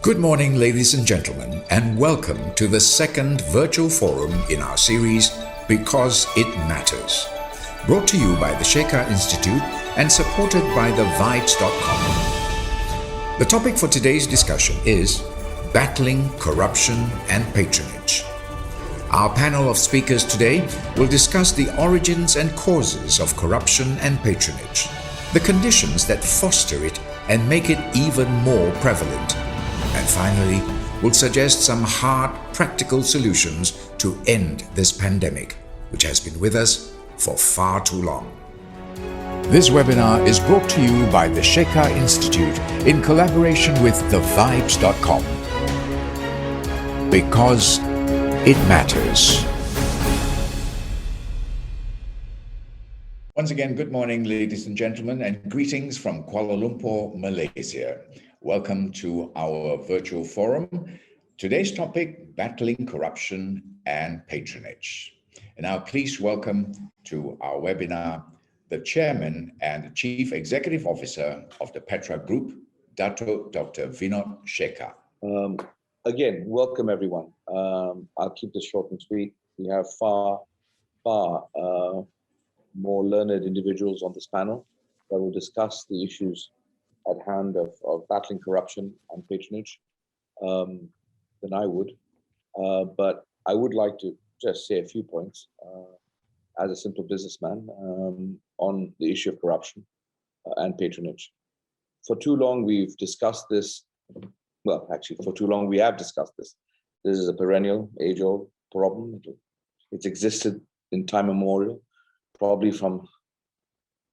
Good morning, ladies and gentlemen, and welcome to the second virtual forum in our series, Because It Matters. Brought to you by the Sekhar Institute and supported by the Vibes.com. The topic for today's discussion is Battling Corruption and Patronage. Our panel of speakers today will discuss the origins and causes of corruption and patronage, the conditions that foster it and make it even more prevalent, and finally, we'll suggest some hard, practical solutions to end this pandemic, which has been with us for far too long. This webinar is brought to you by the Sekhar Institute in collaboration with the Vibes.com. Because it matters. Once again, good morning, ladies and gentlemen, and greetings from Kuala Lumpur, Malaysia. Welcome to our virtual forum. Today's topic, battling corruption and patronage. And now please welcome to our webinar, the Chairman and the Chief Executive Officer of the Petra Group, Dr. Vinod Sekhar. Again, welcome everyone. I'll keep this short and sweet. We have far more learned individuals on this panel that will discuss the issues at hand of battling corruption and patronage than I would. But I would like to just say a few points as a simple businessman on the issue of corruption and patronage. For too long, we've discussed this. Well, actually, for too long, we have discussed this. This is a perennial, age-old problem. It's existed in time immemorial, probably from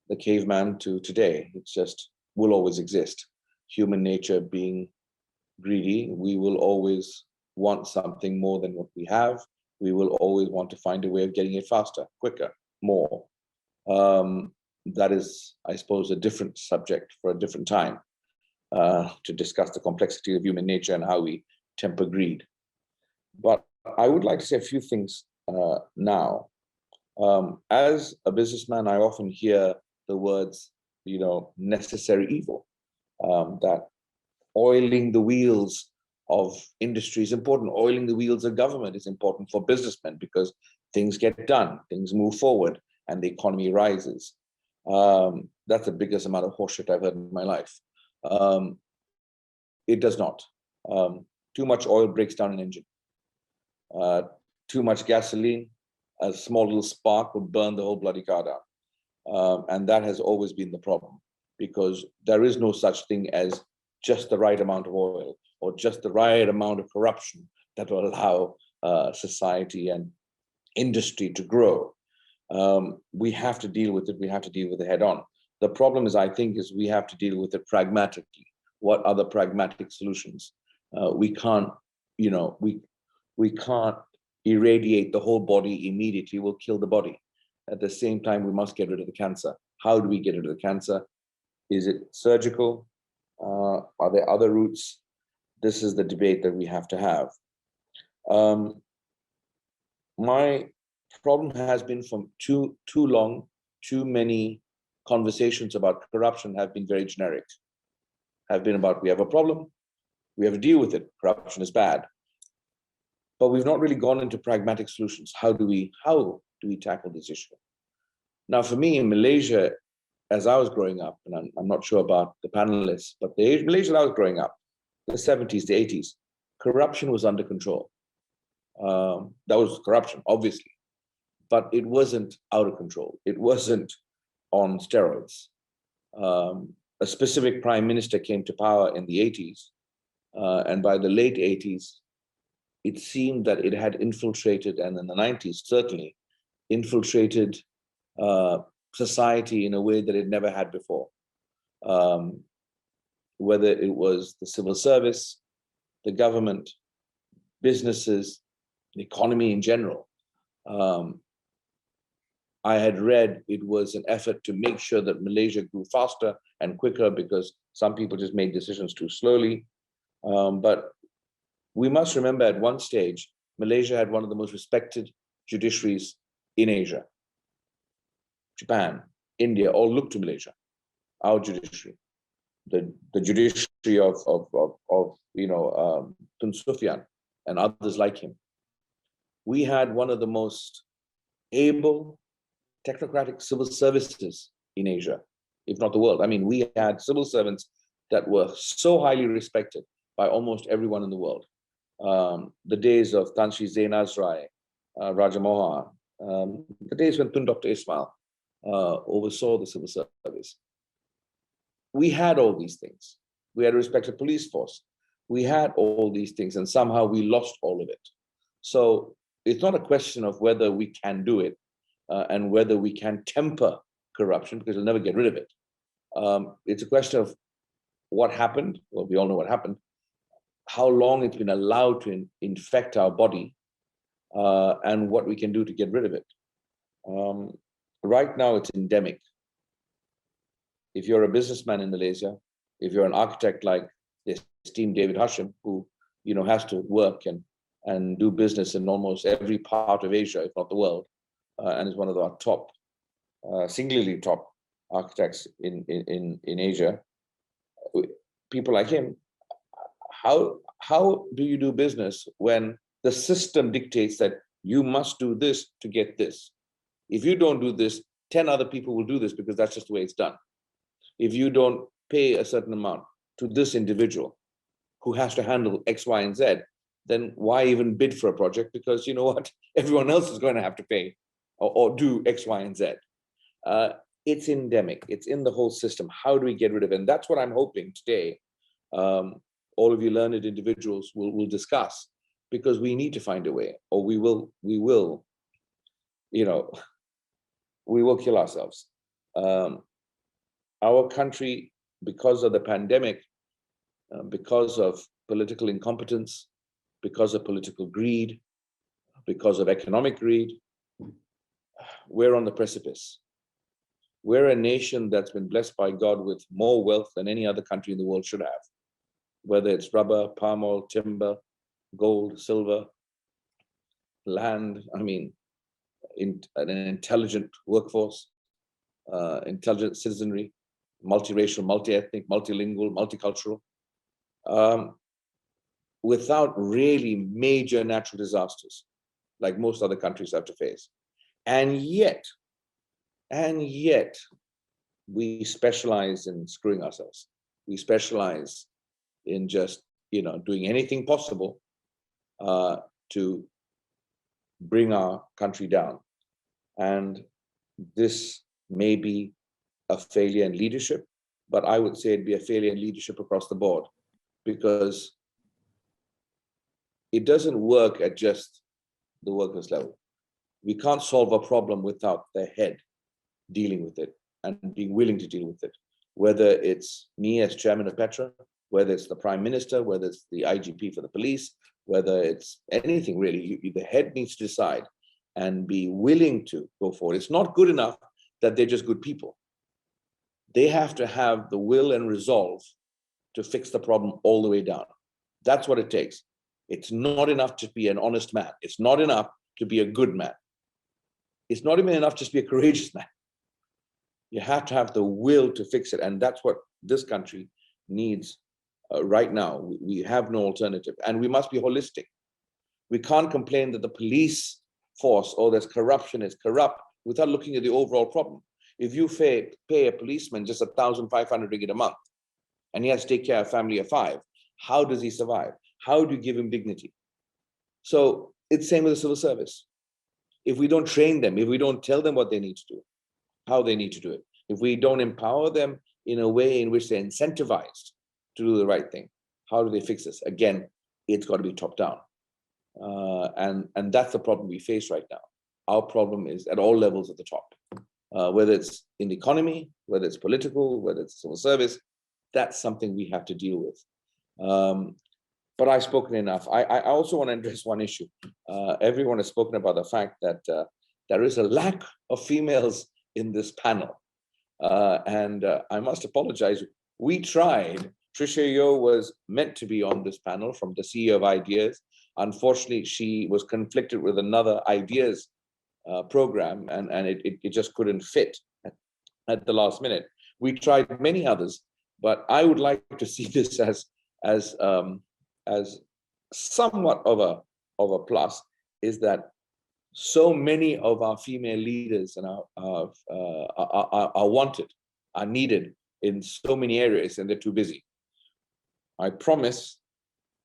the caveman to today. It's just will always exist. Human nature being greedy, we will always want something more than what we have. We will always want to find a way of getting it faster, quicker, more. That is, I suppose, a different subject for a different time to discuss the complexity of human nature and how we temper greed. But I would like to say a few things now. As a businessman, I often hear the words, necessary evil, that oiling the wheels of industry is important. Oiling the wheels of government is important for businessmen because things get done, things move forward, and the economy rises. That's the biggest amount of horseshit I've heard in my life. It does not. Too much oil breaks down an engine. Too much gasoline, a small little spark would burn the whole bloody car down. And that has always been the problem, because there is no such thing as just the right amount of oil or just the right amount of corruption that will allow society and industry to grow. We have to deal with it. We have to deal with it head on. The problem is, I think, is we have to deal with it pragmatically. What are the pragmatic solutions? We can't, we can't irradiate the whole body immediately. We'll kill the body. At the same time, we must get rid of the cancer. How do we get rid of the cancer? Is it surgical? Are there other routes? This is the debate that we have to have. My problem has been from too long, too many conversations about corruption have been very generic. Have been about, we have a problem, we have to deal with it. Corruption is bad. But we've not really gone into pragmatic solutions. How do we tackle this issue? Now, for me in Malaysia, as I was growing up, and I'm not sure about the panelists, but the Malaysia that I was growing up, the 70s, the 80s, corruption was under control. That was corruption, obviously, but it wasn't out of control. It wasn't on steroids. A specific prime minister came to power in the 80s, and by the late 80s, it seemed that it had infiltrated, and in the 90s, certainly, infiltrated society in a way that it never had before. Whether it was the civil service, the government, businesses, the economy in general. I had read it was an effort to make sure that Malaysia grew faster and quicker because some people just made decisions too slowly. But we must remember at one stage, Malaysia had one of the most respected judiciaries in Asia. Japan, India, all looked to Malaysia, our judiciary. the judiciary of Tun Sufyan and others like him. We had one of the most able technocratic civil services in Asia, if not the world. I mean, we had civil servants that were so highly respected by almost everyone in the world. The days of Tanshi Zain Azrai, Raja Mohan, the days when Tun Dr. Ismail oversaw the civil service. We had all these things. We had a respected police force. We had all these things, and somehow we lost all of it. So it's not a question of whether we can do it and whether we can temper corruption, because we'll never get rid of it. It's a question of what happened. Well, we all know what happened. How long it's been allowed to infect our body, and what we can do to get rid of it. Right now, it's endemic. If you're a businessman in Malaysia, if you're an architect like the esteemed David Hashim, who has to work and do business in almost every part of Asia, if not the world, and is one of our top, singularly top architects in Asia, people like him, how do you do business when the system dictates that you must do this to get this? If you don't do this, 10 other people will do this because that's just the way it's done. If you don't pay a certain amount to this individual who has to handle X, Y, and Z, then why even bid for a project? Because you know what? Everyone else is going to have to pay or do X, Y, and Z. It's endemic. It's in the whole system. How do we get rid of it? And that's what I'm hoping today all of you learned individuals will discuss, because we need to find a way, or we will kill ourselves. Our country, because of the pandemic, because of political incompetence, because of political greed, because of economic greed, we're on the precipice. We're a nation that's been blessed by God with more wealth than any other country in the world should have, whether it's rubber, palm oil, timber, gold, silver, land. I mean, an intelligent workforce, intelligent citizenry, multiracial, multi-ethnic, multilingual, multicultural, without really major natural disasters like most other countries have to face. And yet, we specialize in screwing ourselves. We specialize in just, doing anything possible to bring our country down. And this may be a failure in leadership, but I would say it'd be a failure in leadership across the board, because it doesn't work at just the workers' level. We can't solve a problem without the head dealing with it and being willing to deal with it. Whether it's me as chairman of Petra, whether it's the prime minister, whether it's the IGP for the police, whether it's anything really, the head needs to decide and be willing to go forward. It's not good enough that they're just good people. They have to have the will and resolve to fix the problem all the way down. That's what it takes. It's not enough to be an honest man. It's not enough to be a good man. It's not even enough just to be a courageous man. You have to have the will to fix it. And that's what this country needs right now. We have no alternative. And we must be holistic. We can't complain that the police force or there's corruption is corrupt without looking at the overall problem. If you pay a policeman just 1,500 ringgit a month and he has to take care of a family of 5, how does he survive? How do you give him dignity? So it's the same with the civil service. If we don't train them, if we don't tell them what they need to do, how they need to do it, if we don't empower them in a way in which they're incentivized to do the right thing, how do they fix this? Again, it's got to be top down. And that's the problem we face right now. Our problem is at all levels at the top, whether it's in the economy, whether it's political, whether it's civil service. That's something we have to deal with. But I've spoken enough. I also want to address one issue. Everyone has spoken about the fact that there is a lack of females in this panel. And I must apologize. We tried. Trisha Yo was meant to be on this panel from the CEO of Ideas. Unfortunately, she was conflicted with another Ideas program, and it just couldn't fit at the last minute. We tried many others, But I would like to see this as somewhat of a plus, is that so many of our female leaders and are wanted, are needed in so many areas, and they're too busy. I promise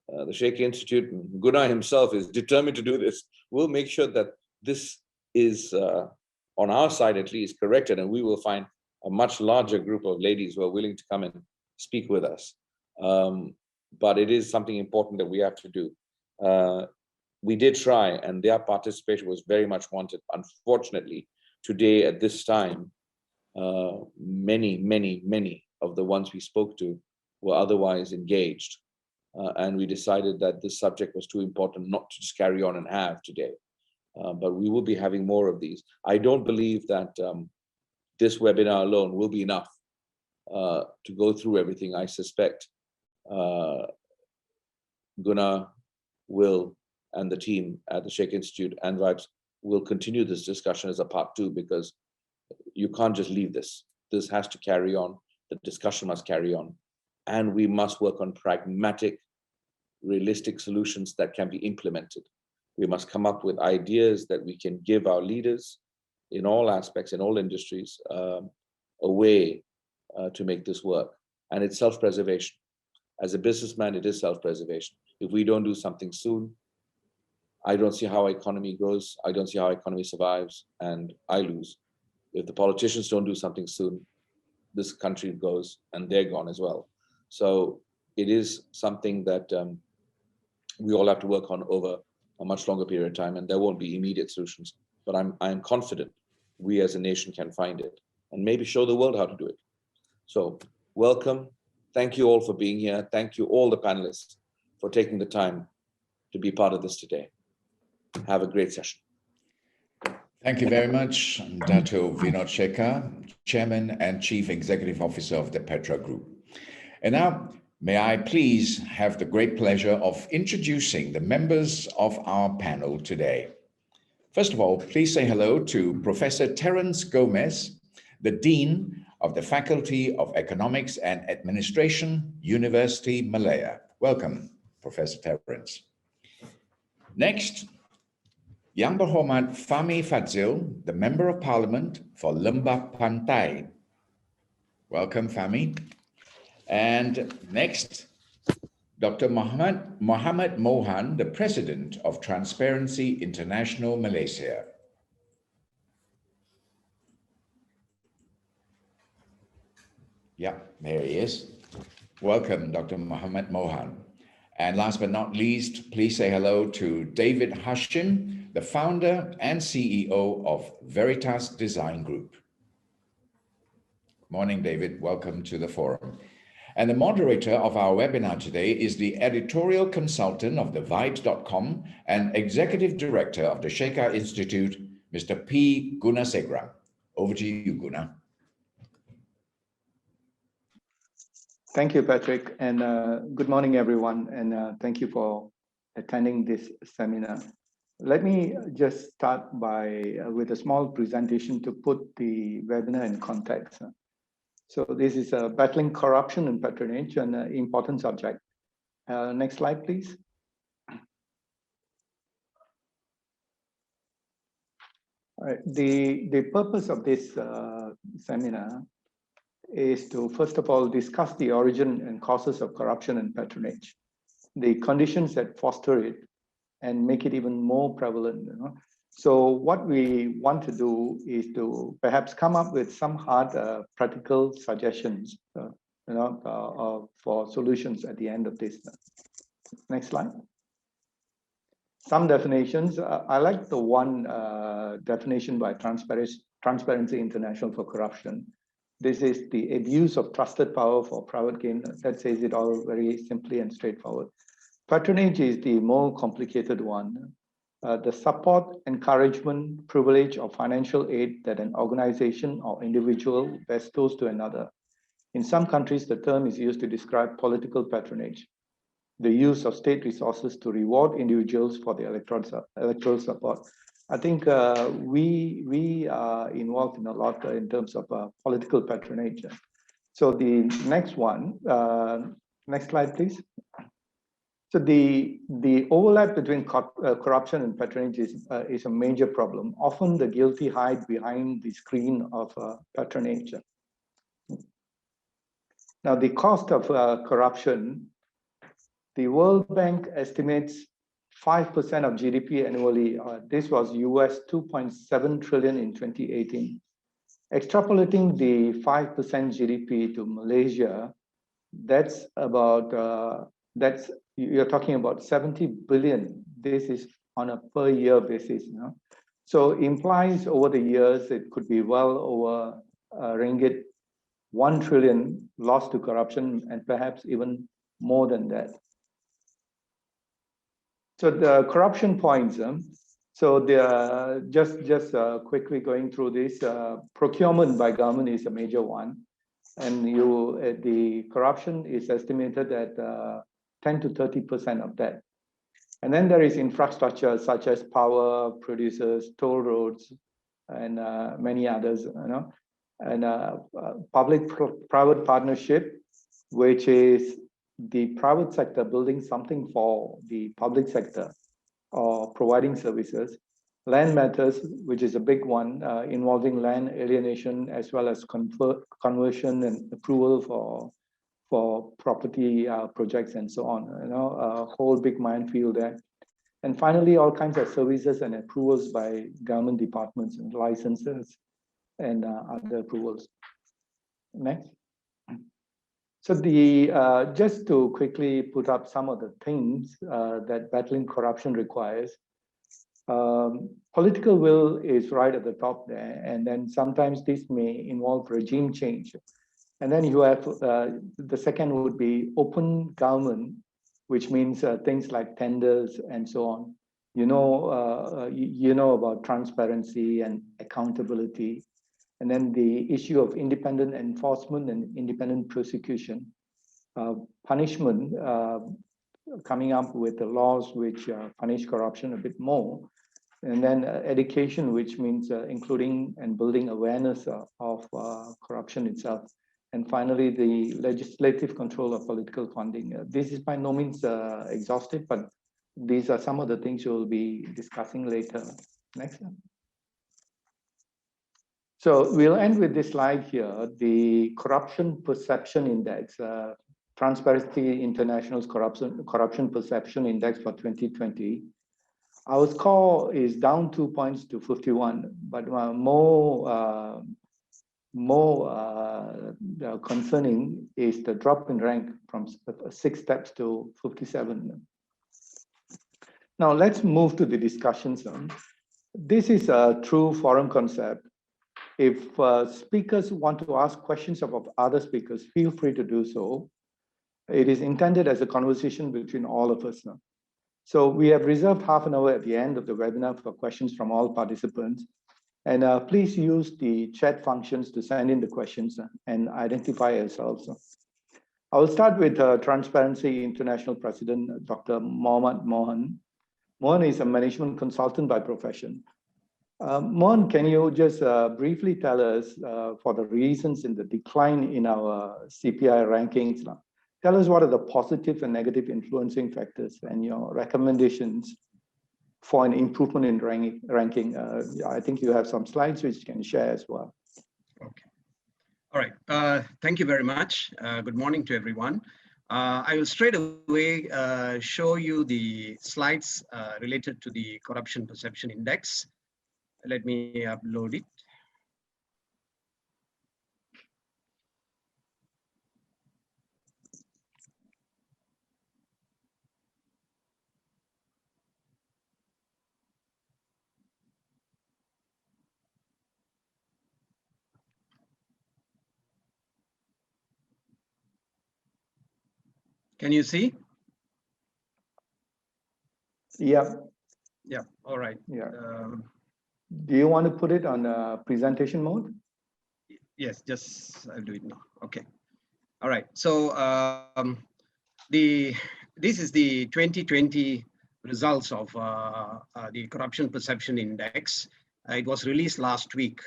the Sheikh Institute, and Guna himself is determined to do this. We'll make sure that this is, on our side at least, corrected, and we will find a much larger group of ladies who are willing to come and speak with us. But it is something important that we have to do. We did try, and their participation was very much wanted. Unfortunately, today at this time, many of the ones we spoke to were otherwise engaged. And we decided that this subject was too important not to just carry on and have today. But we will be having more of these. I don't believe that this webinar alone will be enough to go through everything. I suspect Guna will, and the team at the Sheikh Institute and Vibes will continue this discussion as a part 2, because you can't just leave this. This has to carry on. The discussion must carry on. And we must work on pragmatic, realistic solutions that can be implemented. We must come up with ideas that we can give our leaders in all aspects, in all industries, a way to make this work. And it's self-preservation. As a businessman, it is self-preservation. If we don't do something soon, I don't see how economy grows. I don't see how economy survives, and I lose. If the politicians don't do something soon, this country goes, and they're gone as well. So it is something that we all have to work on over a much longer period of time, and there won't be immediate solutions. But I'm confident we as a nation can find it, and maybe show the world how to do it. So welcome. Thank you all for being here. Thank you all the panelists for taking the time to be part of this today. Have a great session. Thank you very much, Dato Vinod Sekhar, Chairman and Chief Executive Officer of the Petra Group. And now, may I please have the great pleasure of introducing the members of our panel today. First of all, please say hello to Professor Terence Gomez, the Dean of the Faculty of Economics and Administration, University Malaya. Welcome, Professor Terence. Next, Yang Berhormat Fahmi Fadzil, the Member of Parliament for Lembah Pantai. Welcome, Fahmi. And next, Dr. Muhammad Mohan, the President of Transparency International Malaysia. Yeah, there he is. Welcome, Dr. Muhammad Mohan. And last but not least, please say hello to David Hashim, the founder and CEO of Veritas Design Group. Morning, David. Welcome to the forum. And the moderator of our webinar today is the editorial consultant of thevibes.com and executive director of the Shekhar Institute, Mr. P. Gunasegaram. Over to you, Guna. Thank you, Patrick, and good morning, everyone, and thank you for attending this seminar. Let me just start with a small presentation to put the webinar in context. So this is battling corruption and patronage, an important subject. Next slide, please. All right. The purpose of this seminar is to, first of all, discuss the origin and causes of corruption and patronage, the conditions that foster it, and make it even more prevalent. So what we want to do is to perhaps come up with some hard practical suggestions for solutions at the end of this. Next slide. Some definitions. I like the one definition by Transparency International for corruption. This is the abuse of trusted power for private gain. That says it all very simply and straightforward. Patronage is the more complicated one. The support, encouragement, privilege, or financial aid that an organization or individual bestows to another. In some countries, the term is used to describe political patronage, the use of state resources to reward individuals for their electoral support. I think we are involved in a lot in terms of political patronage. So the next one, next slide, please. So the overlap between corruption and patronage is a major problem. Often the guilty hide behind the screen of patronage. Now, the cost of corruption, the World Bank estimates 5% of GDP annually. This was US 2.7 trillion in 2018. Extrapolating the 5% GDP to Malaysia, that's about, you're talking about 70 billion. This is on a per year basis. You know? So implies over the years, it could be well over ringgit 1 trillion lost to corruption, and perhaps even more than that. So the corruption points, so the just quickly going through this, procurement by government is a major one, and the corruption is estimated at 10 to 30% of that. And then there is infrastructure such as power, producers, toll roads, and many others, you know. And public-private partnership, which is the private sector building something for the public sector or providing services. Land matters, which is a big one, involving land alienation as well as conversion and approval for property projects and so on. You know, a whole big minefield there. And finally, all kinds of services and approvals by government departments and licenses and other approvals. Next. So just to quickly put up some of the things that battling corruption requires, political will is right at the top there, and then sometimes this may involve regime change. And then you have, the second would be open government, which means things like tenders and so on. You know about transparency and accountability. And then the issue of independent enforcement and independent prosecution, punishment, coming up with the laws which punish corruption a bit more, and then education, which means including and building awareness of corruption itself, and finally the legislative control of political funding. This is by no means exhaustive, but these are some of the things we'll be discussing later. Next one. So we'll end with this slide here, the Corruption Perception Index, Transparency International's Corruption Perception Index for 2020. Our score is down 2 points to 51, but more concerning is the drop in rank from 6 steps to 57. Now let's move to the discussion zone. This is a true forum concept. If speakers want to ask questions of other speakers, feel free to do so. It is intended as a conversation between all of us now. So we have reserved half an hour at the end of the webinar for questions from all participants. And please use the chat functions to send in the questions and identify yourselves. I will start with Transparency International President, Dr. Mohammad Mohan. Mohan is a management consultant by profession. Mohan, can you just briefly tell us for the reasons in the decline in our CPI rankings now? Tell us what are the positive and negative influencing factors and your recommendations for an improvement in ranking. I think you have some slides which you can share as well. Okay. All right. Thank you very much. Good morning to everyone. I will straight away show you the slides related to the Corruption Perception Index. Let me upload it. Can you see? Yeah. Yeah. All right. Yeah. Do you want to put it on presentation mode? Yes, just I'll do it now. Okay. All right. So this is the 2020 results of the Corruption Perception Index. It was released last week.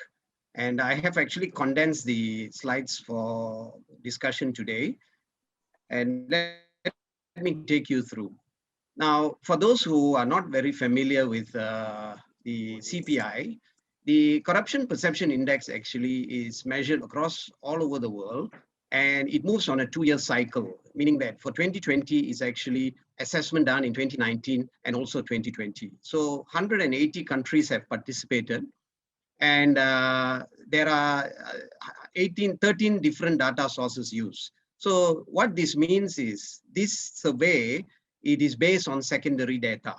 And I have actually condensed the slides for discussion today. And let me take you through. Now, for those who are not very familiar with the CPI, the Corruption Perception Index actually is measured across all over the world, and it moves on a 2-year cycle, meaning that for 2020 is actually assessment done in 2019 and also 2020. So 180 countries have participated, and there are 13 different data sources used. So what this means is this survey, it is based on secondary data.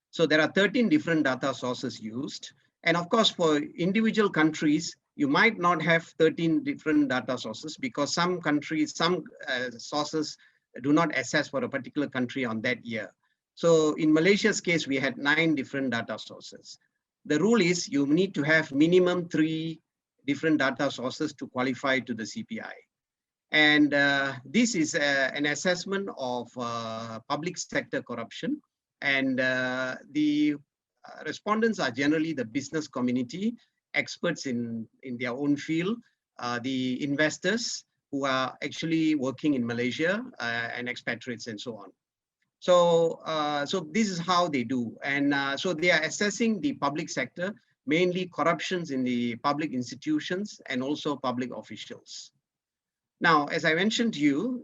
So there are 13 different data sources used. And of course, for individual countries, you might not have 13 different data sources because some countries, some sources do not assess for a particular country on that year. So in Malaysia's case, we had 9 different data sources. The rule is you need to have minimum 3 different data sources to qualify to the CPI. And this is an assessment of public sector corruption. And the respondents are generally the business community, experts in their own field, the investors who are actually working in Malaysia, and expatriates and so on. So, so this is how they do. And so they are assessing the public sector, mainly corruptions in the public institutions and also public officials. Now, as I mentioned to you,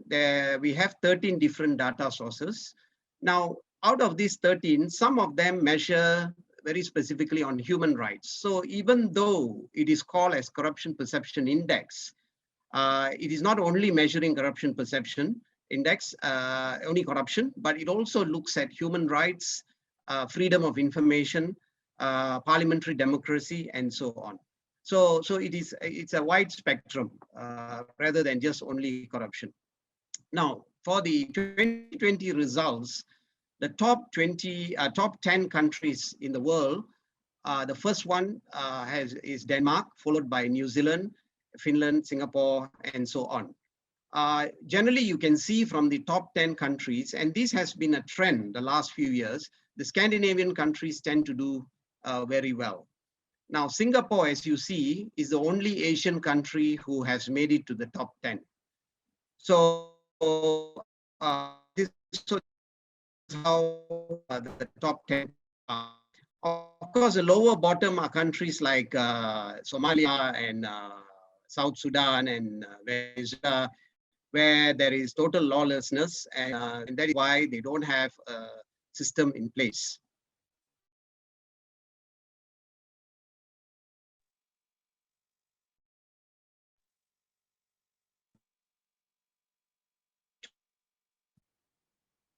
we have 13 different data sources. Now, out of these 13, some of them measure very specifically on human rights. So even though it is called as Corruption Perception Index, it is not only measuring corruption perception index, only corruption, but it also looks at human rights, freedom of information, parliamentary democracy, and so on. So it's a wide spectrum rather than just only corruption. Now, for the 2020 results, the top 10 countries in the world, the first one is Denmark, followed by New Zealand, Finland, Singapore, and so on. Generally, you can see from the top 10 countries, and this has been a trend the last few years, the Scandinavian countries tend to do very well. Now, Singapore, as you see, is the only Asian country who has made it to the top 10. So this is how the top 10 are. Of course, the lower bottom are countries like Somalia and South Sudan and Venezuela, where there is total lawlessness, and that is why they don't have a system in place.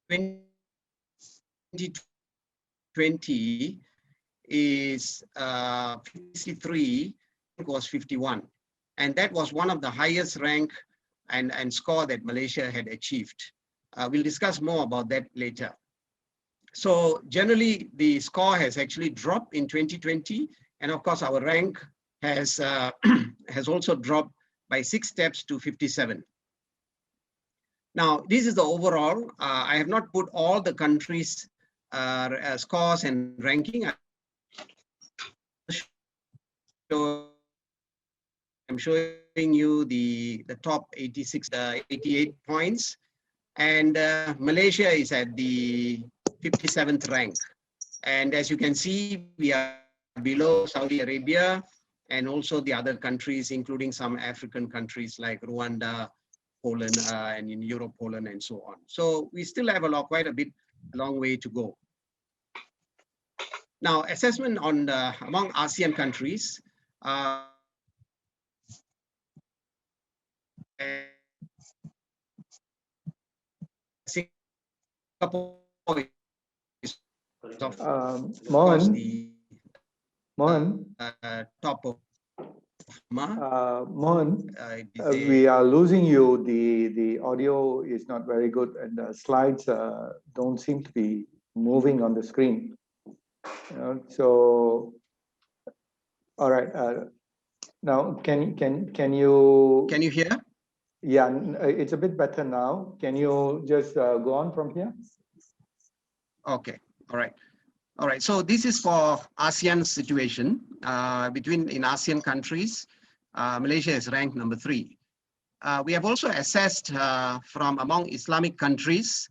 In 2020 is 53, was 51. And that was one of the highest rank and score that Malaysia had achieved. We'll discuss more about that later. So generally, the score has actually dropped in 2020. And of course, our rank has, has also dropped by 6 steps to 57. Now, this is the overall. I have not put all the countries' scores and ranking. I'm showing you the top 86, 88 points. And Malaysia is at the 57th rank. And as you can see, we are below Saudi Arabia and also the other countries, including some African countries like Rwanda, Poland, and in Europe, Poland, and so on. So we still have quite a long way to go. Now, assessment on among ASEAN countries. Singapore is Mohan, top of Mohan, we are losing you. The audio is not very good, and the slides don't seem to be moving on the screen. So, all right. Now, can you hear? Yeah, it's a bit better now. Can you just go on from here? Okay. All right. All right, so this is for ASEAN situation. In ASEAN countries, Malaysia is ranked number 3. We have also assessed from among Islamic countries,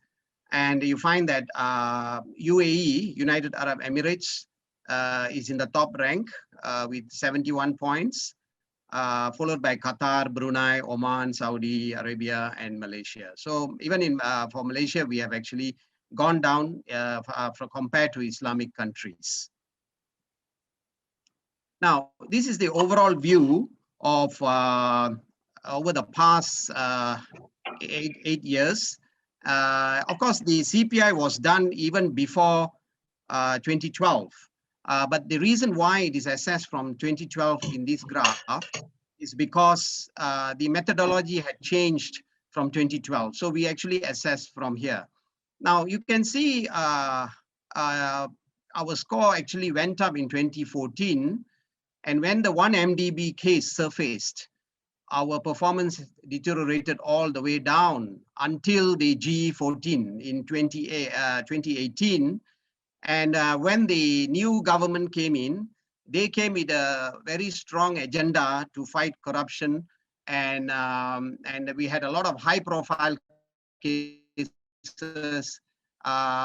and you find that UAE, United Arab Emirates, is in the top rank with 71 points, followed by Qatar, Brunei, Oman, Saudi Arabia, and Malaysia. So even for Malaysia, we have actually gone down compared to Islamic countries. Now, this is the overall view of over the past 8 years. Of course, the CPI was done even before 2012. But the reason why it is assessed from 2012 in this graph is because the methodology had changed from 2012. So we actually assessed from here. Now you can see our score actually went up in 2014. And when the 1 MDB case surfaced, our performance deteriorated all the way down until the G14 in 2018. And when the new government came in, they came with a very strong agenda to fight corruption. And we had a lot of high-profile cases.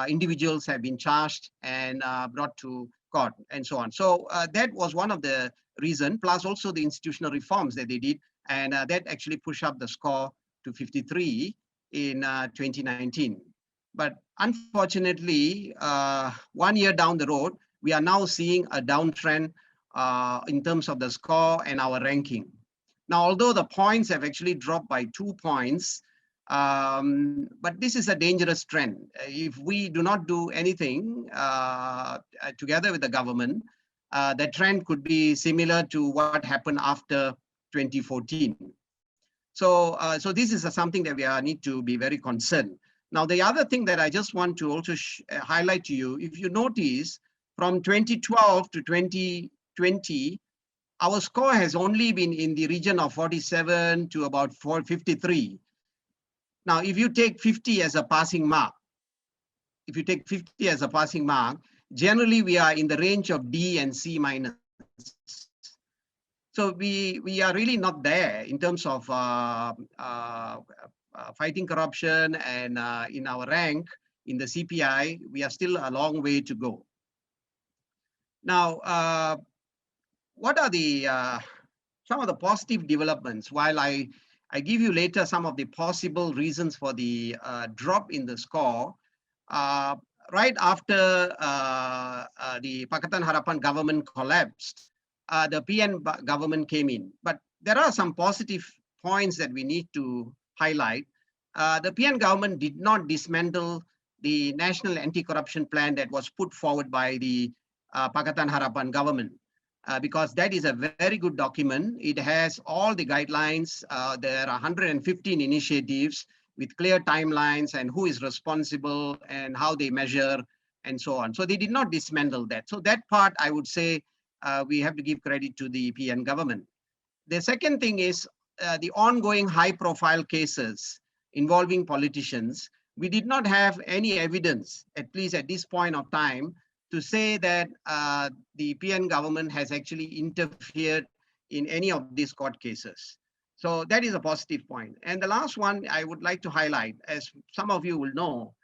Individuals have been charged and brought to court and so on. So that was one of the reasons, plus also the institutional reforms that they did. And that actually pushed up the score to 53 in 2019. But unfortunately, 1 year down the road, we are now seeing a downtrend in terms of the score and our ranking. Now, although the points have actually dropped by 2 points, but this is a dangerous trend. If we do not do anything together with the government, the trend could be similar to what happened after 2014. So this is something that we need to be very concerned. Now, the other thing that I just want to also highlight to you, if you notice, from 2012 to 2020, our score has only been in the region of 47 to about 53. Now, if you take 50 as a passing mark, generally we are in the range of D and C minus. So we are really not there in terms of fighting corruption, and in our rank in the CPI, we are still a long way to go. Now, what are the some of the positive developments? While I give you later some of the possible reasons for the drop in the score, right after the Pakatan Harapan government collapsed, the PN government came in. But there are some positive points that we need to highlight. The PN government did not dismantle the National Anti-Corruption Plan that was put forward by the Pakatan Harapan government, because that is a very good document. It has all the guidelines. There are 115 initiatives with clear timelines and who is responsible and how they measure and so on. So they did not dismantle that. So that part, I would say, we have to give credit to the PN government. The second thing is the ongoing high-profile cases involving politicians. We did not have any evidence, at least at this point of time, to say that the PN government has actually interfered in any of these court cases. So that is a positive point. And the last one I would like to highlight, as some of you will know,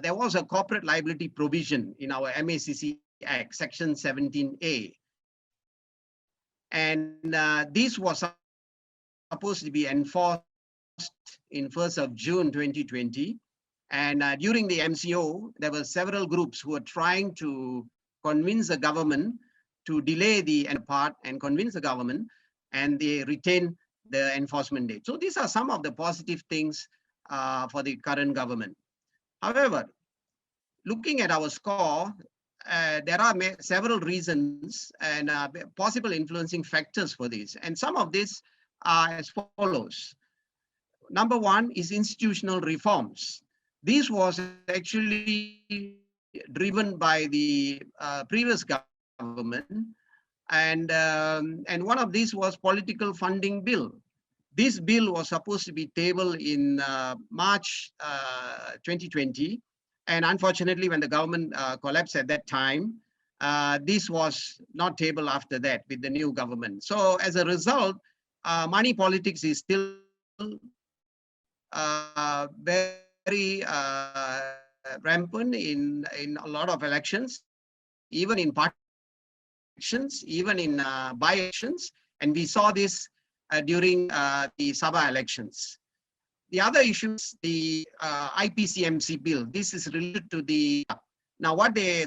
there was a corporate liability provision in our MACC Act, Section 17A. And this was supposed to be enforced in 1st of June 2020. And during the MCO, there were several groups who were trying to convince the government to delay the part and convince the government, and they retain the enforcement date. So these are some of the positive things for the current government. However, looking at our score, there are several reasons and possible influencing factors for this. And some of these are as follows. Number one is institutional reforms. This was actually driven by the previous government, and one of these was political funding bill. This bill was supposed to be tabled in March 2020, And unfortunately, when the government collapsed at that time, this was not tabled after that with the new government. So as a result, money politics is still very rampant in a lot of elections, even in party elections, even in by-elections. And we saw this during the Sabah elections. The other issue is the IPCMC bill. This is related to the, now what the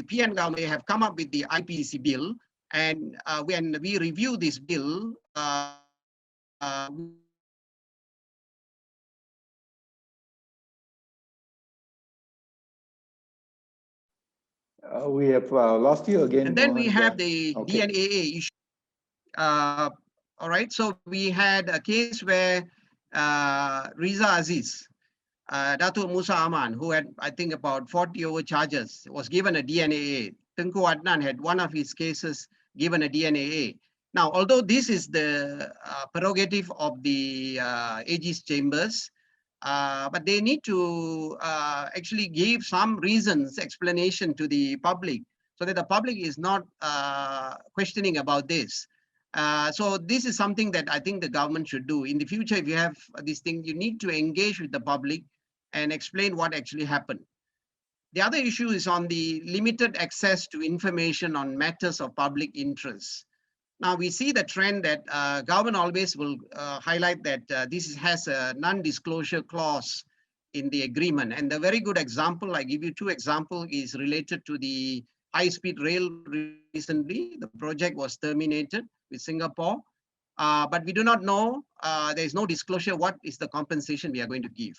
PN government have come up with the IPCC bill, and when we review this bill, we have lost you again. and then we Mohan. have the Okay. DNAA issue. All right, so we had a case where Riza Aziz, Datuk Musa Aman, who had, I think, about 40 over charges, was given a DNAA. Tengku Adnan had one of his cases given a DNAA. Now, although this is the prerogative of the AG's chambers, but they need to actually give some reasons, explanation to the public, so that the public is not questioning about this. So this is something that I think the government should do. In the future, if you have this thing, you need to engage with the public and explain what actually happened. The other issue is on the limited access to information on matters of public interest. Now we see the trend that government always will highlight that this has a non-disclosure clause in the agreement. And the very good example, I give you two examples, is related to the high-speed rail recently. The project was terminated with Singapore, but we do not know, there is no disclosure what is the compensation we are going to give.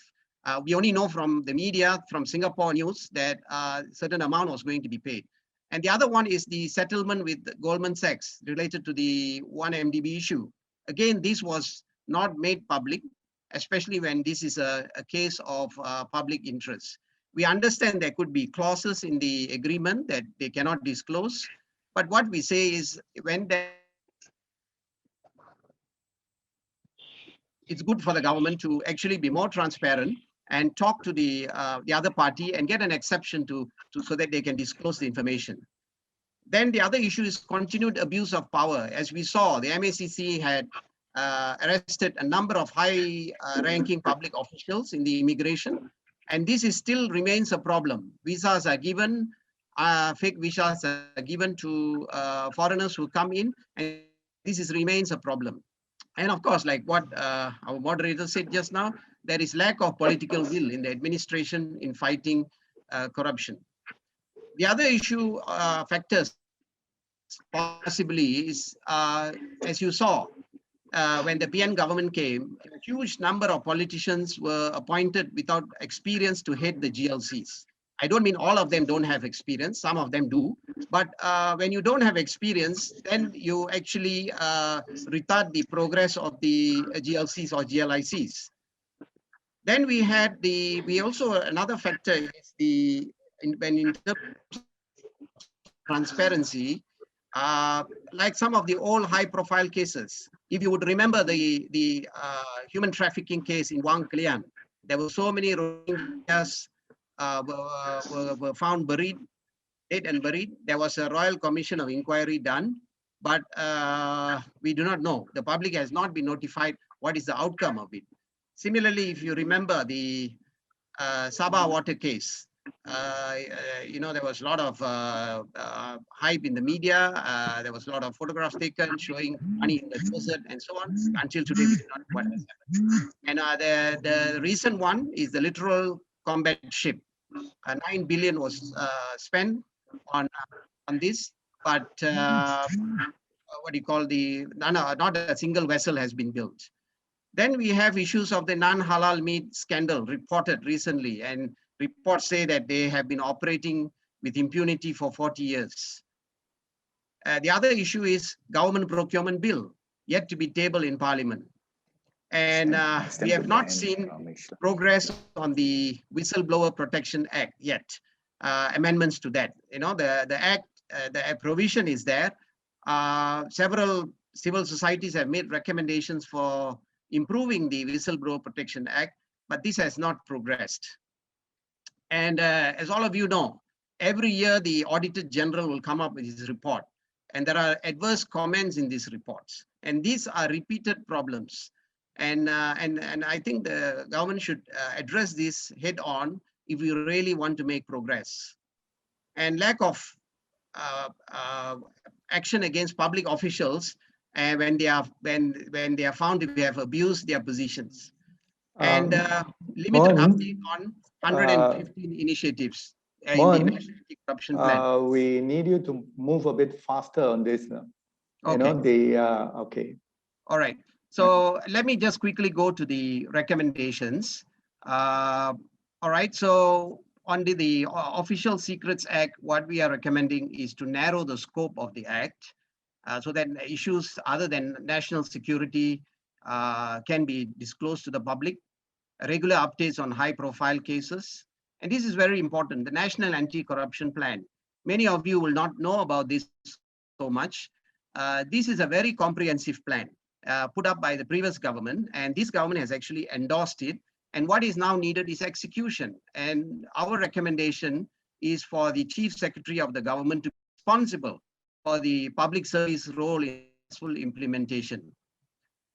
We only know from the media, from Singapore news, that a certain amount was going to be paid. And the other one is the settlement with Goldman Sachs related to the 1MDB issue. Again, this was not made public, especially when this is a case of public interest. We understand there could be clauses in the agreement that they cannot disclose, but what we say is when it's good for the government to actually be more transparent and talk to the other party and get an exception so that they can disclose the information. Then the other issue is continued abuse of power. As we saw, the MACC had arrested a number of high-ranking public officials in the immigration, and this is still remains a problem. Visas are given, fake visas are given to foreigners who come in, and this remains a problem. And of course, like what our moderator said just now, there is lack of political will in the administration in fighting corruption. The other issue factors possibly is, as you saw, when the PN government came, a huge number of politicians were appointed without experience to head the GLCs. I don't mean all of them don't have experience, some of them do, but when you don't have experience, then you actually retard the progress of the GLCs or GLICs. Then we had another factor is when in terms of transparency, like some of the old high-profile cases. If you would remember the human trafficking case in Wang Kelian, there were so many Rohingyas were found buried, dead and buried. There was a Royal Commission of Inquiry done, but we do not know. The public has not been notified what is the outcome of it. Similarly, if you remember the Sabah water case, there was a lot of hype in the media. There was a lot of photographs taken showing money in the desert and so on. Until today, we do not know what has happened. And the recent one is the littoral combat ship. 9 billion was spent on this, but what do you call not a single vessel has been built. Then we have issues of the non-halal meat scandal reported recently, and reports say that they have been operating with impunity for 40 years. The other issue is government procurement bill, yet to be tabled in Parliament. And we have not seen progress on the Whistleblower Protection Act yet, amendments to that. The act, the provision is there. Several civil societies have made recommendations for improving the Whistleblower Protection Act, but this has not progressed. And as all of you know, every year the Auditor General will come up with his report, and there are adverse comments in these reports, and these are repeated problems. And I think the government should address this head on if we really want to make progress. And lack of action against public officials when they are found to have abused their positions, and limited update on 115 initiatives in the National Anti-Corruption Plan. We need you to move a bit faster on this. Okay. Okay. All right. So let me just quickly go to the recommendations. All right. So on the Official Secrets Act, what we are recommending is to narrow the scope of the act so that issues other than national security can be disclosed to the public, regular updates on high-profile cases. And this is very important, the National Anti-Corruption Plan. Many of you will not know about this so much. This is a very comprehensive plan put up by the previous government, and this government has actually endorsed it. And what is now needed is execution. And our recommendation is for the Chief Secretary of the government to be responsible for the public service role in full implementation.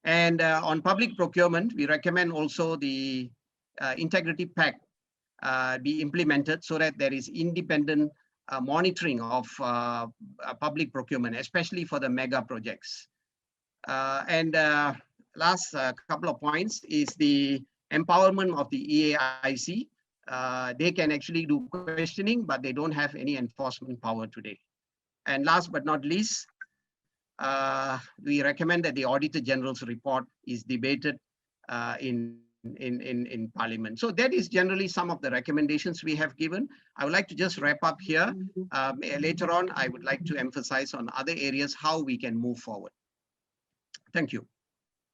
And on public procurement, we recommend also the Integrity Pact be implemented so that there is independent monitoring of public procurement, especially for the mega projects. And last couple of points is the empowerment of the EAIC. They can actually do questioning, but they don't have any enforcement power today. And last but not least, we recommend that the Auditor General's report is debated in Parliament. So that is generally some of the recommendations we have given. I would like to just wrap up here. Later on, I would like to emphasize on other areas how we can move forward. Thank you.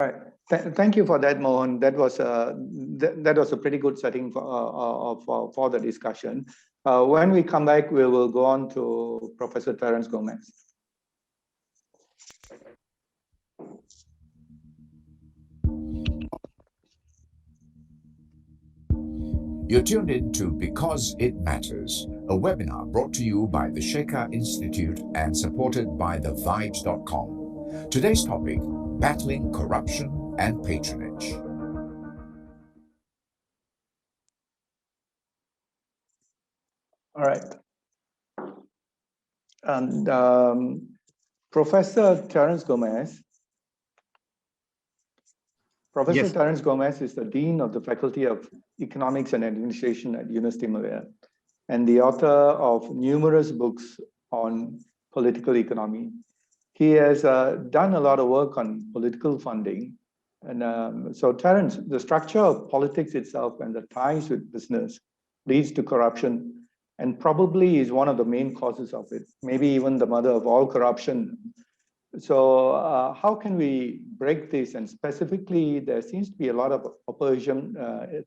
All right. Thank you for that, Mohan. That was a pretty good setting for the discussion. When we come back, we will go on to Professor Terence Gomez. You're tuned in to Because It Matters, a webinar brought to you by the Sekhar Institute and supported by thevibes.com. Today's topic, battling corruption and patronage. All right. And Professor Terence Gomez. Professor Terence Gomez is the Dean of the Faculty of Economics and Administration at University Malaya and the author of numerous books on political economy. He has done a lot of work on political funding. And so Terence, the structure of politics itself and the ties with business leads to corruption and probably is one of the main causes of it, maybe even the mother of all corruption. So how can we break this? And specifically, there seems to be a lot of opposition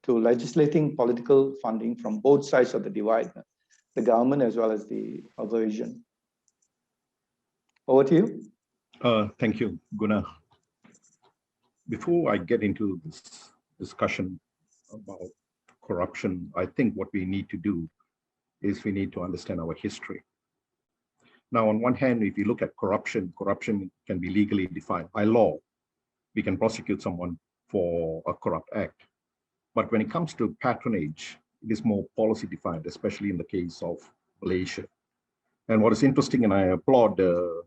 to legislating political funding from both sides of the divide, the government as well as the opposition. Over to you. Thank you, Guna. Before I get into this discussion about corruption, I think what we need to do is we need to understand our history. Now, on one hand, if you look at corruption, corruption can be legally defined by law. We can prosecute someone for a corrupt act. But when it comes to patronage, it is more policy defined, especially in the case of Malaysia. And what is interesting, and I applaud the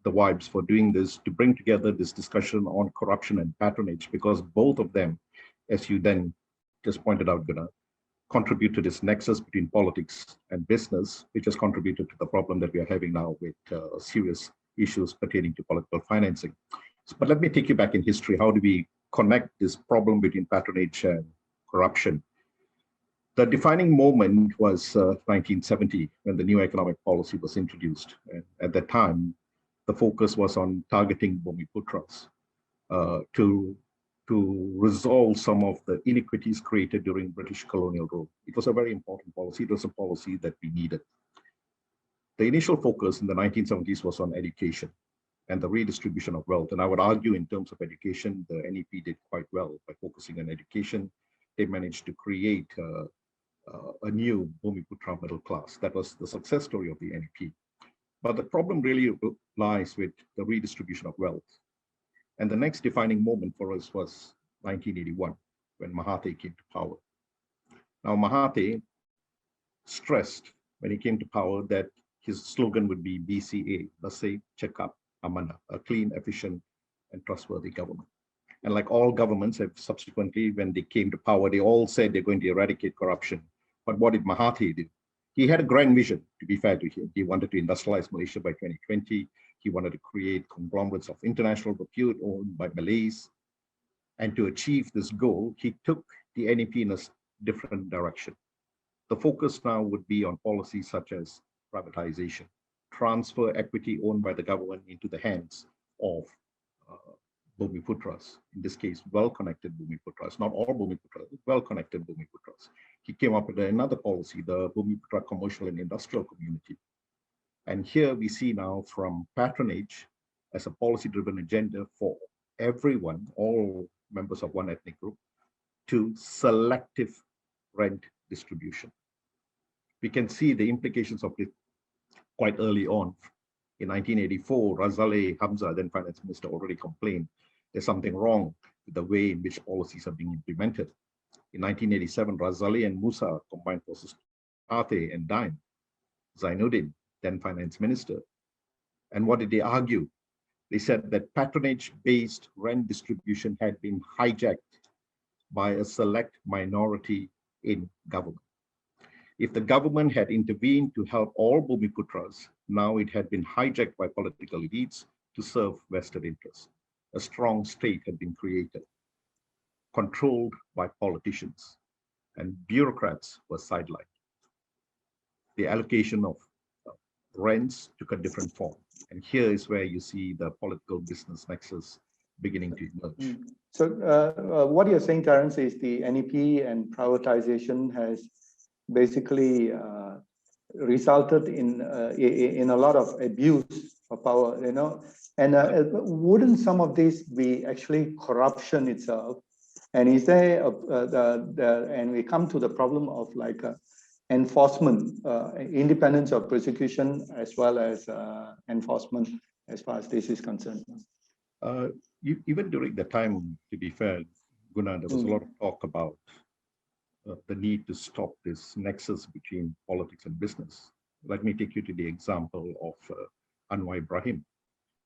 Vibes for doing this, to bring together this discussion on corruption and patronage, because both of them, as you then just pointed out, Guna, contribute to this nexus between politics and business, which has contributed to the problem that we are having now with serious issues pertaining to political financing. But let me take you back in history. How do we connect this problem between patronage and corruption? The defining moment was 1970, when the new economic policy was introduced. And at that time, the focus was on targeting Bumiputras to resolve some of the inequities created during British colonial rule. It was a very important policy. It was a policy that we needed. The initial focus in the 1970s was on education and the redistribution of wealth. And I would argue in terms of education, the NEP did quite well by focusing on education. They managed to create a new Bumiputra middle class. That was the success story of the NEP. But the problem really lies with the redistribution of wealth. And the next defining moment for us was 1981, when Mahathir came to power. Now, Mahathir stressed when he came to power that his slogan would be BCA, Basay, Checkup, Amana, a clean, efficient, and trustworthy government. And like all governments have subsequently, when they came to power, they all said they're going to eradicate corruption. But what did Mahathir do? He had a grand vision, to be fair to him. He wanted to industrialize Malaysia by 2020. He wanted to create conglomerates of international repute owned by Malays. And to achieve this goal, he took the NEP in a different direction. The focus now would be on policies such as privatization, transfer equity owned by the government into the hands of Bumiputras, in this case, well-connected Bumiputras, not all Bumiputras, well-connected Bumiputras. He came up with another policy, the Bumiputra Commercial and Industrial Community. And here we see now from patronage as a policy-driven agenda for everyone, all members of one ethnic group, to selective rent distribution. We can see the implications of it quite early on. In 1984, Razale Hamza, then finance minister, already complained there's something wrong with the way in which policies are being implemented. In 1987, Razale and Musa combined forces, Ate and Daim, Zainuddin, then finance minister. And what did they argue? They said that patronage-based rent distribution had been hijacked by a select minority in government. If the government had intervened to help all Bumiputras, now it had been hijacked by political elites to serve vested interests. A strong state had been created, controlled by politicians, and bureaucrats were sidelined. The allocation of rents took a different form. And here is where you see the political business nexus beginning to emerge. So what you're saying, Terence, is the NEP and privatization has basically resulted in a lot of abuse of power, you know, and wouldn't some of this be actually corruption itself? And is there and we come to the problem of like enforcement, independence of prosecution as well as enforcement as far as this is concerned? Even during the time, to be fair, Guna, there was a lot of talk about the need to stop this nexus between politics and business. Let me take you to the example of Anwar Ibrahim.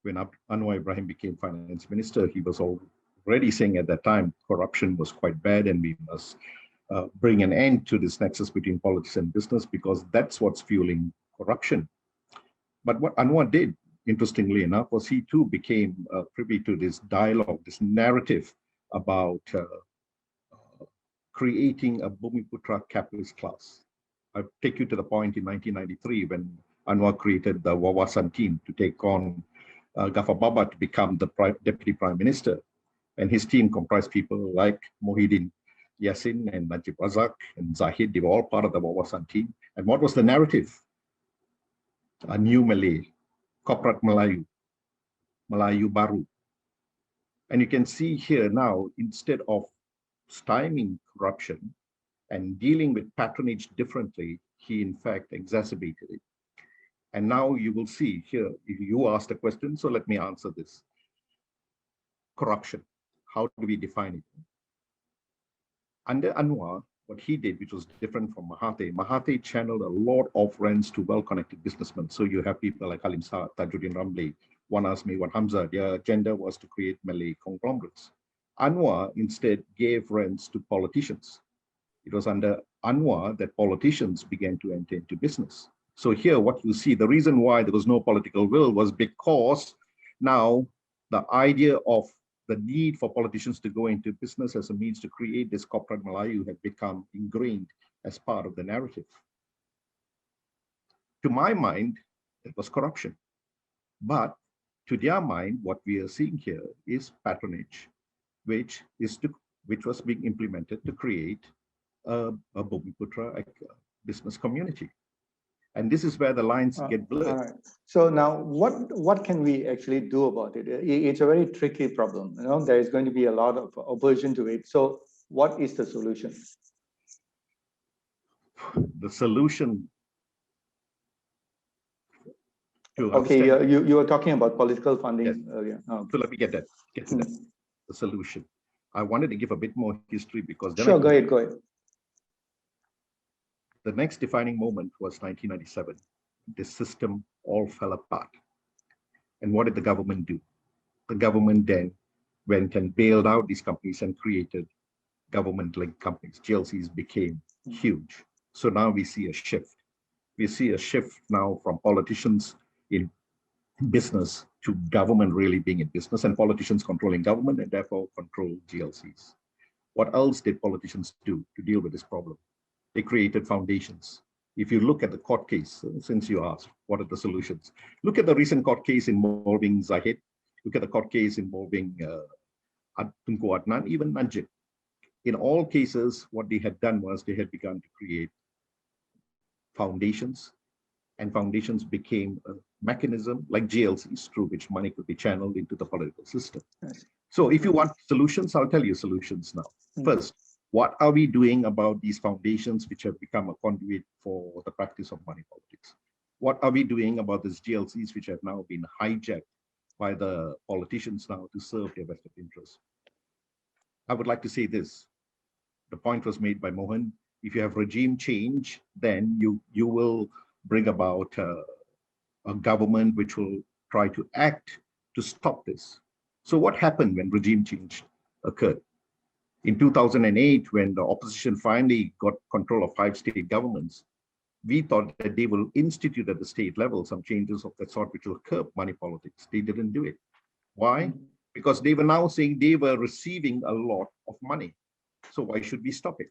When Anwar Ibrahim became finance minister, he was already saying at that time corruption was quite bad and we must bring an end to this nexus between politics and business because that's what's fueling corruption. But what Anwar did, interestingly enough, was he too became privy to this dialogue, this narrative about creating a Bumiputra capitalist class. I'll take you to the point in 1993 when Anwar created the Wawasan team to take on Ghaffar Baba to become the deputy prime minister. And his team comprised people like Mohidin Yassin and Najib Razak and Zahid. They were all part of the Wawasan team. And what was the narrative? A new Malay, Koprat Melayu, Melayu Baru. And you can see here now, instead of stymieing corruption and dealing with patronage differently, he in fact exacerbated it. And now you will see here, you asked a question, so let me answer this. Corruption, how do we define it? Under Anwar, what he did, which was different from Mahathir, Mahathir channeled a lot of rents to well-connected businessmen. So you have people like Halim Saad, Tajuddin Ramli, Wan Azmi, Wan Hamza. Their agenda was to create Malay conglomerates. Anwar instead gave rents to politicians. It was under Anwar that politicians began to enter into business. So here what you see, the reason why there was no political will was because now the idea of the need for politicians to go into business as a means to create this corporate Melayu had become ingrained as part of the narrative. To my mind, it was corruption. But to their mind, what we are seeing here is patronage, which was being implemented to create a Bumiputra business community. And this is where the lines get blurred. Right. So now what can we actually do about it? It's a very tricky problem. You know, there is going to be a lot of aversion to it. So what is the solution? the solution to Okay, understand. you were talking about political funding Yes. earlier. Oh, So let me get to that, the solution. I wanted to give a bit more history because then sure, go ahead. the next defining moment was 1997. The system all fell apart. And what did the government do? The government then went and bailed out these companies and created government-linked companies. GLCs became huge. So now we see a shift. We see a shift now from politicians in business to government really being in business, and politicians controlling government and therefore control GLCs. What else did politicians do to deal with this problem? They created foundations. If you look at the court case, since you asked, what are the solutions? Look at the recent court case involving Zahid. Look at the court case involving Tunku Adnan, even Najib. In all cases, what they had done was they had begun to create foundations, and foundations became a mechanism like GLCs through which money could be channeled into the political system. So if you want solutions, I'll tell you solutions now. First, what are we doing about these foundations which have become a conduit for the practice of money politics? What are we doing about these GLCs which have now been hijacked by the politicians now to serve their vested interests? I would like to say this. The point was made by Mohan. If you have regime change, then you will bring about a government which will try to act to stop this. So what happened when regime change occurred? In 2008, when the opposition finally got control of 5 state governments, we thought that they will institute at the state level some changes of that sort which will curb money politics. They didn't do it. Why? Because they were now saying they were receiving a lot of money. So why should we stop it?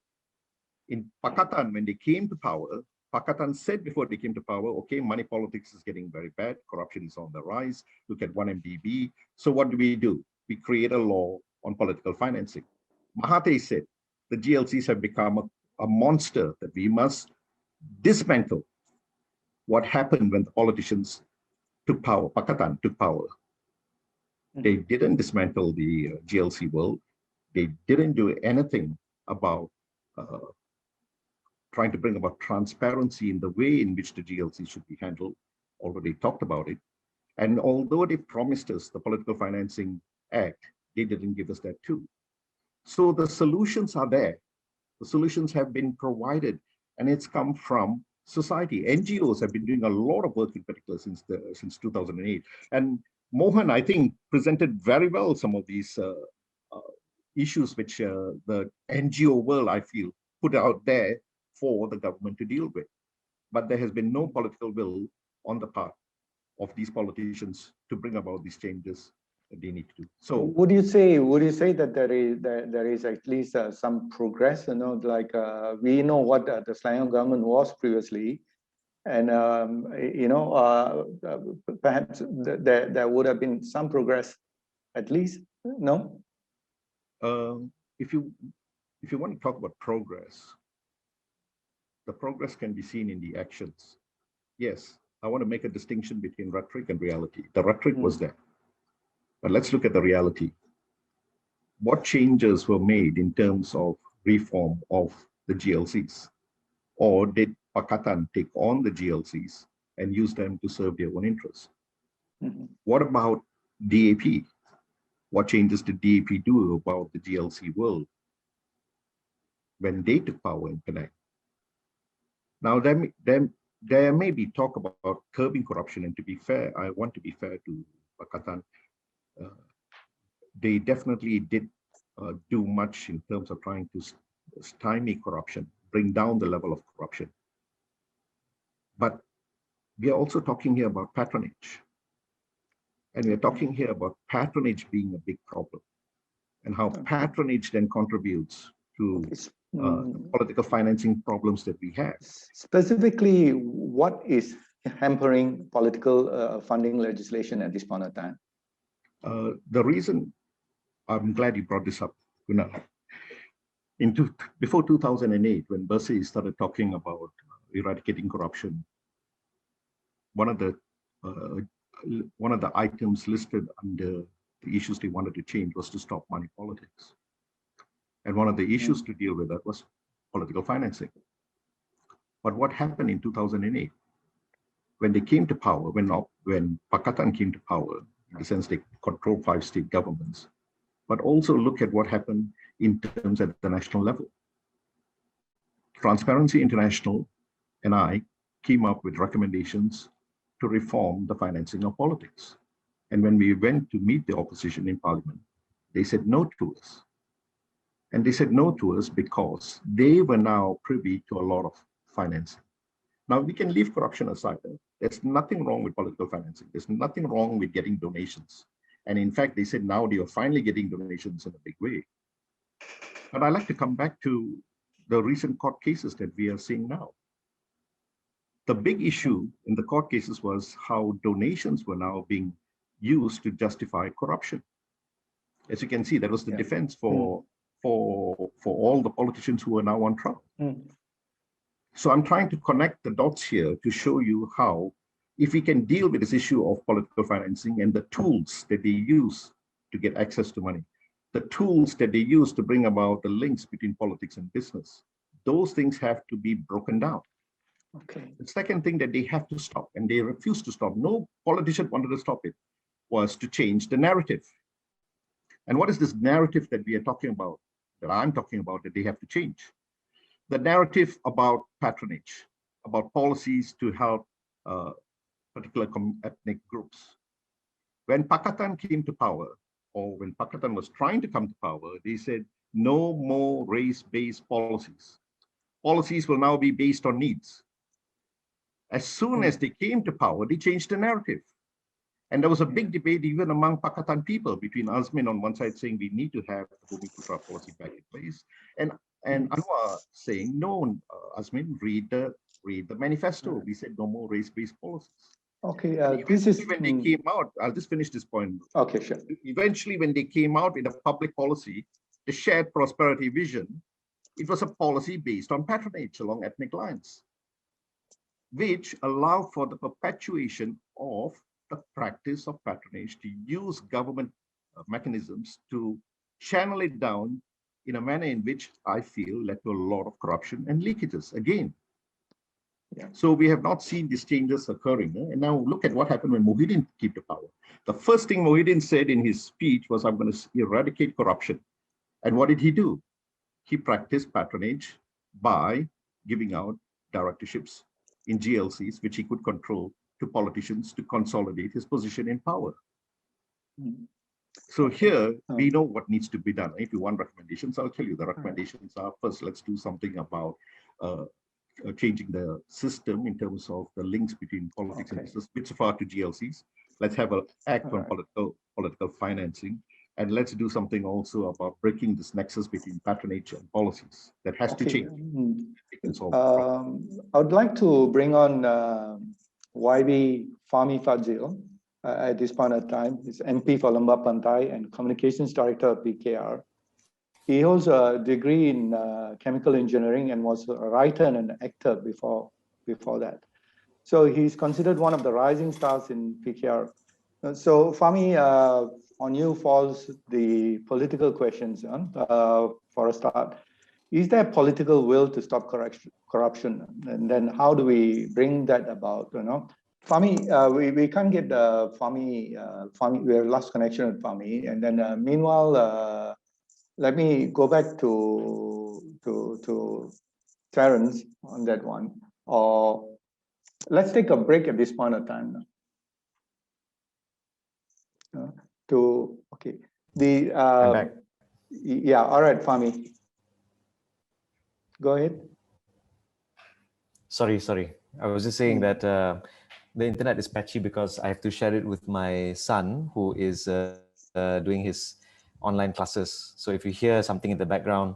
In Pakatan, when they came to power, Pakatan said before they came to power, okay, money politics is getting very bad, corruption is on the rise, look at 1MDB. So what do? We create a law on political financing. Mahathir said the GLCs have become a monster that we must dismantle. What happened when the politicians took power, Pakatan took power? They didn't dismantle the GLC world. They didn't do anything about trying to bring about transparency in the way in which the GLC should be handled. Already talked about it. And although they promised us the Political Financing Act, they didn't give us that too. So the solutions are there. The solutions have been provided, and it's come from society. NGOs have been doing a lot of work in particular since 2008. And Mohan, I think, presented very well some of these issues which the NGO world, I feel, put out there for the government to deal with. But there has been no political will on the part of these politicians to bring about these changes that they need to do. So would you say that there is at least some progress? Like we know what the Selangor government was previously, and perhaps there would have been some progress, at least. No. If you want to talk about progress, the progress can be seen in the actions. Yes, I want to make a distinction between rhetoric and reality. The rhetoric was there. But let's look at the reality. What changes were made in terms of reform of the GLCs? Or did Pakatan take on the GLCs and use them to serve their own interests? What about DAP? What changes did DAP do about the GLC world when they took power in Penang? Now, there may be talk about curbing corruption, and to be fair, I want to be fair to Pakatan. They definitely did do much in terms of trying to stymie corruption, bring down the level of corruption. But we are also talking here about patronage. And we're talking here about patronage being a big problem, and how patronage then contributes to the political financing problems that we have. Specifically, what is hampering political funding legislation at this point of time? The reason, I'm glad you brought this up, Kunal. Before 2008, when Bersi started talking about eradicating corruption, one of the items listed under the issues they wanted to change was to stop money politics. And one of the issues to deal with that was political financing. But what happened in 2008? When they came to power, when Pakatan came to power, in the sense they controlled 5 state governments, but also look at what happened in terms at the national level. Transparency International and I came up with recommendations to reform the financing of politics. And when we went to meet the opposition in parliament, they said no to us. And they said no to us because they were now privy to a lot of financing. Now, we can leave corruption aside. There's nothing wrong with political financing. There's nothing wrong with getting donations. And in fact, they said now they are finally getting donations in a big way. But I'd like to come back to the recent court cases that we are seeing now. The big issue in the court cases was how donations were now being used to justify corruption. As you can see, that was the defense for all the politicians who are now on trial. So I'm trying to connect the dots here to show you how, if we can deal with this issue of political financing and the tools that they use to get access to money, the tools that they use to bring about the links between politics and business, those things have to be broken down. Okay. The second thing that they have to stop, and they refuse to stop, no politician wanted to stop it, was to change the narrative. And what is this narrative that we are talking about, that I'm talking about, that they have to change? The narrative about patronage, about policies to help particular ethnic groups. When Pakatan came to power, or when Pakatan was trying to come to power, they said, no more race-based policies. Policies will now be based on needs. As soon as they came to power, they changed the narrative. And there was a big debate even among Pakatan people, between Azmin on one side saying we need to have the Bumiputra policy back in place, and Anwar saying, no, Azmin, read the manifesto. We said no more race-based policies. Okay, this is when they came out. I'll just finish this point. Okay, sure. Eventually, when they came out with a public policy, the shared prosperity vision, it was a policy based on patronage along ethnic lines, which allowed for the perpetuation of the practice of patronage, to use government mechanisms to channel it down in a manner in which I feel led to a lot of corruption and leakages again. So we have not seen these changes occurring. And now look at what happened when Muhyiddin came to power. The first thing Muhyiddin said in his speech was, I'm going to eradicate corruption. And what did he do? He practiced patronage by giving out directorships in GLCs, which he could control, to politicians to consolidate his position in power. So here, we know what needs to be done. If you want recommendations, I'll tell you. The recommendations are, first, let's do something about changing the system in terms of the links between politics and business, which so far to GLCs. Let's have an act on political financing. And let's do something also about breaking this nexus between patronage and policies. That has to change. I would like to bring on YB Fahmi Fadzil at this point of time. He's MP for Lembah Pantai and Communications Director of PKR. He holds a degree in chemical engineering and was a writer and an actor before that. So he's considered one of the rising stars in PKR. So Fahmi, on you falls the political questions for a start. Is there political will to stop corruption? And then how do we bring that about? Fahmi, we can't get Fahmi. We have lost connection with Fahmi. And then meanwhile, let me go back to Terence on that one. Or let's take a break at this point of time. Okay. I'm back. Yeah. All right, Fahmi. Go ahead. Sorry. I was just saying that the internet is patchy because I have to share it with my son who is doing his online classes. So if you hear something in the background,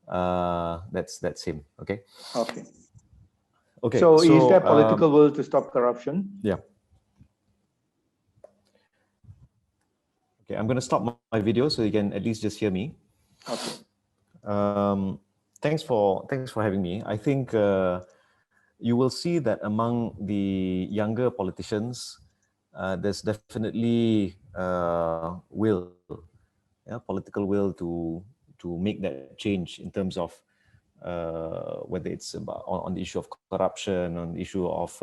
that's him. Okay. Okay. So is there political will to stop corruption? Yeah. Okay, I'm going to stop my video so you can at least just hear me. Okay. Thanks for having me. I think you will see that among the younger politicians, there's definitely political will to make that change in terms of whether it's about on the issue of corruption, on the issue of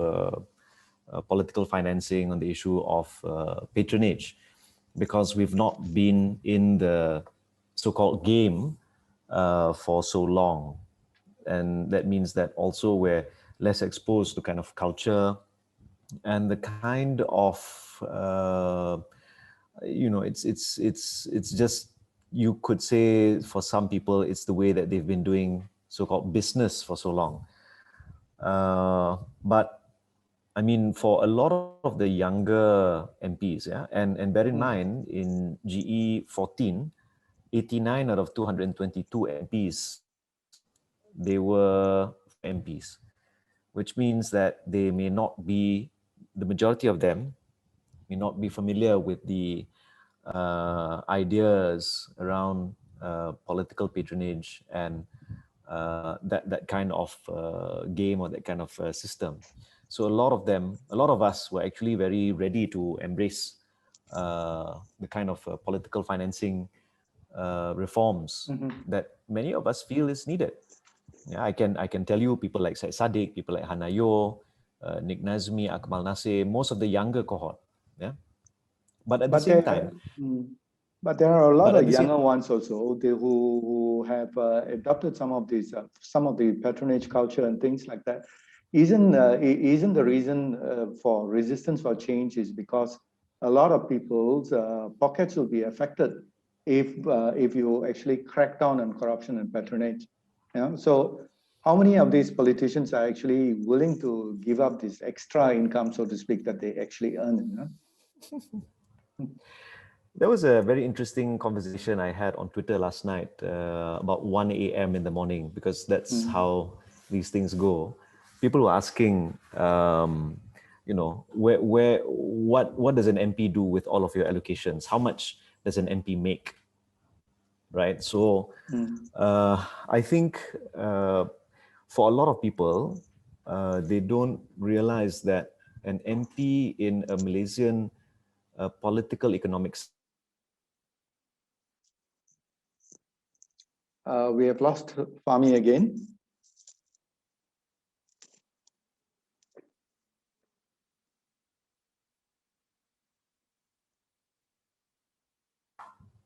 political financing, on the issue of patronage, because we've not been in the so-called game for so long. And that means that also we're less exposed to kind of culture and the kind of, it's just, you could say for some people, it's the way that they've been doing so-called business for so long. But I mean, for a lot of the younger MPs, yeah, and bear in mind, in GE 14, 89 out of 222 MPs, they were MPs, which means that they may not be, the majority of them may not be familiar with the ideas around political patronage and that kind of game or that kind of system. So a lot of us were actually very ready to embrace the kind of political financing reforms that many of us feel is needed. Yeah, I can tell you, people like Syed Saddiq, people like Hanayo, Nick Nazmi, Akmal Nasir, most of the younger cohort. Yeah, but at the same time, but there are a lot of younger ones also who have adopted some of the patronage culture and things like that. Isn't the reason for resistance for change is because a lot of people's pockets will be affected if you actually crack down on corruption and patronage. Yeah? So how many of these politicians are actually willing to give up this extra income, so to speak, that they actually earn? You know? There was a very interesting conversation I had on Twitter last night about 1 a.m. in the morning, because that's how these things go. People were asking, what does an MP do with all of your allocations? How much does an MP make? Right. So I think for a lot of people, they don't realize that an MP in a Malaysian political economics. We have lost Fahmi again.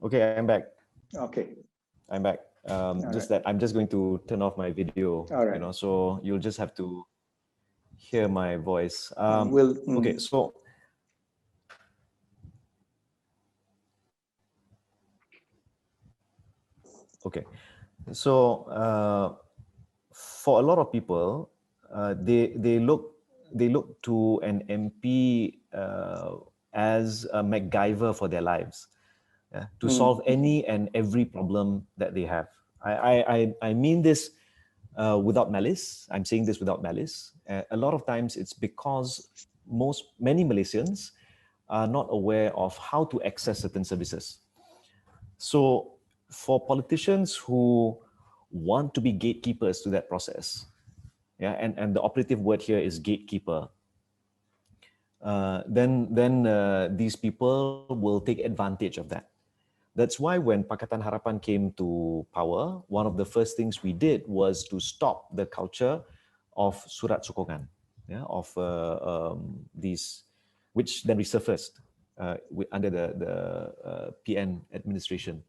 Okay, I'm back. Okay. I'm back. That I'm just going to turn off my video. All right. So you'll just have to hear my voice. Okay, so for a lot of people, they look to an MP as a MacGyver for their lives, to solve any and every problem that they have. I mean this without malice. I'm saying this without malice. A lot of times it's because many Malaysians are not aware of how to access certain services. So for politicians who want to be gatekeepers to that process, yeah, and the operative word here is gatekeeper, then these people will take advantage of that. That's why when Pakatan Harapan came to power, one of the first things we did was to stop the culture of surat sokongan, yeah, of these, which then resurfaced under the PN administration.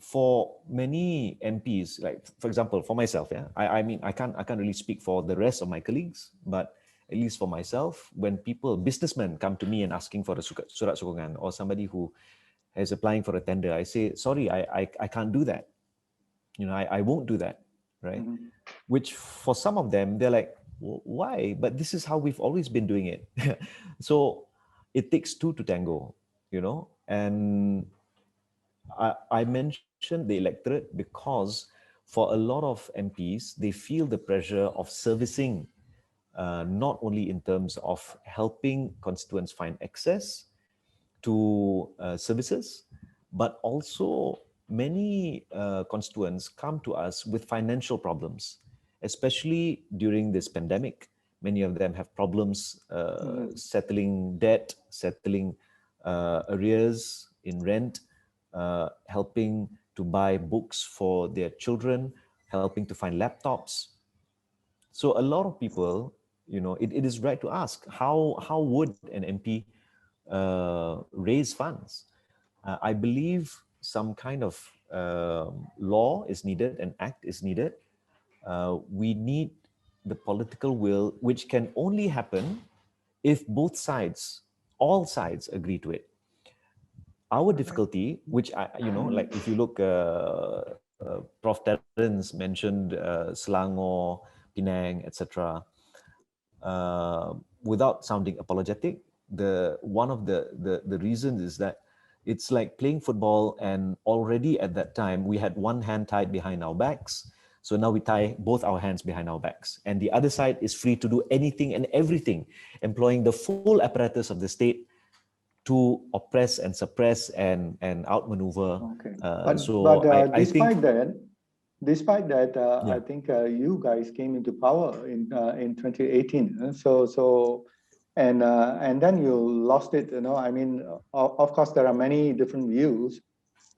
For many MPs, like for example, for myself, yeah, I mean, I can't really speak for the rest of my colleagues, but at least for myself, when businessmen come to me and asking for a surat sokongan, or somebody who is applying for a tender, I say, sorry, I can't do that. I won't do that, right? Which for some of them, they're like, why? But this is how we've always been doing it. So it takes two to tango, and I mentioned the electorate because for a lot of MPs, they feel the pressure of servicing, not only in terms of helping constituents find access to services, but also many constituents come to us with financial problems, especially during this pandemic. Many of them have problems settling debt, settling arrears in rent, helping to buy books for their children, helping to find laptops. So a lot of people, it is right to ask, how would an MP raise funds? I believe some kind of law is needed, an act is needed. We need the political will, which can only happen if both sides, all sides agree to it. Our difficulty, which like if you look, Prof. Terence mentioned Selangor, Penang, etc. Without sounding apologetic, one of the reasons is that it's like playing football, and already at that time we had one hand tied behind our backs. So now we tie both our hands behind our backs, and the other side is free to do anything and everything, employing the full apparatus of the state to oppress and suppress and outmaneuver. Okay. I think despite that, yeah. I think you guys came into power in 2018. And then you lost it. I mean, of course, there are many different views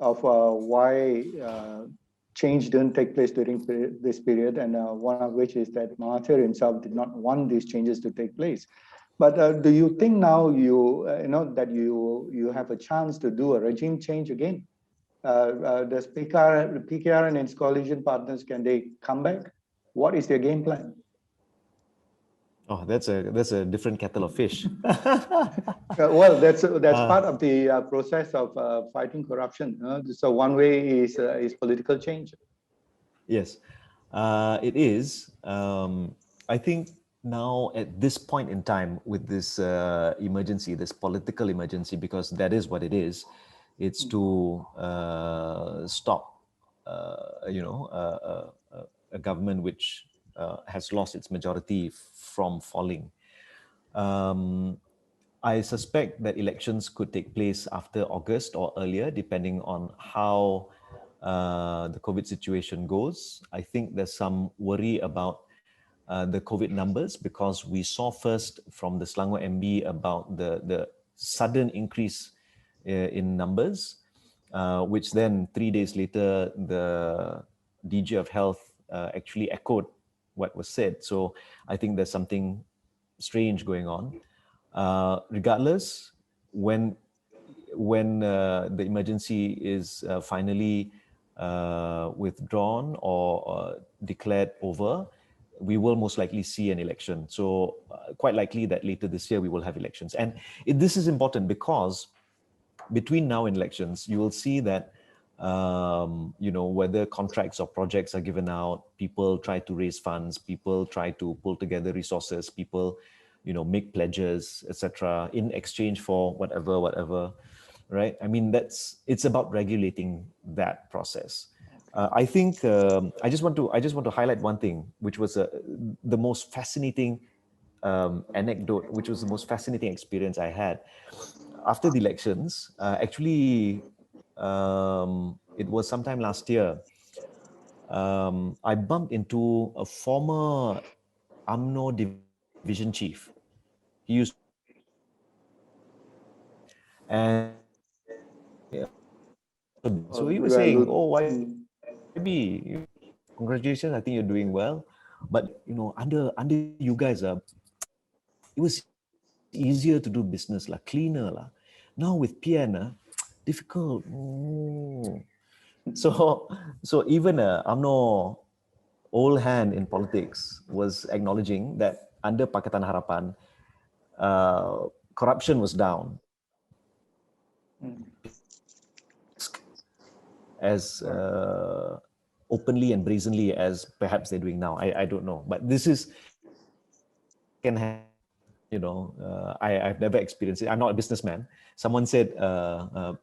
of why change didn't take place during this period, and one of which is that Mahathir himself did not want these changes to take place. But do you think now that you have a chance to do a regime change again? Does PKR and its coalition partners, can they come back? What is their game plan? Oh, that's a different kettle of fish. Well, that's part of the process of fighting corruption. So one way is political change. Yes, it is. I think now at this point in time, with this emergency, this political emergency, because that is what it is, it's to stop, a government which has lost its majority from falling. I suspect that elections could take place after August or earlier, depending on how the COVID situation goes. I think there's some worry about the COVID numbers, because we saw first from the Selangor MB about the sudden increase in numbers, which then 3 days later, the DG of Health actually echoed what was said. So I think there's something strange going on. Regardless, when the emergency is finally withdrawn or declared over, we will most likely see an election. So quite likely that later this year we will have elections. And this is important because between now and elections, you will see that whether contracts or projects are given out, people try to raise funds, people try to pull together resources, people make pledges, etc., in exchange for whatever, right? I mean, it's about regulating that process. I think I just want to highlight one thing, which was the most fascinating anecdote, which was the most fascinating experience I had after the elections. Actually, it was sometime last year. I bumped into a former UMNO division chief. He used, and so he was saying, "Oh, why be? Congratulations, I think you're doing well. But under you guys, it was easier to do business, cleaner lah. Now with PN, difficult." So even a UMNO old hand in politics was acknowledging that under Pakatan Harapan, corruption was down. As openly and brazenly as perhaps they're doing now. I don't know, but this is can have, I've never experienced it. I'm not a businessman. Someone said,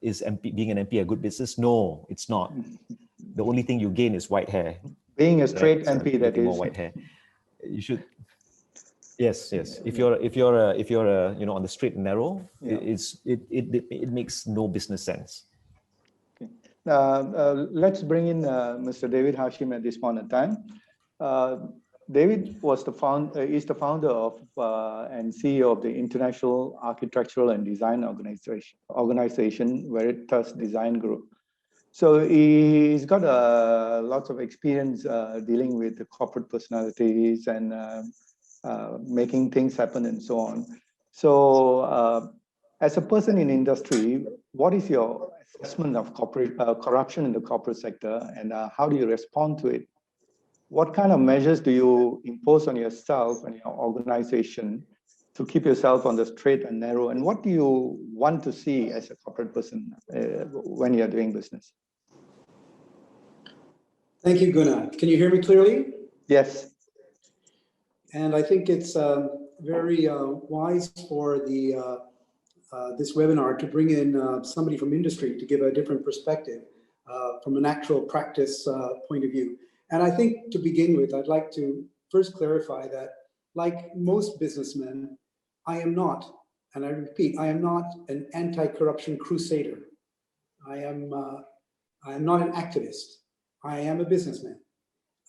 is being an MP a good business? No, it's not. The only thing you gain is white hair. Being a straight right? MP, that is more white hair. You should. Yes. If you're on the straight and narrow, yeah. it makes no business sense. Let's bring in Mr. David Hashim at this point in time. David is the founder of and CEO of the International Architectural and Design Organization, Veritas Design Group. So he's got lots of experience dealing with the corporate personalities and making things happen and so on. So as a person in industry, what is your assessment of corporate corruption in the corporate sector, and how do you respond to it? What kind of measures do you impose on yourself and your organization to keep yourself on the straight and narrow? And what do you want to see as a corporate person when you're doing business? Thank you, Guna. Can you hear me clearly? Yes. And I think it's very wise for the this webinar to bring in somebody from industry to give a different perspective from an actual practice point of view. And I think to begin with, I'd like to first clarify that, like most businessmen, I am not, and I repeat, I am not an anti-corruption crusader. I am not an activist. I am a businessman.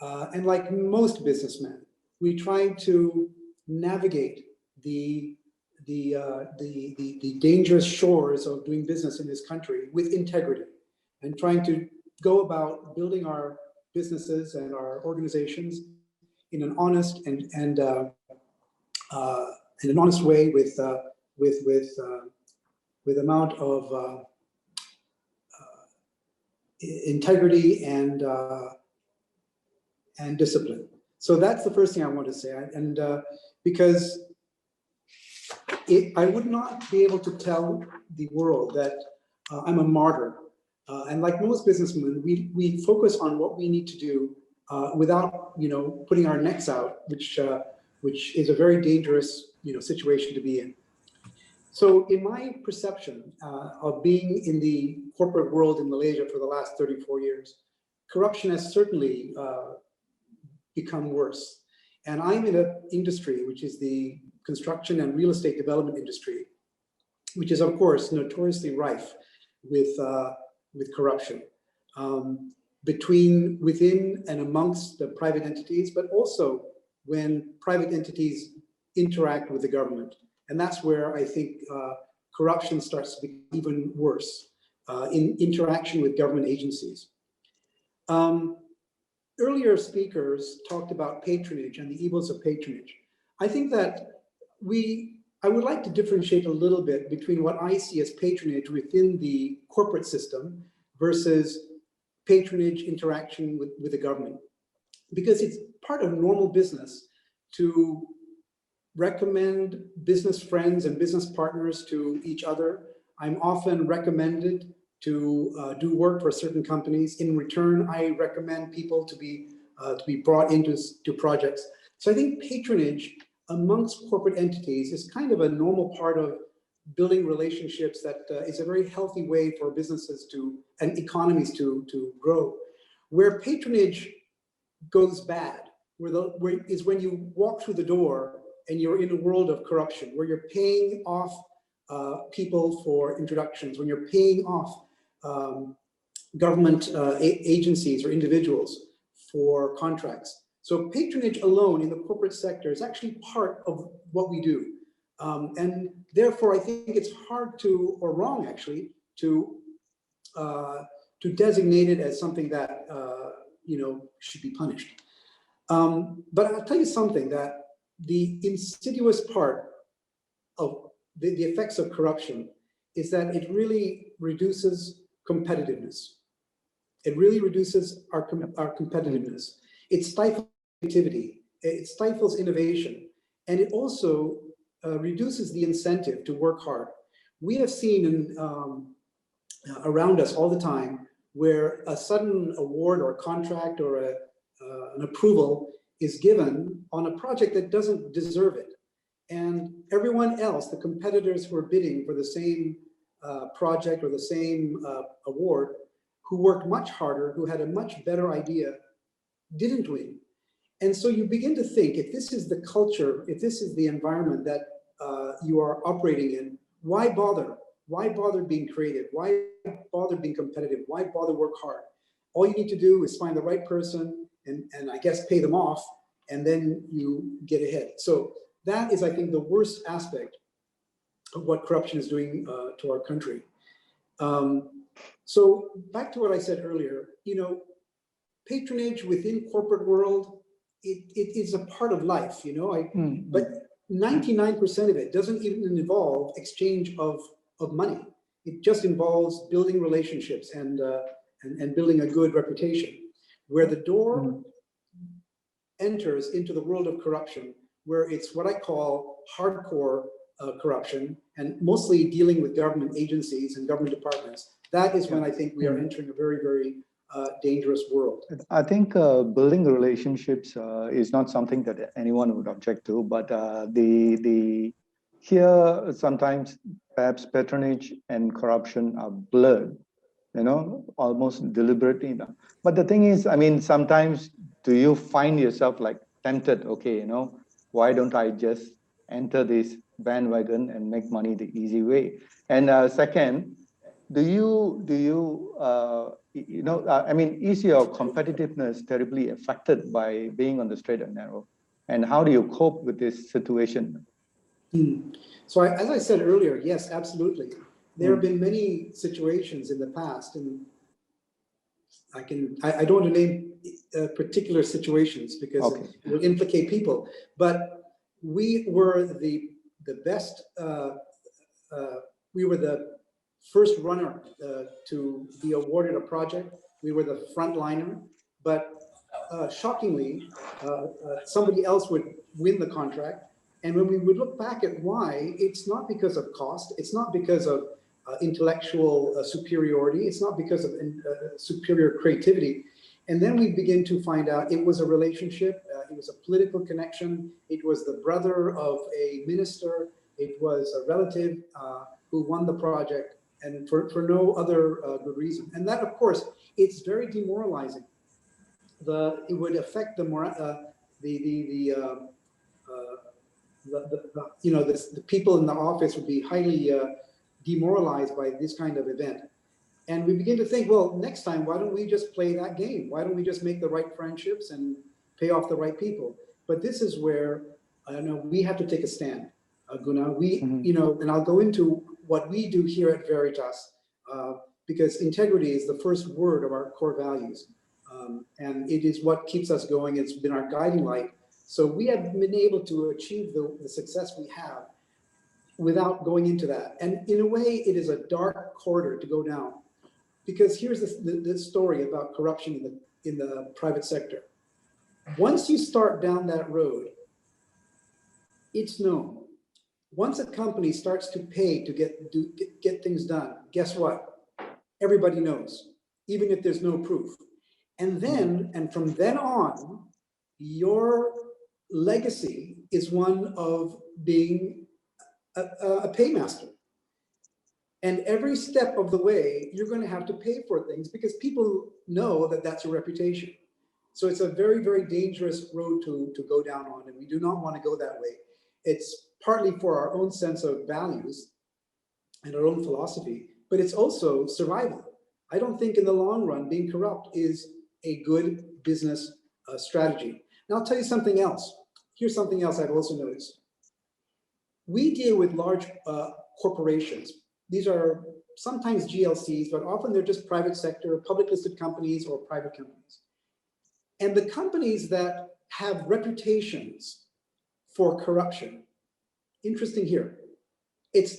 And like most businessmen, we try to navigate the dangerous shores of doing business in this country with integrity, and trying to go about building our businesses and our organizations in an honest and in an honest way with amount of integrity and discipline. So that's the first thing I want to say, and because I would not be able to tell the world that I'm a martyr. And like most businessmen, we focus on what we need to do without, putting our necks out, which is a very dangerous, situation to be in. So in my perception of being in the corporate world in Malaysia for the last 34 years, corruption has certainly become worse. And I'm in an industry, which is the construction and real estate development industry, which is of course notoriously rife with corruption within and amongst the private entities, but also when private entities interact with the government. And that's where I think corruption starts to be even worse in interaction with government agencies. Earlier speakers talked about patronage and the evils of patronage. I think that I would like to differentiate a little bit between what I see as patronage within the corporate system versus patronage interaction with the government. Because it's part of normal business to recommend business friends and business partners to each other. I'm often recommended to do work for certain companies. In return, I recommend people to be brought into projects. So I think patronage amongst corporate entities is kind of a normal part of building relationships that is a very healthy way for businesses and economies to grow. Where patronage goes bad, is when you walk through the door and you're in a world of corruption, where you're paying off people for introductions, when you're paying off government agencies or individuals for contracts. So patronage alone in the corporate sector is actually part of what we do. And therefore, I think it's hard to, or wrong actually, to designate it as something that should be punished. But I'll tell you something, that the insidious part of the effects of corruption is that it really reduces competitiveness. It really reduces our competitiveness. It stifles activity, it stifles innovation, and it also reduces the incentive to work hard. We have seen around us all the time where a sudden award or contract or an approval is given on a project that doesn't deserve it. And everyone else, the competitors who are bidding for the same project or the same award, who worked much harder, who had a much better idea, didn't win. And so you begin to think, if this is the culture, if this is the environment that you are operating in, why bother? Why bother being creative? Why bother being competitive? Why bother work hard? All you need to do is find the right person and I guess pay them off, and then you get ahead. So that is, I think, the worst aspect of what corruption is doing to our country. So back to what I said earlier, patronage within corporate world, it is a part of life, but 99% of it doesn't even involve exchange of money. It just involves building relationships and building a good reputation. Where the door enters into the world of corruption, where it's what I call hardcore corruption, and mostly dealing with government agencies and government departments, that is when I think we are entering a very, very dangerous world. I think building relationships is not something that anyone would object to, but here sometimes perhaps patronage and corruption are blurred, almost deliberately. But the thing is, I mean, sometimes do you find yourself like tempted? Okay, why don't I just enter this bandwagon and make money the easy way? And second, do you I mean, is your competitiveness terribly affected by being on the straight and narrow? And how do you cope with this situation? So as I said earlier, yes, absolutely. There have been many situations in the past, and I don't want to name particular situations because it will implicate people, but we were the best, we were the first runner to be awarded a project. We were the frontliner, but shockingly, somebody else would win the contract. And when we would look back at why, it's not because of cost, it's not because of intellectual superiority, it's not because of superior creativity. And then we begin to find out it was a relationship, it was a political connection, it was the brother of a minister, it was a relative who won the project, and for no other good reason. And that, of course, it's very demoralizing. It would affect the people in the office would be highly demoralized by this kind of event. And we begin to think, well, next time, why don't we just play that game? Why don't we just make the right friendships and pay off the right people? But this is where we have to take a stand, Guna. And I'll go into what we do here at Veritas, because integrity is the first word of our core values. And it is what keeps us going. It's been our guiding light. So we have been able to achieve the success we have without going into that. And in a way, it is a dark corridor to go down, because here's the story about corruption in the private sector. Once you start down that road, it's known. Once a company starts to pay to get things done, guess what? Everybody knows, even if there's no proof. And from then on, your legacy is one of being a paymaster. And every step of the way, you're going to have to pay for things because people know that that's your reputation. So it's a very, very dangerous road to go down on, and we do not want to go that way. It's partly for our own sense of values and our own philosophy, but it's also survival. I don't think in the long run, being corrupt is a good business strategy. Now I'll tell you something else. Here's something else I've also noticed. We deal with large corporations. These are sometimes GLCs, but often they're just private sector, public listed companies or private companies. And the companies that have reputations for corruption, interesting here, it's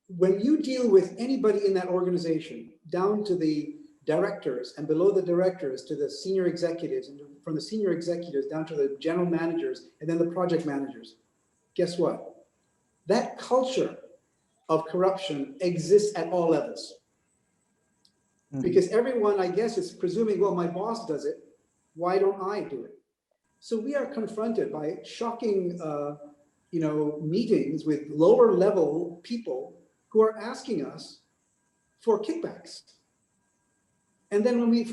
when you deal with anybody in that organization, down to the directors and below the directors to the senior executives, and from the senior executives down to the general managers and then the project managers, guess what? That culture of corruption exists at all levels. Because everyone, I guess, is presuming, well, my boss does it, why don't I do it? So we are confronted by shocking meetings with lower level people who are asking us for kickbacks. And then when we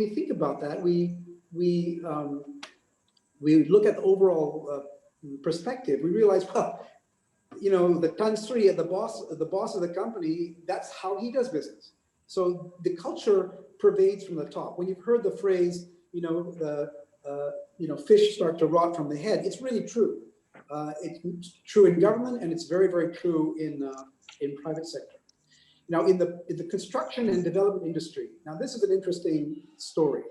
think about that, we look at the overall perspective. We realize, well, the Tan-Sri, the boss of the company, that's how he does business. So the culture pervades from the top. When you've heard the phrase, fish start to rot from the head, it's really true. It's true in government, and it's very, very true in private sector. Now, in the construction and development industry, now this is an interesting story.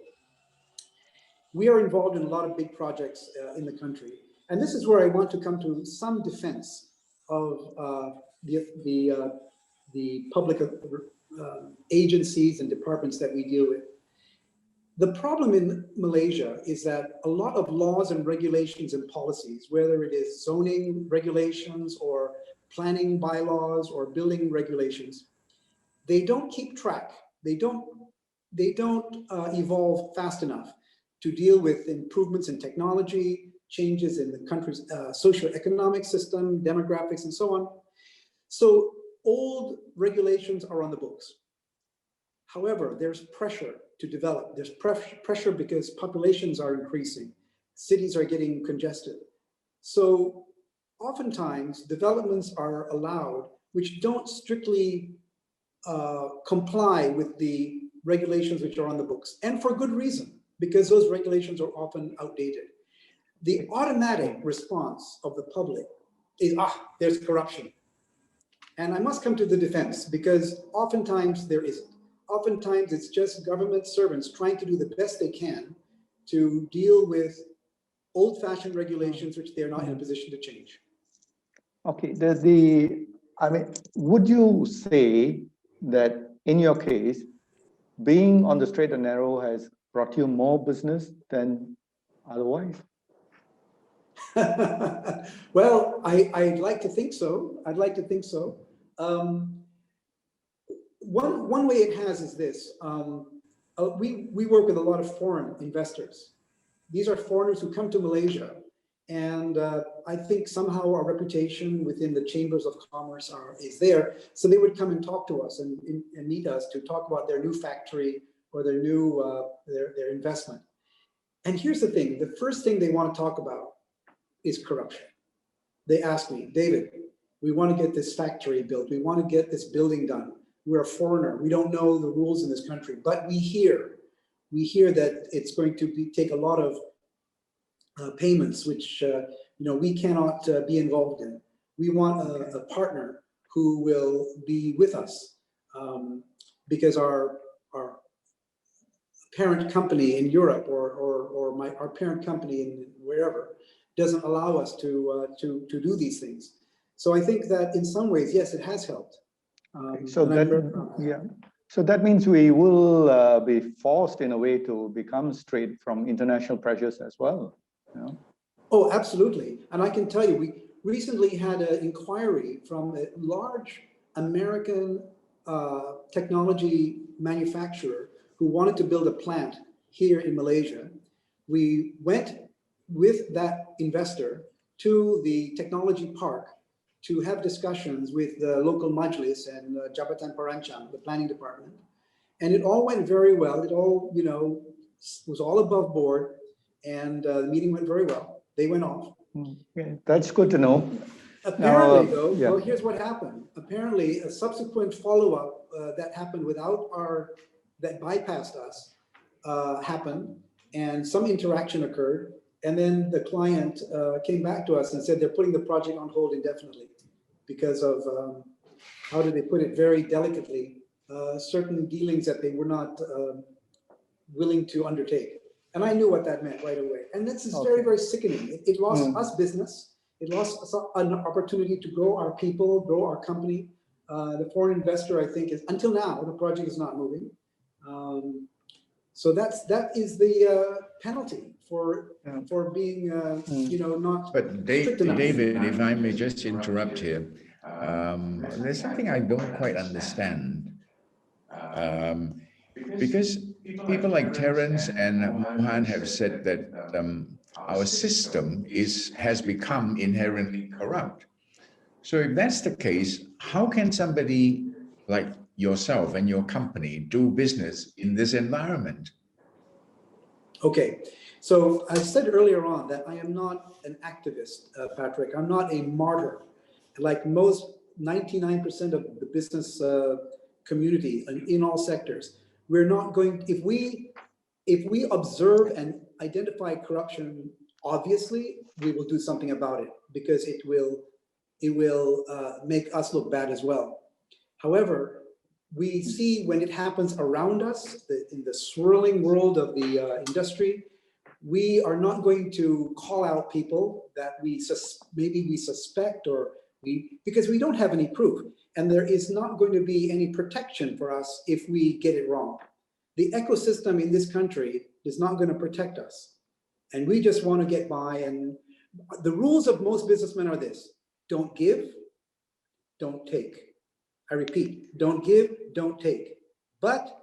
We are involved in a lot of big projects in the country. And this is where I want to come to some defense of the public agencies and departments that we deal with. The problem in Malaysia is that a lot of laws and regulations and policies, whether it is zoning regulations or planning bylaws or building regulations, they don't keep track. They don't evolve fast enough to deal with improvements in technology, changes in the country's socioeconomic system, demographics, and so on. So old regulations are on the books. However, there's pressure to develop. There's pressure because populations are increasing. Cities are getting congested. So oftentimes developments are allowed which don't strictly comply with the regulations which are on the books, and for good reason, because those regulations are often outdated. The automatic response of the public is, there's corruption. And I must come to the defense, because oftentimes there isn't. Oftentimes it's just government servants trying to do the best they can to deal with old-fashioned regulations which they're not in a position to change. Okay, I mean, would you say that in your case, being on the straight and narrow has brought you more business than otherwise? Well, I'd like to think so. I'd like to think so. One way it has is this. We work with a lot of foreign investors. These are foreigners who come to Malaysia, and I think somehow our reputation within the chambers of commerce is there. So they would come and talk to us and meet us to talk about their new factory or their new their investment. And here's the thing: the first thing they want to talk about is corruption. They ask me, David, we want to get this factory built. We want to get this building done. We're a foreigner. We don't know the rules in this country, but we hear that it's going to take a lot of payments, which we cannot be involved in. We want a partner who will be with us, because our parent company in Europe or our parent company in wherever doesn't allow us to do these things. So I think that in some ways, yes, it has helped. So that means we will be forced in a way to become straight from international pressures as well. Oh, absolutely. And I can tell you, we recently had an inquiry from a large American technology manufacturer who wanted to build a plant here in Malaysia. We went with that investor to the technology park to have discussions with the local Majlis and Jabatan Perancang, the planning department. And it all went very well. It all, was all above board, and the meeting went very well. They went off. Okay, that's good to know. Apparently, well, here's what happened. Apparently, a subsequent follow-up that happened that bypassed us happened, and some interaction occurred. And then the client came back to us and said they're putting the project on hold indefinitely because of, how did they put it very delicately, certain dealings that they were not willing to undertake. And I knew what that meant right away. And this is very, very sickening. It lost us business. It lost us an opportunity to grow our people, grow our company. The foreign investor, I think, until now, the project is not moving. So that is the penalty for being, not. But David, if I may just interrupt here, there's something I don't quite understand. Because people like Terence and Mohan have said that our system has become inherently corrupt. So if that's the case, how can somebody like yourself and your company do business in this environment? Okay, so I said earlier on that I am not an activist, Patrick. I'm not a martyr. Like most 99% of the business community in all sectors, we're not going, if we observe and identify corruption, obviously we will do something about it, because it will make us look bad as well. However, we see when it happens around us, in the swirling world of the industry, we are not going to call out people that maybe we suspect because we don't have any proof. And there is not going to be any protection for us if we get it wrong. The ecosystem in this country is not going to protect us. And we just want to get by. And the rules of most businessmen are this: don't give, don't take. I repeat, don't give, don't take. But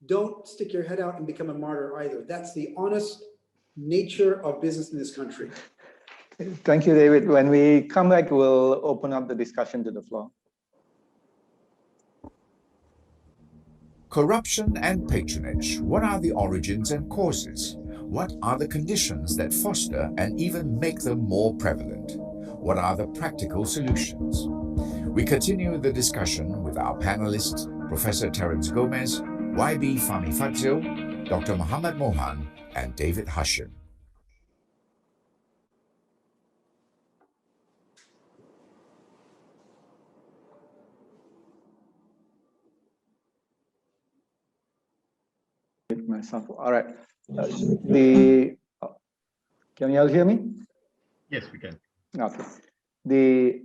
don't stick your head out and become a martyr either. That's the honest nature of business in this country. Thank you, David. When we come back, we'll open up the discussion to the floor. Corruption and patronage. What are the origins and causes? What are the conditions that foster and even make them more prevalent? What are the practical solutions? We continue the discussion with our panelists, Professor Terence Gomez, YB Fahmi Fadzil, Dr. Muhammad Mohan, and David Hashim. Myself. All right. Can you all hear me? Yes, we can. Okay.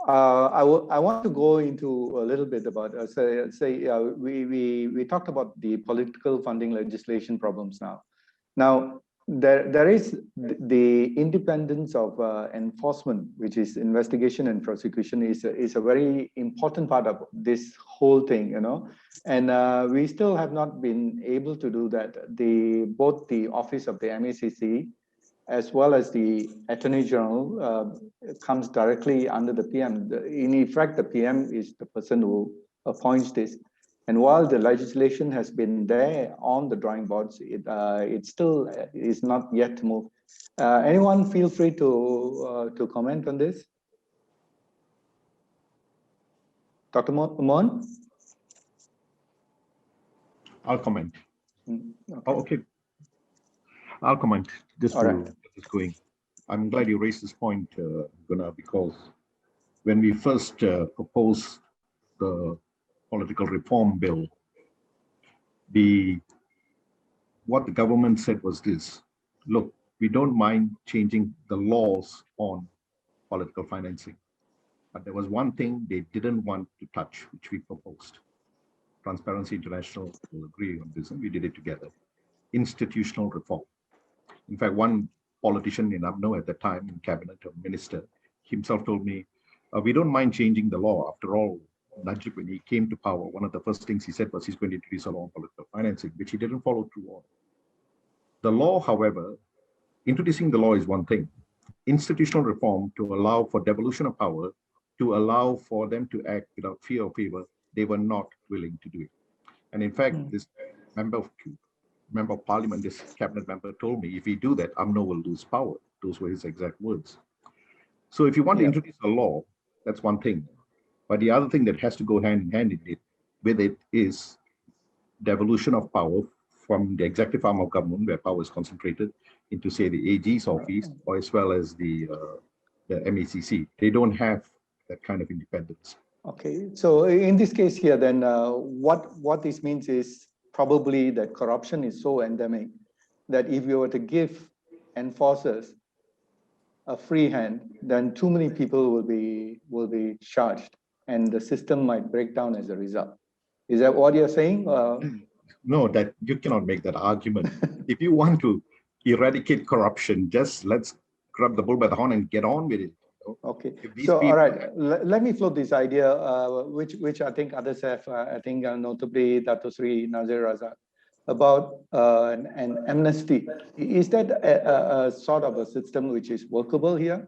I want to go into a little bit about we talked about the political funding legislation problems now. Now there is the independence of enforcement, which is investigation and prosecution, is a very important part of this whole thing, you know, and we still have not been able to do that. Both the office of the MACC as well as the Attorney General comes directly under the PM. In effect, the PM is the person who appoints this. And while the legislation has been there on the drawing boards, it still is not yet moved. Anyone feel free to comment on this? Dr. Mon? I'll comment. Okay. Oh, okay. I'll comment just to right. get this going. I'm glad you raised this point, Gunnar, because when we first proposed the political reform bill, what the government said was this: look, we don't mind changing the laws on political financing, but there was one thing they didn't want to touch, which we proposed. Transparency International will agree on this, and we did it together. Institutional reform. In fact, one politician in UMNO at the time, in cabinet, or minister, himself told me, we don't mind changing the law. After all, Najib, when he came to power, one of the first things he said was he's going to introduce a law on political financing, which he didn't follow through on. The law, however, introducing the law is one thing. Institutional reform to allow for devolution of power, to allow for them to act without fear or favor, they were not willing to do it. And in fact, this member of parliament, this cabinet member told me, if we do that, UMNO will lose power. Those were his exact words. So if you want to introduce a law, that's one thing. But the other thing that has to go hand in hand with it is devolution of power from the executive arm of government, where power is concentrated, into, say, the AG's office, or as well as the MACC. They don't have that kind of independence. Okay, so in this case here, then what this means is probably that corruption is so endemic that if you were to give enforcers a free hand, then too many people will be charged, and the system might break down as a result. Is that what you're saying? No, that you cannot make that argument. If you want to eradicate corruption, just let's grab the bull by the horn and get on with it. Okay, so all right, let me float this idea, which I think others have, I think notably Dato Sri Nazir Razak, about an amnesty. Is that a sort of a system which is workable here?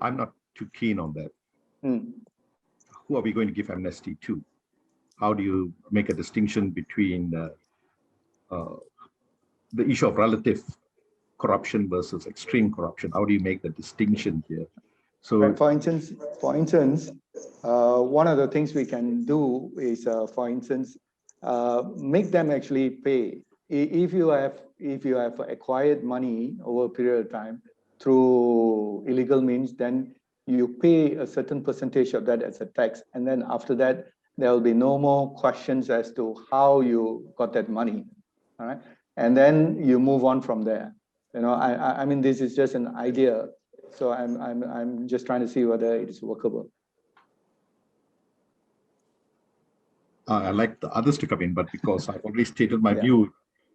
I'm not too keen on that. Who are we going to give amnesty to? How do you make a distinction between the issue of relative corruption versus extreme corruption? How do you make the distinction here? So, for instance, one of the things we can do is, for instance, make them actually pay. If you have acquired money over a period of time through illegal means, then you pay a certain percentage of that as a tax, and then after that, there will be no more questions as to how you got that money, all right? And then you move on from there. You know, I mean, this is just an idea, so I'm just trying to see whether it is workable. I'd like the others to come in, but because I've already stated my view,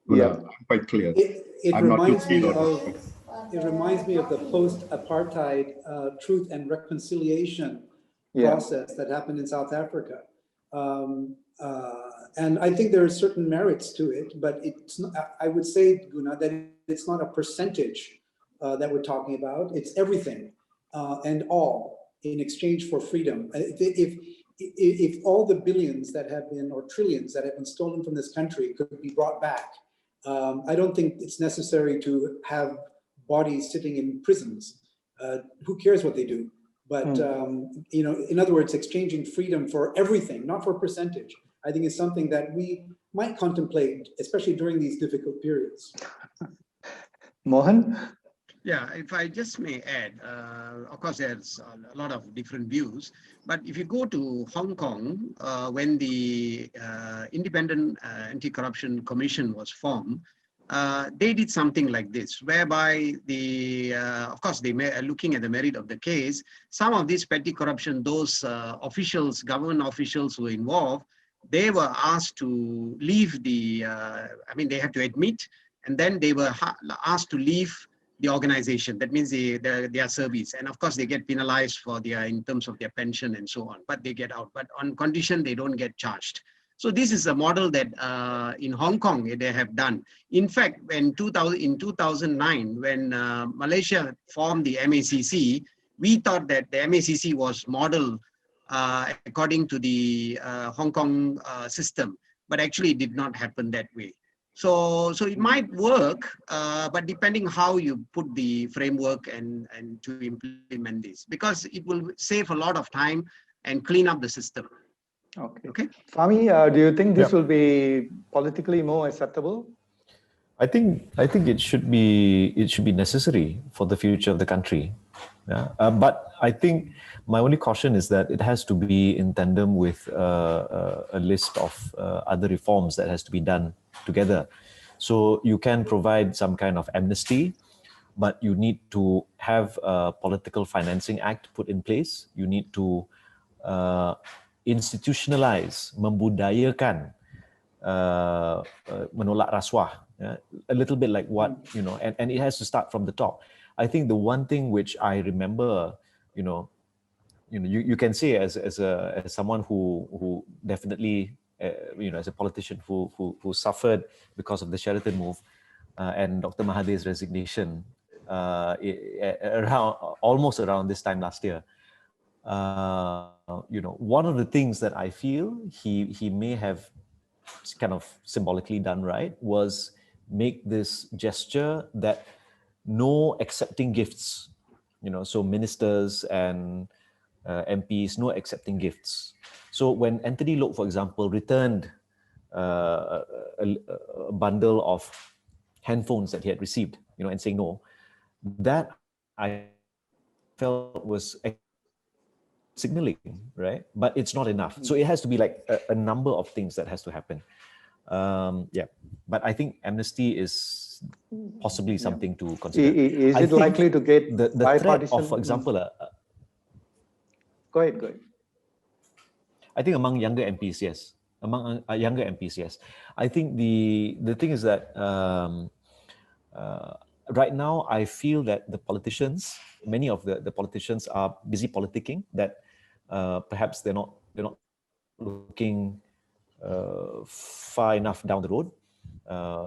I'm quite clear. It reminds me of the post-apartheid truth and reconciliation process that happened in South Africa. And I think there are certain merits to it, but it's not, I would say, Guna, that it's not a percentage that we're talking about. It's everything and all in exchange for freedom. If all the billions that have been, or trillions that have been stolen from this country could be brought back, I don't think it's necessary to have bodies sitting in prisons. Who cares what they do? But you know, in other words, exchanging freedom for everything, not for percentage, I think is something that we might contemplate, especially during these difficult periods. Mohan? Yeah, if I just may add, of course, there's a lot of different views, but if you go to Hong Kong, when the Independent Anti-Corruption Commission was formed, they did something like this, whereby of course, they are looking at the merit of the case. Some of these petty corruption, those officials, government officials who were involved, they were asked to leave the, I mean, they had to admit, and then they were asked to leave the organization. That means their service, and of course they get penalized for in terms of their pension and so on, but they get out, but on condition they don't get charged. So this is a model that in Hong Kong they have done. In fact, in 2009, when Malaysia formed the MACC, we thought that the MACC was modeled according to the Hong Kong system, but actually it did not happen that way. So it might work, but depending how you put the framework and to implement this, because it will save a lot of time and clean up the system. Okay. Fahmi, do you think this will be politically more acceptable? I think it should be necessary for the future of the country. Yeah. But I think my only caution is that it has to be in tandem with a list of other reforms that has to be done together. So you can provide some kind of amnesty, but you need to have a political financing act put in place. You need to institutionalize, membudayakan menolak rasuah, a little bit like what, you know, and it has to start from the top. I think the one thing which I remember, you can say as someone who definitely, as a politician who suffered because of the Sheraton move and Dr. Mahathir's resignation almost around this time last year. One of the things that I feel he may have kind of symbolically done right was make this gesture that no accepting gifts, so ministers and MPs, no accepting gifts. So when Anthony Loke, for example, returned a bundle of handphones that he had received, and saying no, that I felt was signaling, right? But it's not enough. So it has to be like a number of things that has to happen. But I think amnesty is possibly something to consider. Is it likely to get the threat of, for example, Go ahead. I think among younger MPs, yes. Among younger MPs, yes. I think the thing is that right now I feel that the politicians, many of the politicians are busy politicking, that perhaps they're not looking far enough down the road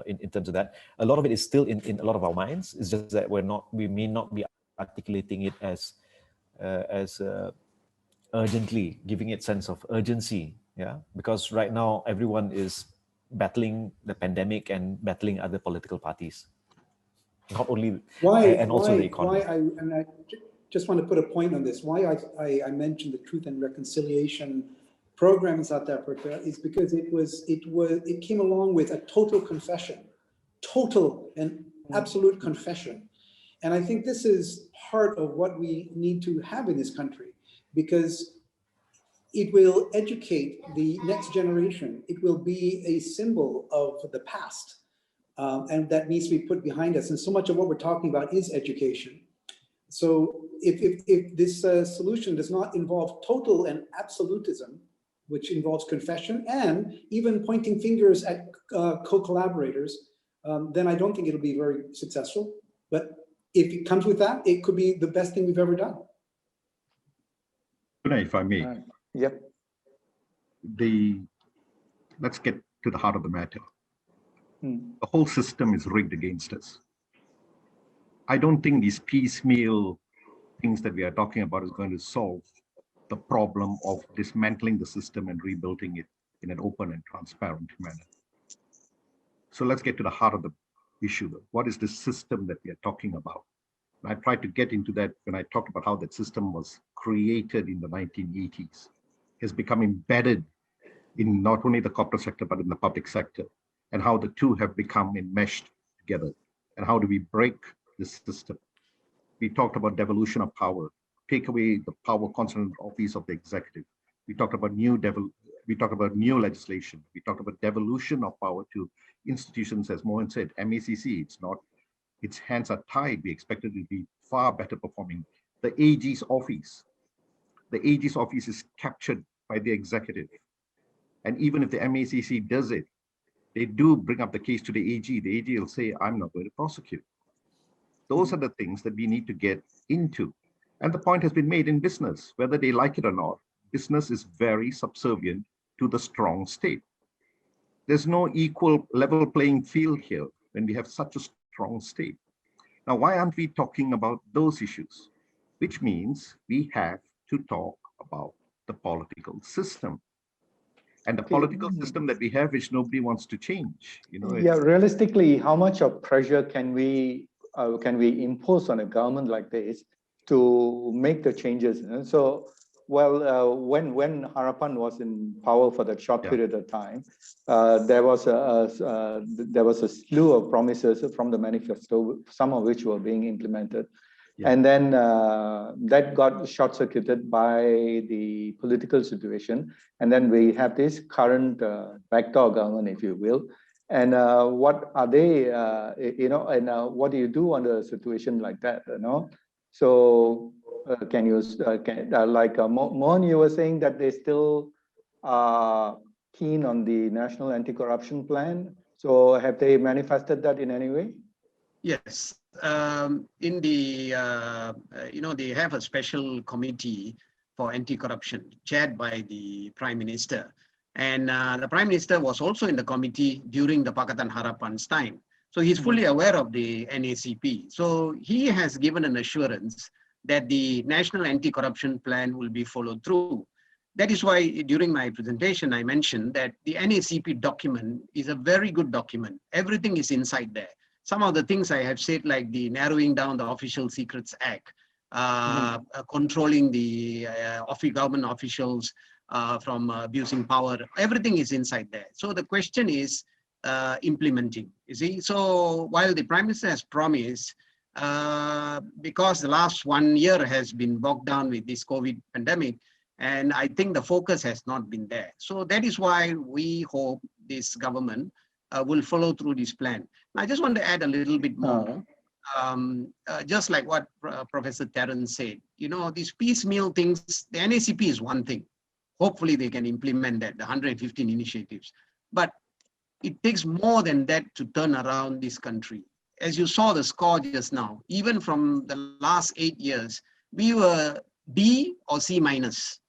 in terms of that. A lot of it is still in a lot of our minds. It's just that we may not be articulating it as urgently, giving it sense of urgency. Yeah, because right now everyone is battling the pandemic and battling other political parties. Not only also the economy. I just want to put a point on this. Why I mentioned the Truth and Reconciliation program in South Africa is because it came along with a total confession, total and absolute confession. And I think this is part of what we need to have in this country, because it will educate the next generation. It will be a symbol of the past, and that needs to be put behind us. And so much of what we're talking about is education. So if this solution does not involve total and absolutism, which involves confession and even pointing fingers at co-collaborators, then I don't think it'll be very successful. But if it comes with that, it could be the best thing we've ever done. If I may. Yep. Let's get to the heart of the matter. Hmm. The whole system is rigged against us. I don't think these piecemeal things that we are talking about is going to solve the problem of dismantling the system and rebuilding it in an open and transparent manner. So let's get to the heart of the issue. What is the system that we are talking about? And I tried to get into that when I talked about how that system was created in the 1980s. Has become embedded in not only the corporate sector, but in the public sector, and how the two have become enmeshed together. And how do we break this system? We talked about devolution of power, take away the power concentrated office of the executive. We talked about new legislation. We talked about devolution of power to institutions, as Mohan said, MACC, its hands are tied. We expect it to be far better performing. The AG's office is captured by the executive. And even if the MACC does it, they do bring up the case to the AG. The AG will say, I'm not going to prosecute. Those are the things that we need to get into. And the point has been made in business, whether they like it or not, business is very subservient to the strong state. There's no equal level playing field here when we have such a strong state. Now, why aren't we talking about those issues? Which means we have to talk about the political system. And the political system that we have, which nobody wants to change. Yeah, realistically, how much of pressure can we impose on a government like this to make the changes? And so, when Harapan was in power for that short period of time, there was a slew of promises from the manifesto, some of which were being implemented. Yeah. And then that got short-circuited by the political situation. And then we have this current backdoor government, if you will. And what are they, what do you do under a situation like that, So can you, Mohan, you were saying that they still are keen on the National Anti-Corruption Plan. So have they manifested that in any way? Yes. In the, they have a special committee for anti-corruption chaired by the Prime Minister. And the Prime Minister was also in the committee during the Pakatan Harapan's time. So he's fully aware of the NACP. So he has given an assurance that the National Anti-Corruption Plan will be followed through. That is why during my presentation, I mentioned that the NACP document is a very good document. Everything is inside there. Some of the things I have said, like the narrowing down the Official Secrets Act, controlling the government officials from abusing power, everything is inside there. So the question is implementing, you see. So while the Prime Minister has promised, because the last 1 year has been bogged down with this COVID pandemic, and I think the focus has not been there. So that is why we hope this government will follow through this plan. I just want to add a little bit more. Just like what Professor Terence said, these piecemeal things, the NACP is one thing. Hopefully they can implement that, the 115 initiatives. But it takes more than that to turn around this country. As you saw the score just now, even from the last 8 years, we were D or C minus.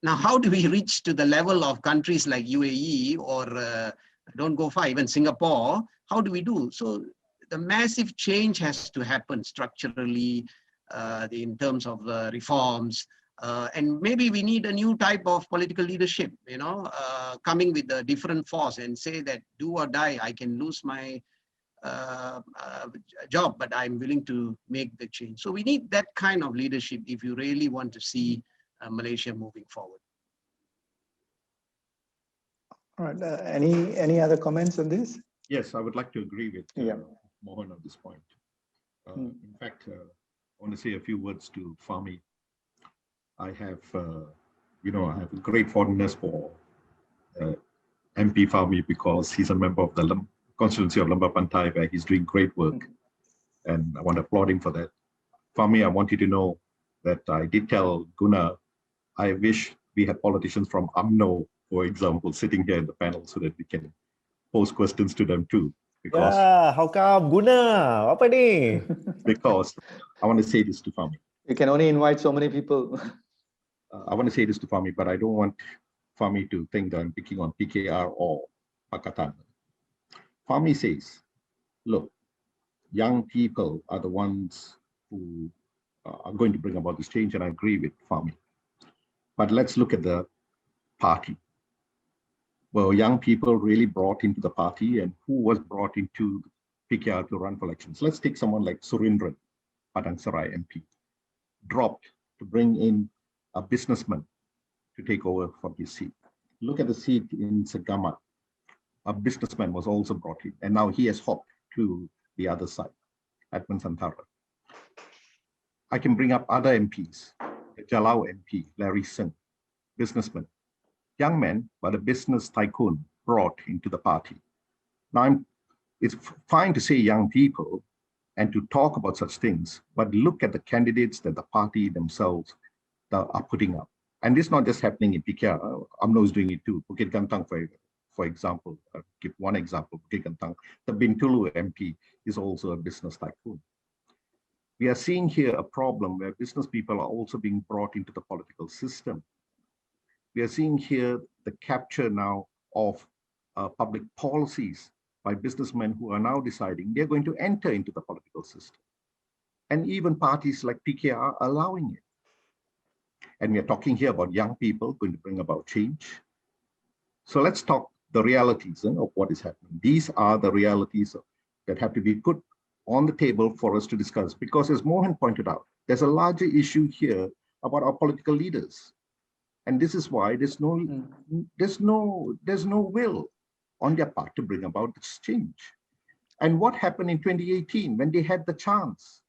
Now, how do we reach to the level of countries like UAE or don't go far, even Singapore? How do we do? So the massive change has to happen structurally in terms of reforms. And maybe we need a new type of political leadership, coming with a different force and say that do or die, I can lose my job, but I'm willing to make the change. So we need that kind of leadership if you really want to see Malaysia moving forward. All right. Any other comments on this? Yes, I would like to agree with Mohan on this point. In fact, I want to say a few words to Fahmi. I have, I have a great fondness for MP Fahmi because he's a member of the constituency of Lembah Pantai, where he's doing great work. And I want to applaud him for that. Fahmi, I want you to know that I did tell Guna, I wish we had politicians from UMNO, for example, sitting here in the panel so that we can pose questions to them too. Because, yeah, how come? Guna, apa ni? because I want to say this to Fahmi. You can only invite so many people. I want to say this to Fahmi, but I don't want Fahmi to think that I'm picking on PKR or Pakatan. Fahmi says, look, young people are the ones who are going to bring about this change, and I agree with Fahmi. But let's look at the party. Well, young people really brought into the party, and who was brought into PKR to run for elections? Let's take someone like Surindran, Padang Serai MP, dropped to bring in a businessman to take over from his seat. Look at the seat in Segama. A businessman was also brought in, and now he has hopped to the other side, Edmund Santara. I can bring up other MPs, the Jalao MP, Larry Singh, businessman, young man, but a business tycoon brought into the party. Now, it's fine to say young people and to talk about such things, but look at the candidates that the party themselves are putting up. And this is not just happening in PKR. UMNO is doing it too. Bukit Gantang, for example, give one example, Bukit Gantang. The Bintulu MP is also a business tycoon. We are seeing here a problem where business people are also being brought into the political system. We are seeing here the capture now of public policies by businessmen who are now deciding they're going to enter into the political system. And even parties like PKR are allowing it. And we are talking here about young people going to bring about change. So let's talk the realities of what is happening. These are the realities that have to be put on the table for us to discuss, because as Mohan pointed out, there's a larger issue here about our political leaders. And this is why there's no will on their part to bring about this change. And what happened in 2018 when they had the chance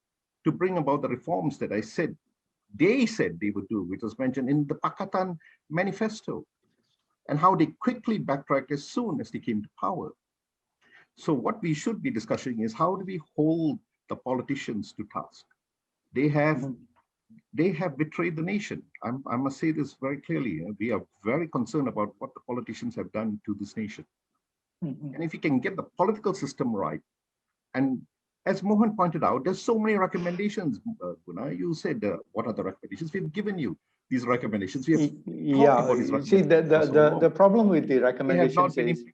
to bring about the reforms that they said they would do, which was mentioned in the Pakatan manifesto, and how they quickly backtracked as soon as they came to power. So what we should be discussing is how do we hold the politicians to task? They have betrayed the nation. I must say this very clearly. We are very concerned about what the politicians have done to this nation. And if you can get the political system right, and as Mohan pointed out, there's so many recommendations. Guna, you said, what are the recommendations? We've given you these recommendations. We have talked about these recommendations. See, the problem with the recommendations is,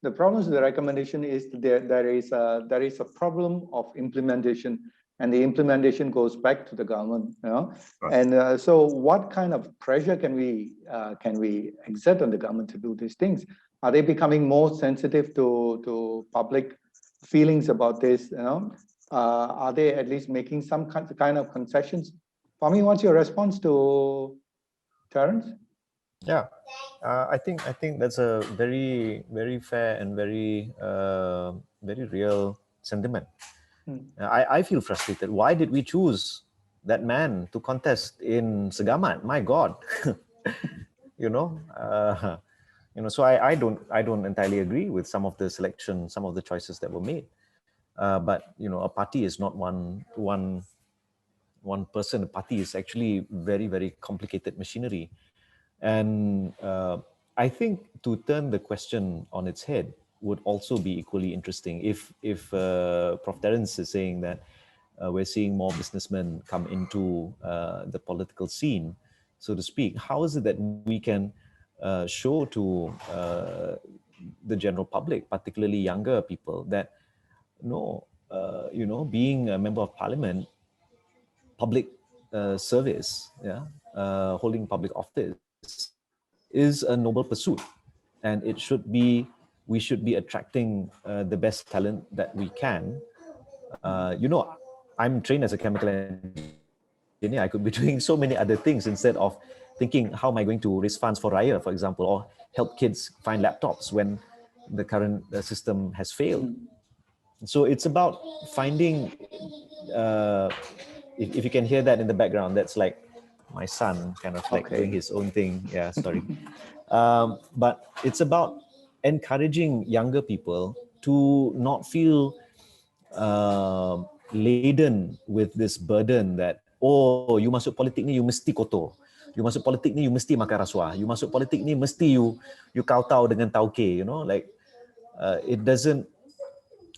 the problems with the recommendation is there is a problem of implementation, and the implementation goes back to the government. Right. And so, what kind of pressure can we exert on the government to do these things? Are they becoming more sensitive to public feelings about this? Are they at least making some kind of concessions? Fahmi, what's your response to Terence? Yeah, I think that's a very, very fair and very real sentiment. I feel frustrated. Why did we choose that man to contest in Segamat? My God, So I don't entirely agree with some of the selection, some of the choices that were made. But a party is not one person. A party is actually very, very complicated machinery. And I think to turn the question on its head would also be equally interesting. If Prof. Terence is saying that we're seeing more businessmen come into the political scene, so to speak, how is it that we can show to the general public, particularly younger people, that being a member of parliament, public service, holding public office is a noble pursuit, and we should be attracting the best talent that we can. I'm trained as a chemical engineer. I could be doing so many other things instead of thinking, how am I going to raise funds for Raya, for example, or help kids find laptops when the current system has failed. So it's about finding, if you can hear that in the background, that's like my son kind of like doing his own thing. Yeah, sorry. But it's about encouraging younger people to not feel laden with this burden that, oh, you masuk politik ni, you mesti kotor. You masuk politik ni, you mesti makan rasuah. You masuk politik ni, mesti you kowtow dengan tauke, you know, like it doesn't,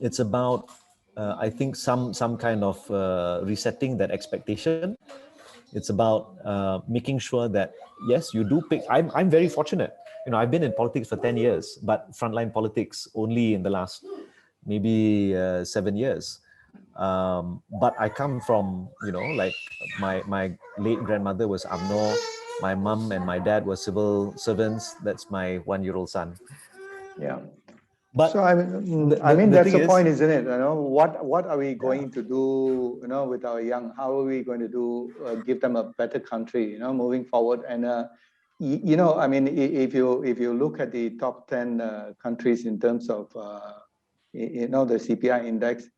it's about, I think some kind of resetting that expectation. It's about making sure that, yes, you do pick, I'm very fortunate. You know, I've been in politics for 10 years, but frontline politics only in the last maybe 7 years. But I come from, you know, like my late grandmother was UMNO, my mom and my dad were civil servants. That's my 1-year-old son. Yeah. But so I mean, the that's thing the is, point, isn't it? You know, what are we going to do? You know, with our young, how are we going to do? Give them a better country. You know, moving forward. And you know, I mean, if you look at the top 10 countries in terms of you know, the CPI index,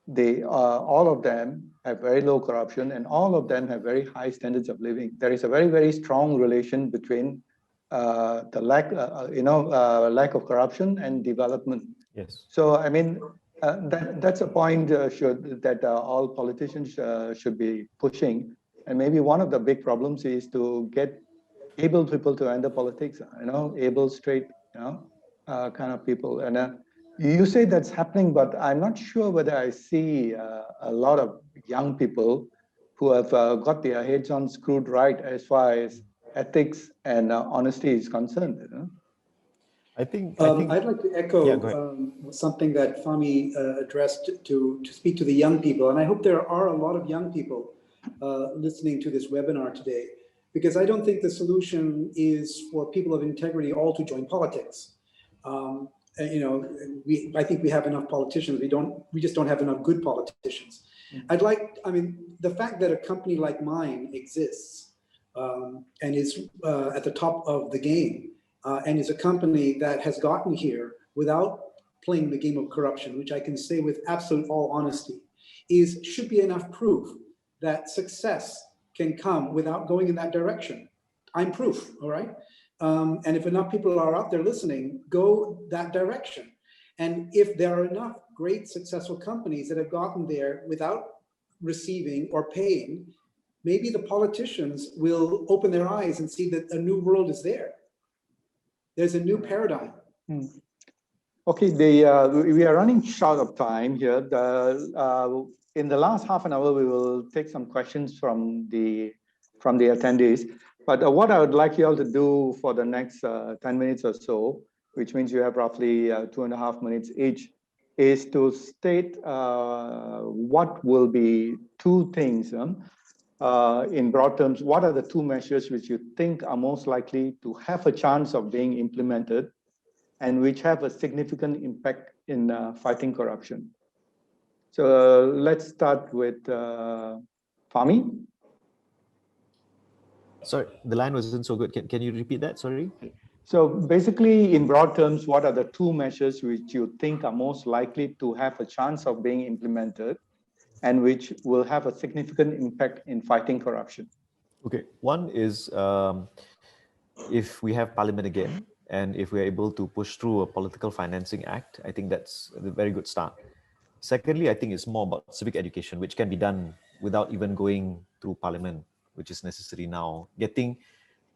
they all of them have very low corruption, and all of them have very high standards of living. There is a very strong relation between the lack, lack of corruption and development. yes. So I mean, that's a point that all politicians should be pushing. And maybe one of the big problems is to get able people to enter politics. You know, able, straight, you know, kind of people. And you say that's happening, but I'm not sure whether I see a lot of young people who have got their heads on screwed right as far as ethics and honesty is concerned. You know? I think I'd like to echo yeah, go ahead. something that Fahmi addressed to speak to the young people. And I hope there are a lot of young people listening to this webinar today, because I don't think the solution is for people of integrity all to join politics. You know, I think we have enough politicians. We just don't have enough good politicians. Mm-hmm. I mean, the fact that a company like mine exists and is at the top of the game, and is a company that has gotten here without playing the game of corruption, which I can say with absolute all honesty, should be enough proof that success can come without going in that direction. I'm proof, all right? And if enough people are out there listening, go that direction. And if there are enough great successful companies that have gotten there without receiving or paying, maybe the politicians will open their eyes and see that a new world is there. There's a new paradigm. Okay, we are running short of time here. In the last half an hour, we will take some questions from the attendees. But what I would like you all to do for the next 10 minutes or so, which means you have roughly 2.5 minutes each, is to state what will be two things. In broad terms, what are the two measures which you think are most likely to have a chance of being implemented and which have a significant impact in fighting corruption? So let's start with Fahmi. Sorry, the line wasn't so good. Can you repeat that? Sorry. So basically, in broad terms, what are the two measures which you think are most likely to have a chance of being implemented and which will have a significant impact in fighting corruption? Okay, one is if we have parliament again, and if we're able to push through a political financing act, I think that's a very good start. Secondly, I think it's more about civic education, which can be done without even going through parliament, which is necessary now. Getting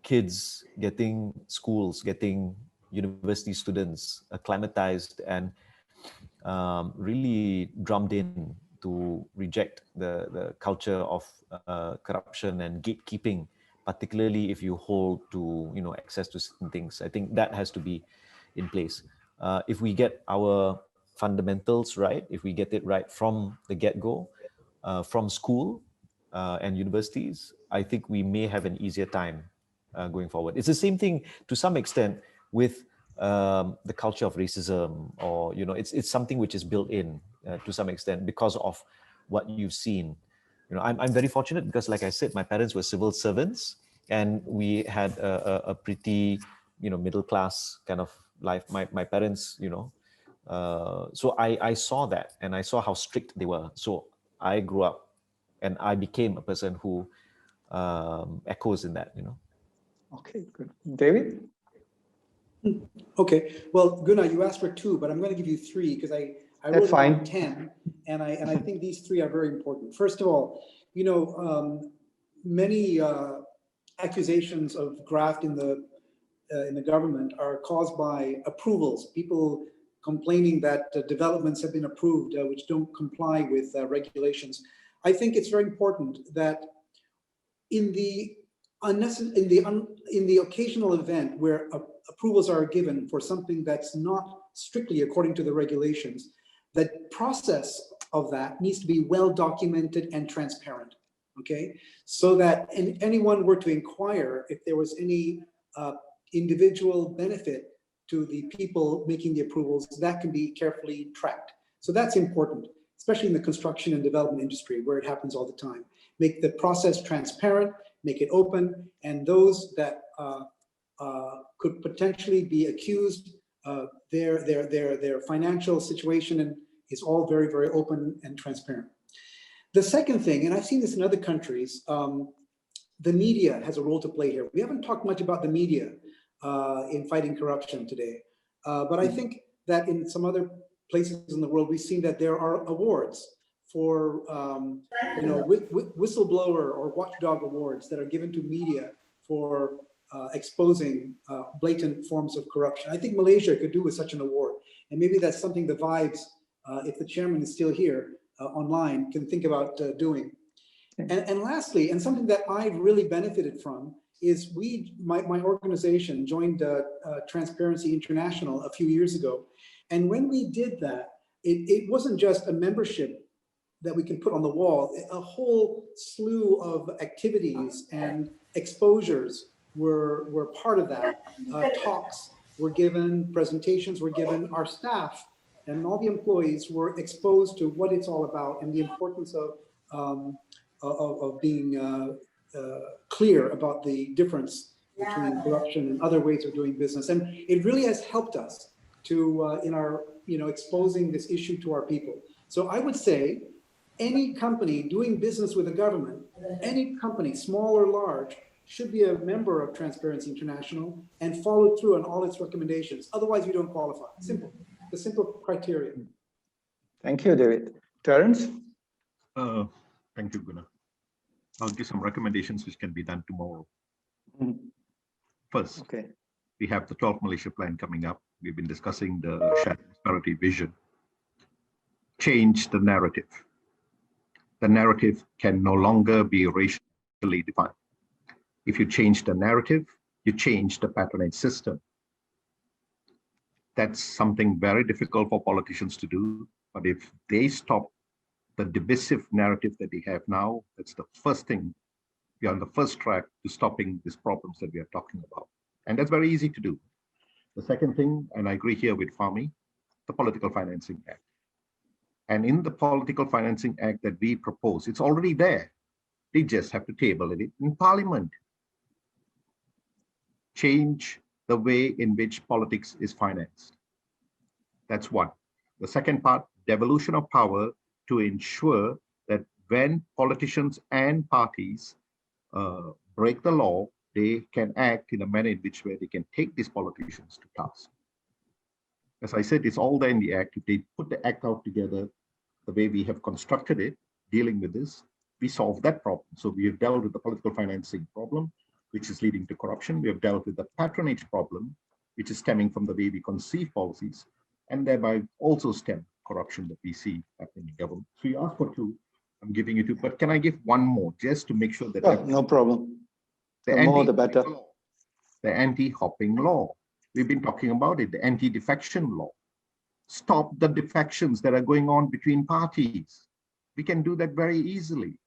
kids, getting schools, getting university students acclimatized and really drummed in to reject the culture of corruption and gatekeeping, particularly if you hold to access to certain things. I think that has to be in place. If we get our fundamentals right, if we get it right from the get-go, from school and universities, I think we may have an easier time going forward. It's the same thing to some extent with the culture of racism, or it's something which is built in to some extent because of what you've seen. I'm very fortunate because, like I said, my parents were civil servants, and we had a pretty middle class kind of life. My parents So I saw that, and I saw how strict they were. So I grew up and I became a person who echoes in that, Okay, good. David? Okay, well, Gunnar, you asked for 2, but I'm going to give you 3 because I That's wrote fine. down 10, and I think these 3 are very important. First of all, many accusations of graft in the government are caused by approvals. People complaining that developments have been approved which don't comply with regulations. I think it's very important that in the occasional event where approvals are given for something that's not strictly according to the regulations, the process of that needs to be well documented and transparent, okay? So that anyone were to inquire if there was any individual benefit to the people making the approvals, that can be carefully tracked. So that's important, especially in the construction and development industry where it happens all the time. Make the process transparent, make it open, and those that could potentially be accused, their financial situation is all very, very open and transparent. The second thing, and I've seen this in other countries, the media has a role to play here. We haven't talked much about the media in fighting corruption today, but I think that in some other places in the world, we've seen that there are awards for whistleblower or watchdog awards that are given to media for exposing blatant forms of corruption. I think Malaysia could do with such an award, and maybe that's something the Vibes, if the chairman is still here online, can think about doing. And lastly, and something that I've really benefited from, is my organization joined Transparency International a few years ago. And when we did that, it wasn't just a membership that we can put on the wall. A whole slew of activities and exposures were part of that. Talks were given, presentations were given, our staff and all the employees were exposed to what it's all about and the importance of being clear about the difference between corruption and other ways of doing business. And it really has helped us to in our exposing this issue to our people. So I would say any company doing business with the government, any company, small or large, should be a member of Transparency International and follow through on all its recommendations. Otherwise, you don't qualify. Simple. The simple criteria. Thank you, David. Terence? Thank you, Gunnar. I'll give some recommendations which can be done tomorrow. First, we have the 12th Malaysia Plan coming up. We've been discussing the shared prosperity vision. Change the narrative. The narrative can no longer be racially defined. If you change the narrative, you change the patronage system. That's something very difficult for politicians to do. But if they stop the divisive narrative that they have now, that's the first thing. We are on the first track to stopping these problems that we are talking about. And that's very easy to do. The second thing, and I agree here with Fahmi, the Political Financing Act. And in the Political Financing Act that we propose, it's already there. They just have to table it in Parliament. Change the way in which politics is financed. That's one. The second part, devolution of power to ensure that when politicians and parties break the law, they can act in a manner in which way they can take these politicians to task. As I said, it's all there in the act. If they put the act out together, the way we have constructed it, dealing with this, we solve that problem. So we have dealt with the political financing problem, which is leading to corruption. We have dealt with the patronage problem, which is stemming from the way we conceive policies, and thereby also stem corruption that we see happening in government. So you asked for 2, I'm giving you 2, but can I give one more just to make sure that— no problem. The more the better. The anti-hopping law. We've been talking about it, the anti-defection law. Stop the defections that are going on between parties. We can do that very easily.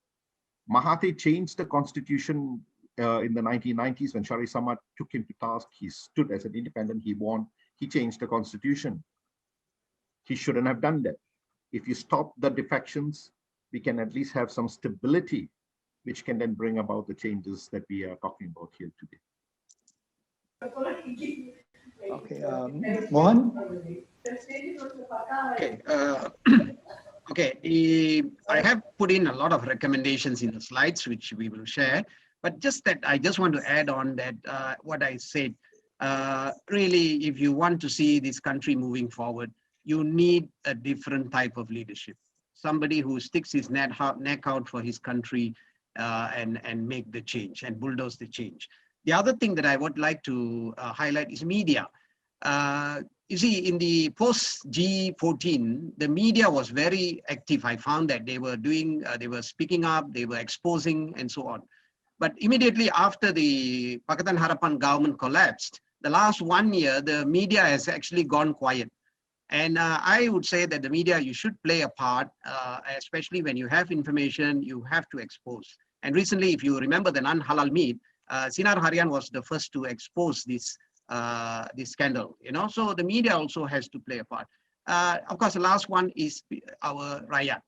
Mahathir changed the constitution in the 1990s when Shari Samad took him to task. He stood as an independent, he won, he changed the constitution. He shouldn't have done that. If you stop the defections, we can at least have some stability, which can then bring about the changes that we are talking about here today. Okay, Mohan? Okay. Okay. I have put in a lot of recommendations in the slides, which we will share. But just that, I just want to add on that what I said. Really, if you want to see this country moving forward, you need a different type of leadership. Somebody who sticks his neck out for his country and make the change and bulldoze the change. The other thing that I would like to highlight is media. You see, in the post G14, the media was very active. I found that they were doing, they were speaking up, they were exposing, and so on. But immediately after the Pakatan Harapan government collapsed, the last 1 year, the media has actually gone quiet. And I would say that the media, you should play a part, especially when you have information, you have to expose. And recently, if you remember the non-halal meat, Sinar Harian was the first to expose this scandal, you know, so the media also has to play a part. Of course, the last one is our Rakyat.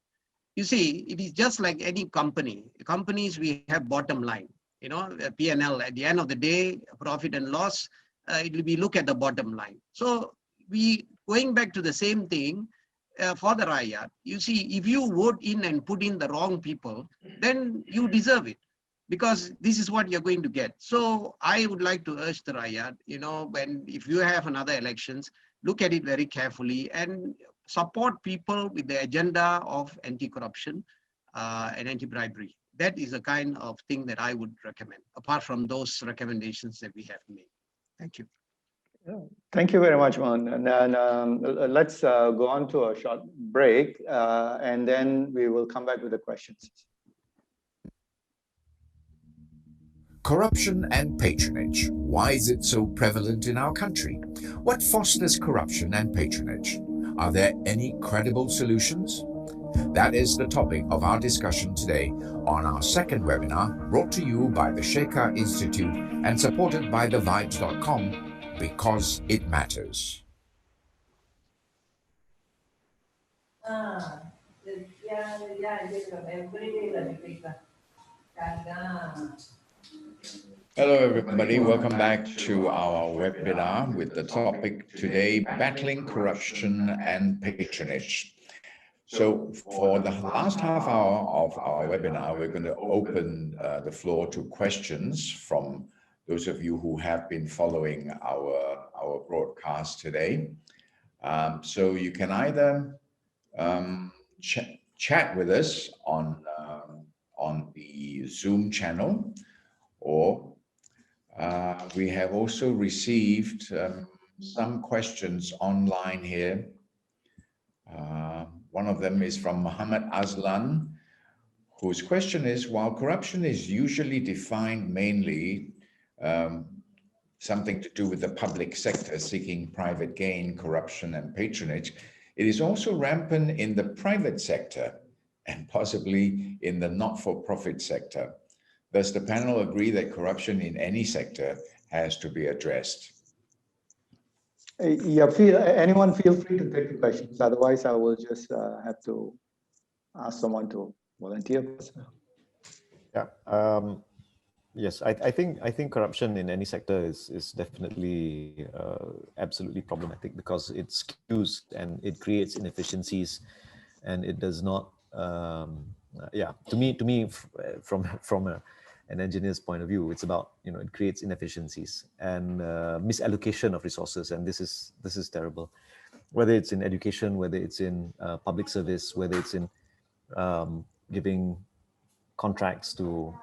You see, it is just like any company. Companies, we have bottom line, you know, P&L. At the end of the day, profit and loss, we look at the bottom line. So we, going back to the same thing for the Rakyat, you see, if you vote in and put in the wrong people, then you deserve it, because this is what you're going to get. So I would like to urge the Rakyat, you know, if you have another elections, look at it very carefully and support people with the agenda of anti-corruption and anti-bribery. That is the kind of thing that I would recommend, apart from those recommendations that we have made. Thank you. Thank you very much, Mohan. And let's go on to a short break, and then we will come back with the questions. Corruption and patronage. Why is it so prevalent in our country? What fosters corruption and patronage? Are there any credible solutions? That is the topic of our discussion today on our second webinar, brought to you by the Sekhar Institute and supported by thevibes.com, because it matters. Hello everybody, welcome back to our webinar with the topic today, Battling Corruption and Patronage. So for the last half hour of our webinar, we're going to open the floor to questions from those of you who have been following our broadcast today. So you can either chat with us on the Zoom channel, or we have also received some questions online here. One of them is from Muhammad Azlan, whose question is, while corruption is usually defined mainly something to do with the public sector seeking private gain, corruption and patronage, it is also rampant in the private sector and possibly in the not-for-profit sector. Does the panel agree that corruption in any sector has to be addressed? Yeah, anyone feel free to take the questions. Otherwise, I will just have to ask someone to volunteer. Yeah. Yes, I think corruption in any sector is definitely absolutely problematic, because it skews and it creates inefficiencies, and it does not. Yeah, to me, from an engineer's point of view, it's about, you know, it creates inefficiencies and misallocation of resources, and this is terrible. Whether it's in education, whether it's in public service, whether it's in giving contracts to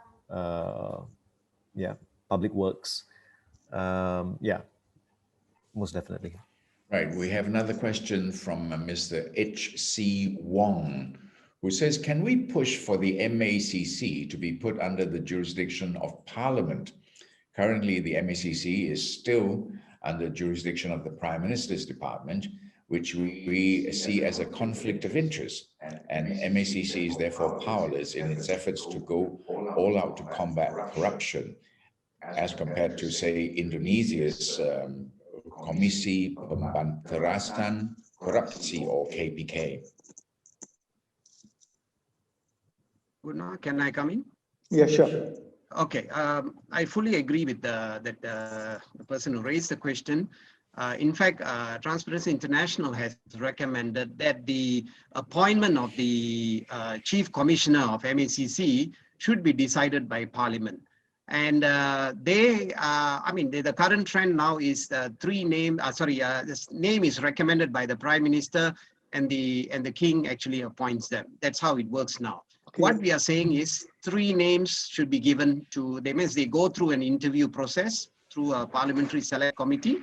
public works, most definitely. Right, we have another question from Mr. H.C. Wong, who says, can we push for the MACC to be put under the jurisdiction of Parliament? Currently, the MACC is still under jurisdiction of the Prime Minister's Department, which we see as a conflict of interest. And MACC is therefore powerless in its efforts to go all out to combat corruption, as compared to, say, Indonesia's Komisi Pemberantasan Korupsi, or KPK. Can I come in? Yeah, sure. Okay, I fully agree with the person who raised the question. In fact, Transparency International has recommended that the appointment of the Chief Commissioner of MACC should be decided by Parliament. And the current trend now is this name is recommended by the Prime Minister, and the King actually appoints them. That's how it works now. Okay. What we are saying is 3 names should be given to, they go through an interview process through a parliamentary select committee,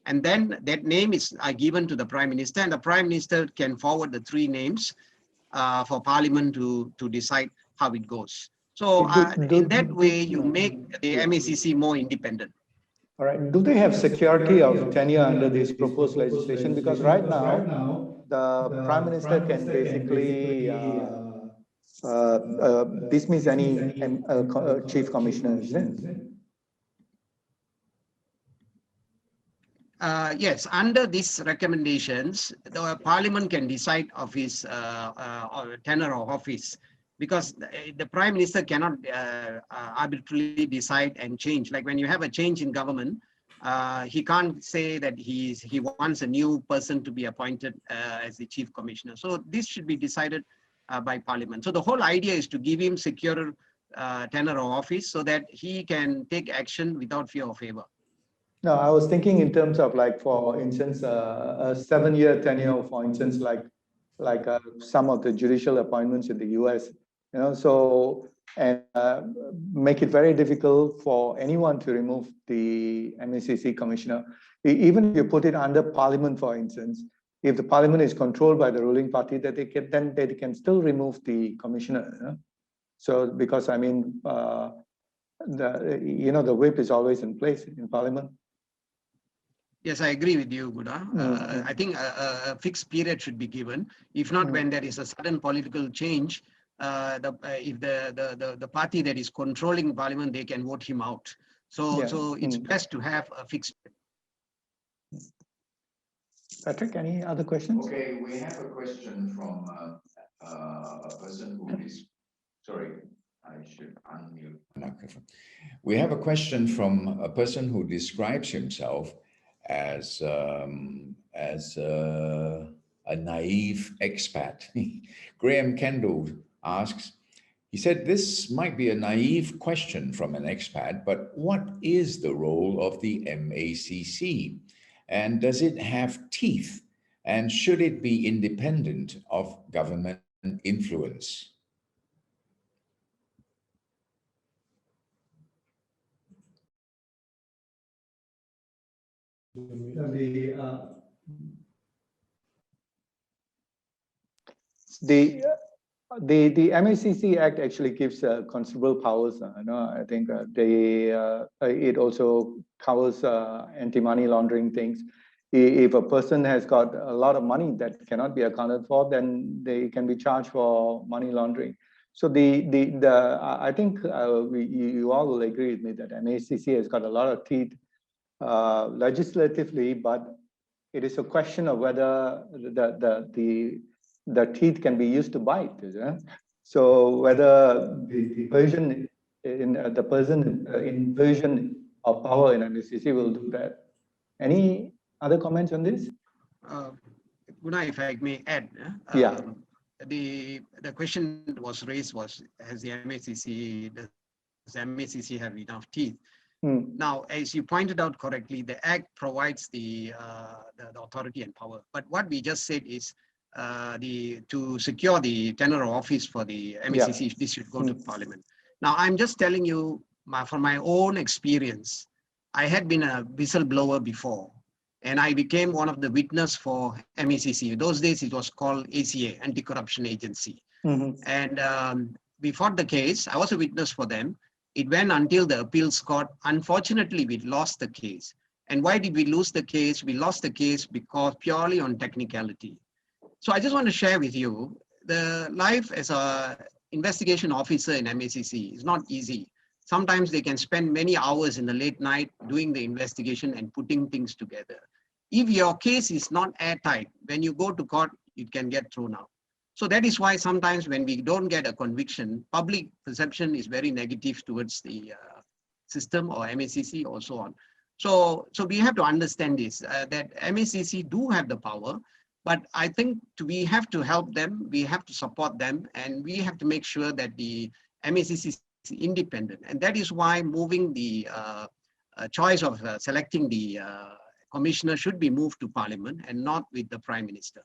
and then that name is given to the Prime Minister, and the Prime Minister can forward the 3 names for Parliament to decide how it goes. So in that way, you make the MACC more independent. All right. Do they have security of tenure under this proposed legislation? Because right now, the Prime Minister can basically dismiss any chief commissioner, isn't it? Yes, under these recommendations, the Parliament can decide of his tenure of office, because the Prime Minister cannot arbitrarily decide and change. Like when you have a change in government, he can't say that he wants a new person to be appointed as the Chief Commissioner. So this should be decided by Parliament. So the whole idea is to give him secure tenure of office so that he can take action without fear or favor. No, I was thinking in terms of, like, for instance, a 7-year tenure, for instance, like some of the judicial appointments in the US, so, and make it very difficult for anyone to remove the MACC commissioner. Even if you put it under Parliament, for instance, if the Parliament is controlled by the ruling party, that they can still remove the commissioner. So, because the whip is always in place in Parliament. Yes, I agree with you, Buddha. I think a fixed period should be given. If not, when there is a sudden political change, if the party that is controlling Parliament, they can vote him out. So it's best to have a fixed period. Patrick, any other questions? Okay, we have a question from a person who is, sorry, I should unmute the microphone. We have a question from a person who describes himself as a naive expat. Graham Kendall asks, he said, this might be a naive question from an expat, but what is the role of the MACC? And does it have teeth? And should it be independent of government influence? The MACC Act actually gives considerable powers. I think it also covers anti-money laundering things. If a person has got a lot of money that cannot be accounted for, then they can be charged for money laundering. So I think you all will agree with me that MACC has got a lot of teeth legislatively, but it is a question of whether the teeth can be used to bite. So whether the version in version of power in MACC will do that. Any other comments on this? Guna, if I may add, the question that was raised was, does the MACC have enough teeth? Now, as you pointed out correctly, the Act provides the authority and power. But what we just said is to secure the tenure of office for the MACC, this should go to Parliament. Now, I'm just telling you from my own experience. I had been a whistleblower before, and I became one of the witness for MACC. Those days it was called ACA, Anti-Corruption Agency. And we fought the case. I was a witness for them. It went until the appeals court. Unfortunately, we lost the case. And why did we lose the case? We lost the case because purely on technicality. So I just want to share with you, the life as an investigation officer in MACC is not easy. Sometimes they can spend many hours in the late night doing the investigation and putting things together. If your case is not airtight, when you go to court, it can get thrown out. So that is why sometimes when we don't get a conviction, public perception is very negative towards the system or MACC or so on. So we have to understand this, that MACC do have the power, but I think we have to help them, we have to support them, and we have to make sure that the MACC is independent. And that is why moving the choice of selecting the commissioner should be moved to Parliament and not with the Prime Minister.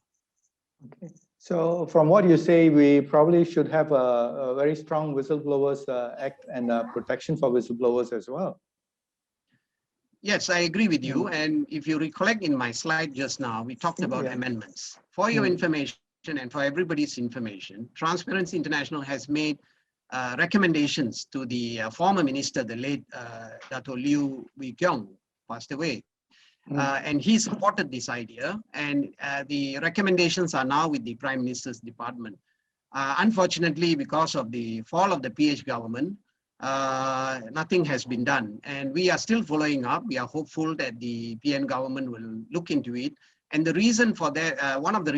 Okay. So from what you say, we probably should have a very strong Whistleblowers Act and protection for whistleblowers as well. Yes, I agree with you. And if you recollect in my slide just now, we talked about amendments. For your information and for everybody's information, Transparency International has made recommendations to the former minister, the late Dato' Liew Wee Kyong, passed away. And he supported this idea, and the recommendations are now with the Prime Minister's department. Unfortunately, because of the fall of the PH government, nothing has been done, and we are still following up. We are hopeful that the PN government will look into it. And the reason for that, one of the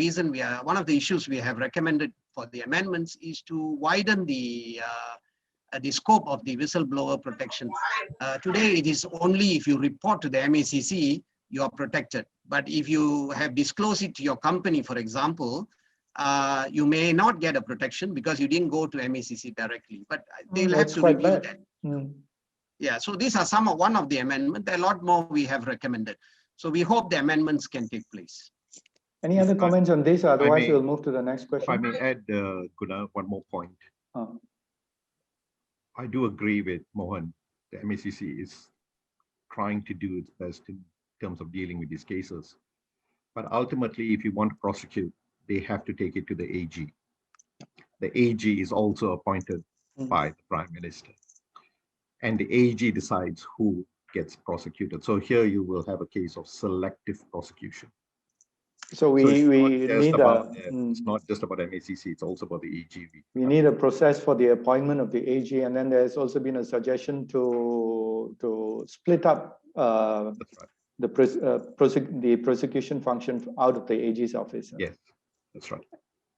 issues we have recommended for the amendments is to widen the scope of the whistleblower protection. Today, it is only if you report to the MACC, you are protected. But if you have disclosed it to your company, for example, you may not get a protection because you didn't go to MACC directly, but they'll have to review that. Yeah, so these are one of the amendments. There are a lot more we have recommended. So we hope the amendments can take place. Any other comments on this? Otherwise, we'll move to the next question. If I may add, Gunnar, one more point. I do agree with Mohan. The MACC is trying to do its best in terms of dealing with these cases. But ultimately, if you want to prosecute, they have to take it to the AG. The AG is also appointed by the Prime Minister. And the AG decides who gets prosecuted. So here you will have a case of selective prosecution. So we need it's not just about MACC, it's also about the AG. We need a process for the appointment of the AG, and then there's also been a suggestion to split up the prosecution function out of the AG's office. Yes, that's right.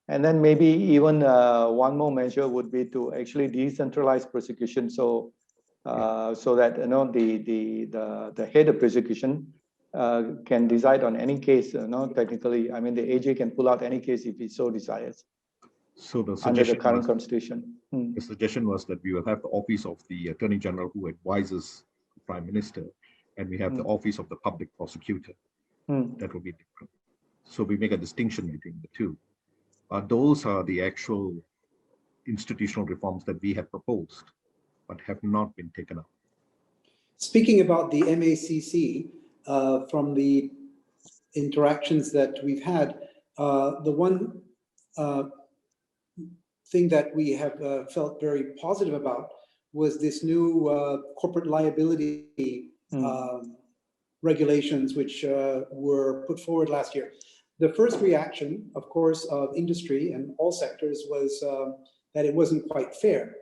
And then maybe even one more measure would be to actually decentralize prosecution, so that the head of prosecution can decide on any case. Technically, I mean, the AG can pull out any case if he so desires. So the under the current constitution, the suggestion was that we will have the office of the Attorney General who advises the Prime Minister, and we have the office of the public prosecutor. That will be different. So we make a distinction between the two. Those are the actual institutional reforms that we have proposed, but have not been taken up. Speaking about the MACC, from the interactions that we've had, the one thing that we have felt very positive about was this new corporate liability regulations, which were put forward last year. The first reaction, of course, of industry and all sectors was that it wasn't quite fair.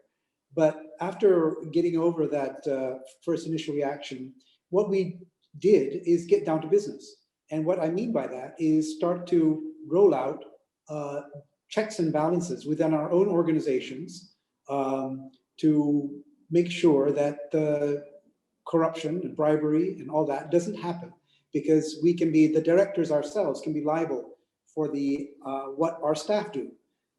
But after getting over that first initial reaction, what we did is get down to business. And what I mean by that is start to roll out checks and balances within our own organizations to make sure that the corruption and bribery and all that doesn't happen, because we can be, the directors ourselves can be liable for the what our staff do.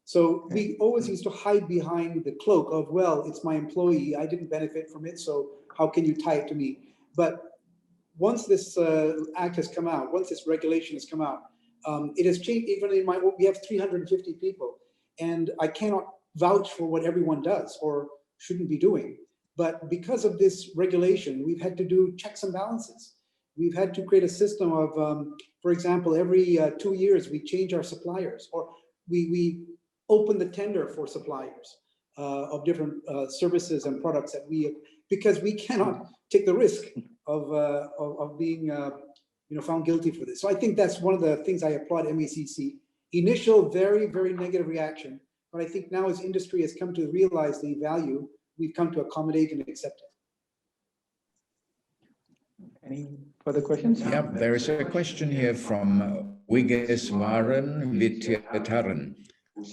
So we always used to hide behind the cloak of, well, it's my employee, I didn't benefit from it, so how can you tie it to me? But once this act has come out, once this regulation has come out, it has changed. Even in my, we have 350 people, and I cannot vouch for what everyone does or shouldn't be doing. But because of this regulation, we've had to do checks and balances. We've had to create a system of, for example, every 2 years, we change our suppliers, or we open the tender for suppliers of different services and products that we, because we cannot take the risk of being found guilty for this. So I think that's one of the things I applaud MACC. Initial very, very negative reaction, but I think now as industry has come to realize the value, we've come to accommodate and accept it. Any further questions? Yeah, there is a question here from Wigeswaran Vityataran,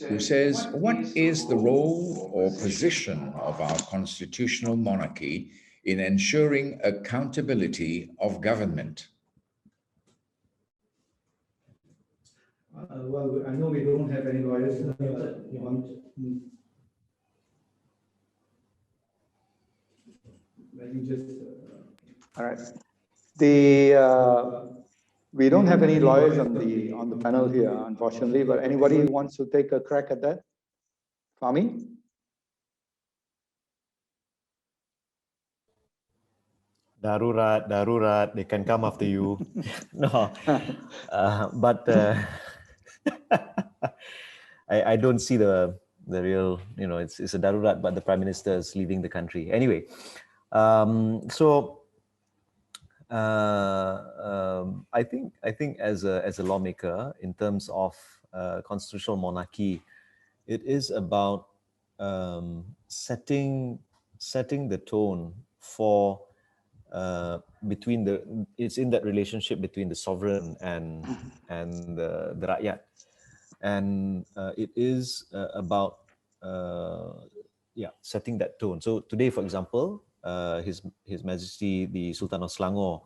who says, what is the role or position of our constitutional monarchy in ensuring accountability of government? Well, I know we don't have any lawyers. You want? Let me just. All right. We don't have any lawyers on the panel here, unfortunately, but anybody wants to take a crack at that? Fahmi? Darurat, they can come after you. No, but I don't see the real, it's a darurat, but the Prime Minister is leaving the country. Anyway, I think as a lawmaker, in terms of constitutional monarchy, it is about setting the tone for it's in that relationship between the sovereign and the rakyat, and it is about setting that tone. So today, for example, His Majesty the Sultan of Selangor,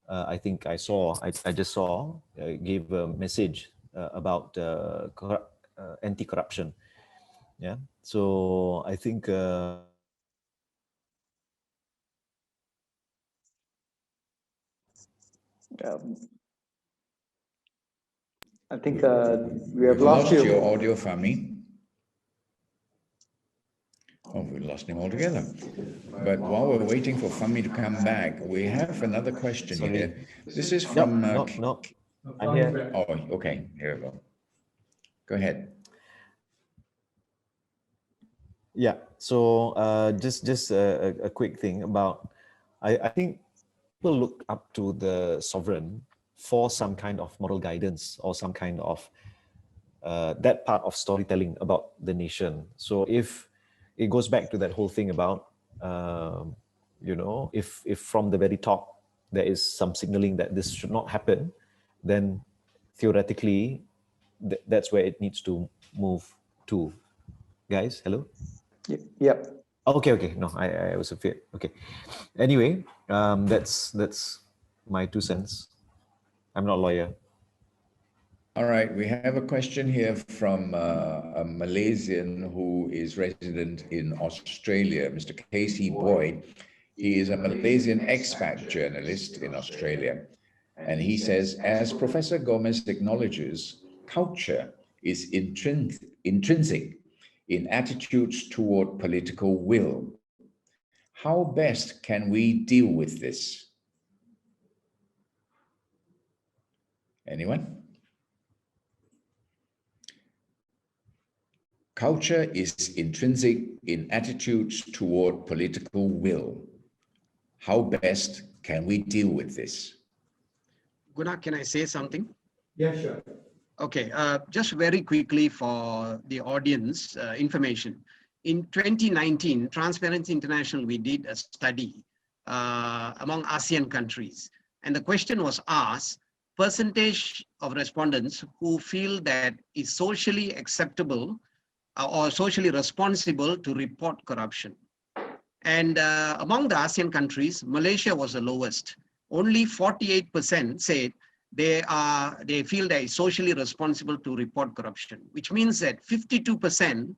I think I just saw gave a message about anti-corruption. Yeah, so I think. I think we have lost you. Your audio, Fahmi. Oh, we lost him altogether. But while we're waiting for Fahmi to come back, we have another question here. This is from... No, I'm here. Oh, okay, here we go. Go ahead. Yeah, so just a quick thing about, I think people look up to the sovereign for some kind of moral guidance or some kind of that part of storytelling about the nation. So if it goes back to that whole thing about, if from the very top there is some signaling that this should not happen, then theoretically that's where it needs to move to. Guys, hello? Yep. Okay. No, I was afraid. Okay. Anyway, that's my 2 cents. I'm not a lawyer. All right, we have a question here from a Malaysian who is resident in Australia, Mr. Casey Boyd. He is a Malaysian expat journalist in Australia. And he says, as Professor Gomez acknowledges, culture is intrinsic in attitudes toward political will. How best can we deal with this? Anyone? Culture is intrinsic in attitudes toward political will. How best can we deal with this? Guna, can I say something? Yeah, sure. Okay, just very quickly for the audience information. In 2019, Transparency International, we did a study among ASEAN countries. And the question was asked, percentage of respondents who feel that it's socially acceptable or socially responsible to report corruption. And among the ASEAN countries, Malaysia was the lowest. Only 48% said they feel that it's socially responsible to report corruption, which means that 52%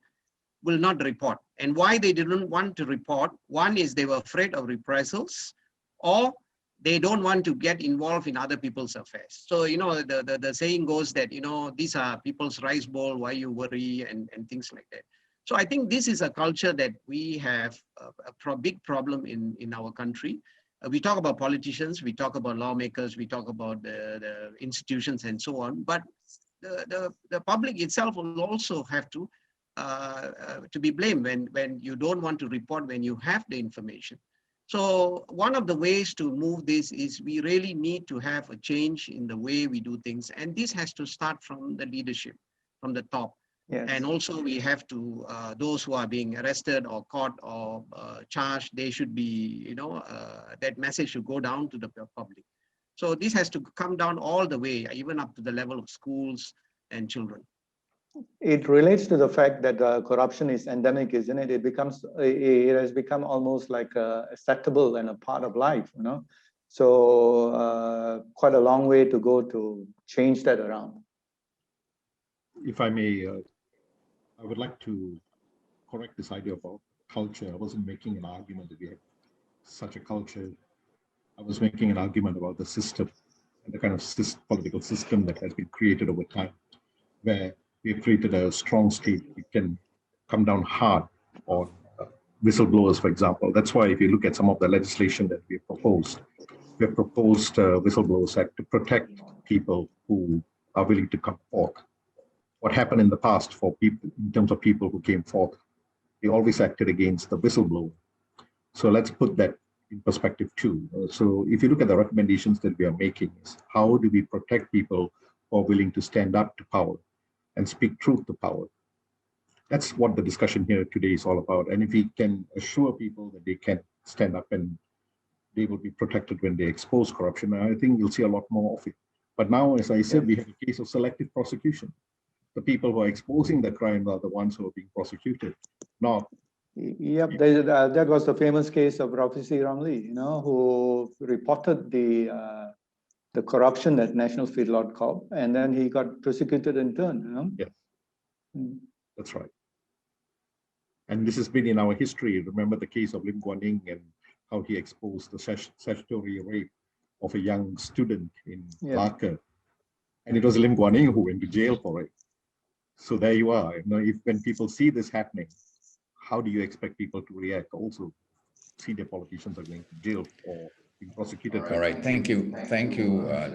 will not report. And why they didn't want to report, one is they were afraid of reprisals, or they don't want to get involved in other people's affairs. So, the saying goes that, these are people's rice bowl, why you worry, and things like that. So I think this is a culture that we have a big problem in our country. We talk about politicians, we talk about lawmakers, we talk about the institutions and so on, but the public itself will also have to be blamed when you don't want to report when you have the information. So one of the ways to move this is we really need to have a change in the way we do things. And this has to start from the leadership, from the top. Yes. And also we have to, those who are being arrested or caught or charged, they should be, that message should go down to the public. So this has to come down all the way, even up to the level of schools and children. It relates to the fact that corruption is endemic, isn't it? It has become almost like acceptable and a part of life, you know. So quite a long way to go to change that around. If I may, I would like to correct this idea about culture. I wasn't making an argument that we have such a culture. I was making an argument about the system and the kind of political system that has been created over time, where we have created a strong state. We can come down hard on whistleblowers, for example. That's why if you look at some of the legislation that we have proposed Whistleblowers Act to protect people who are willing to come forth. What happened in the past for people, in terms of people who came forth, they always acted against the whistleblower. So let's put that in perspective too. So if you look at the recommendations that we are making, is how do we protect people who are willing to stand up to power and speak truth to power? That's what the discussion here today is all about. And if we can assure people that they can stand up and they will be protected when they expose corruption, I think you'll see a lot more of it. But now, as I said, we have a case of selective prosecution. The people who are exposing the crime are the ones who are being prosecuted, not. Yep, that was the famous case of Rafizi Ramli, you know, who reported the corruption at National Feedlot Corp, and then he got prosecuted in turn, you know. Yes, that's right. And this has been in our history. Remember the case of Lim Guan Eng and how he exposed the statutory rape of a young student in Malacca. And it was Lim Guan Eng who went to jail for it. So there you are. You know, if when people see this happening, how do you expect people to react? Also, senior politicians are going to jail or being prosecuted. All right, thank you,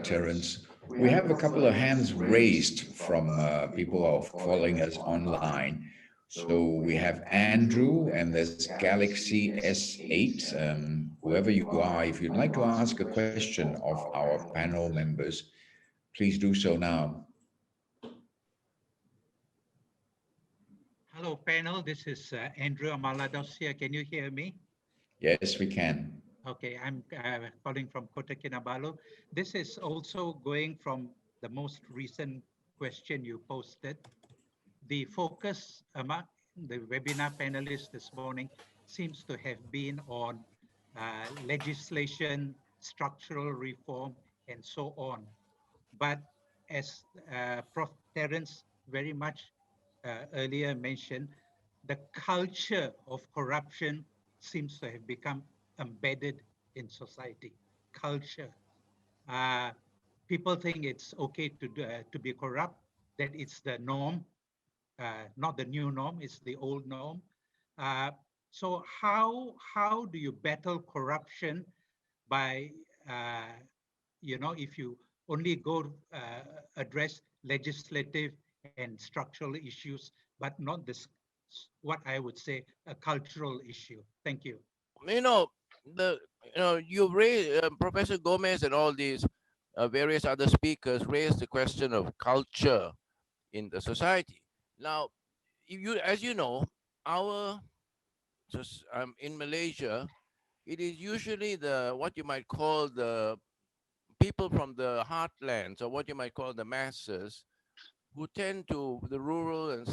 Terence. We have a couple of hands raised from people who are following us online. So we have Andrew and there's Galaxy S8. Whoever you are, if you'd like to ask a question of our panel members, please do so now. Hello, panel. This is Andrew Amalados here. Can you hear me? Yes, we can. Okay, I'm calling from Kota Kinabalu. This is also going from the most recent question you posted. The focus among the webinar panelists this morning seems to have been on legislation, structural reform, and so on. But as Prof. Terence very much earlier mentioned, the culture of corruption seems to have become embedded in society. Culture. People think it's okay to be corrupt, that it's the norm, not the new norm, it's the old norm. So how do you battle corruption by, if you only go address legislative and structural issues, but not this, what I would say, a cultural issue? Thank you. You raised Professor Gomez and all these various other speakers raised the question of culture in the society. Now, as you know, in Malaysia, it is usually what you might call the people from the heartlands, or what you might call the masses, who tend to, the rural and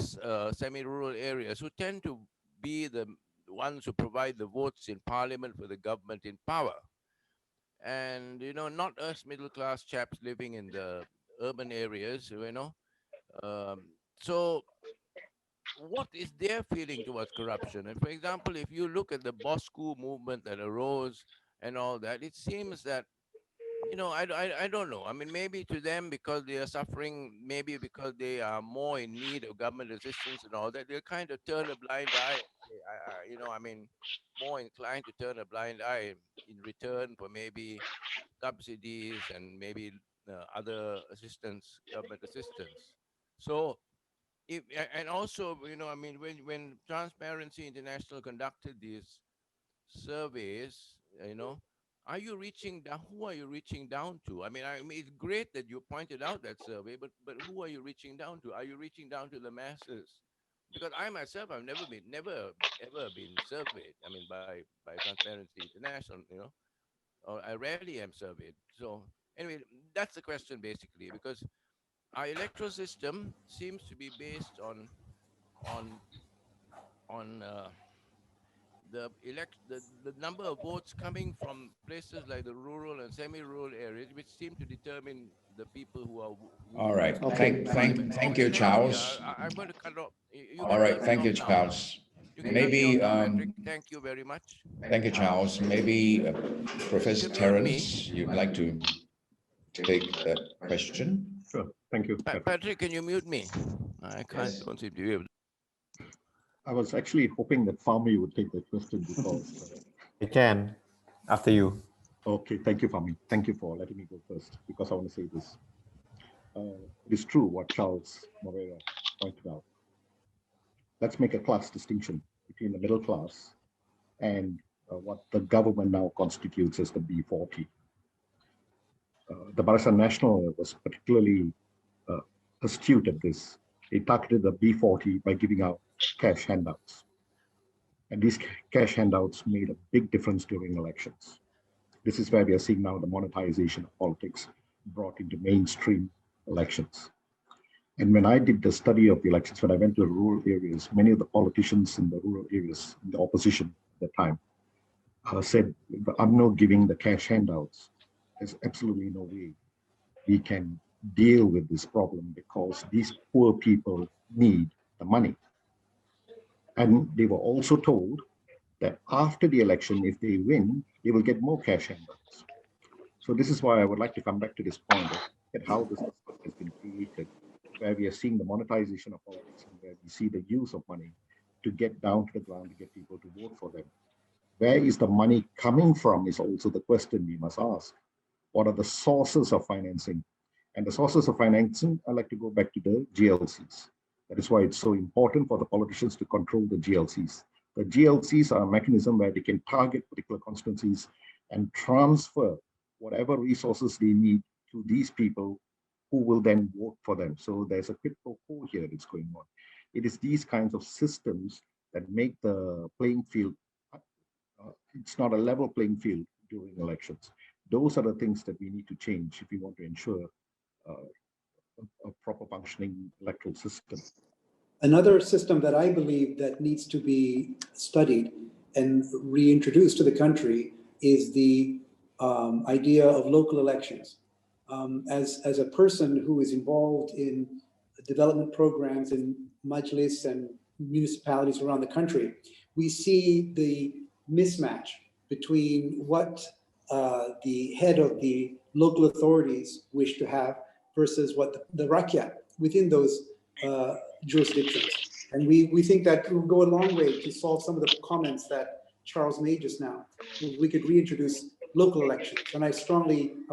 semi-rural areas, who tend to be the ones who provide the votes in parliament for the government in power. And, not us middle-class chaps living in the urban areas, So what is their feeling towards corruption? And for example, if you look at the Bosco movement that arose and all that, it seems that, I don't know. I mean, maybe to them, because they are suffering, maybe because they are more in need of government assistance and all that, they'll kind of turn a blind eye. More inclined to turn a blind eye in return for maybe subsidies and maybe other assistance, government assistance. So, and also, when Transparency International conducted these surveys, are you reaching down? Who are you reaching down to? I mean, it's great that you pointed out that survey, but who are you reaching down to? Are you reaching down to the masses? Because I myself, I've never ever been surveyed. I mean, by Transparency International, or I rarely am surveyed. So anyway, that's the question basically, because our electoral system seems to be based on on the number of votes coming from places like the rural and semi-rural areas, which seem to determine the people who are All right. Okay. Thank you, Charles. I'm going to cut off. You All can right. cut me Thank off you, now. Charles. You can cut me off Maybe, now, Patrick. Thank you very much. thank you, Charles. Maybe You Professor can mute me. Terence, you'd like to take that question? Sure. Thank you, Patrick. Patrick, can you mute me? I can't. Yes. Don't seem to be able. I was actually hoping that Fami would take that question because. I can, after you. Okay, thank you, Fami. Thank you for letting me go first because I want to say this. It is true what Charles Moreira pointed out. Let's make a class distinction between the middle class and what the government now constitutes as the B40. The Barisan Nasional was particularly astute at this. It targeted the B40 by giving out cash handouts. And these cash handouts made a big difference during elections. This is where we are seeing now the monetization of politics brought into mainstream elections. And when I did the study of the elections, when I went to the rural areas, many of the politicians in the rural areas, in the opposition at the time, said, I'm not giving the cash handouts. There's absolutely no way we can deal with this problem because these poor people need the money. And they were also told that after the election, if they win, they will get more cash handouts. So this is why I would like to come back to this point at how this has been created, where we are seeing the monetization of politics and where we see the use of money to get down to the ground to get people to vote for them. Where is the money coming from is also the question we must ask. What are the sources of financing? And the sources of financing, I like to go back to the GLCs. That is why it's so important for the politicians to control the GLCs. The GLCs are a mechanism where they can target particular constituencies and transfer whatever resources they need to these people who will then vote for them. So there's a quid pro quo here that's going on. It is these kinds of systems that make the playing field, it's not a level playing field during elections. Those are the things that we need to change if we want to ensure a proper functioning electoral system. Another system that I believe that needs to be studied and reintroduced to the country is the idea of local elections. As a person who is involved in development programs in majlis and municipalities around the country, we see the mismatch between what the head of the local authorities wish to have versus what the rakyat within those jurisdictions. And we think that will go a long way to solve some of the comments that Charles made just now. We could reintroduce local elections. And I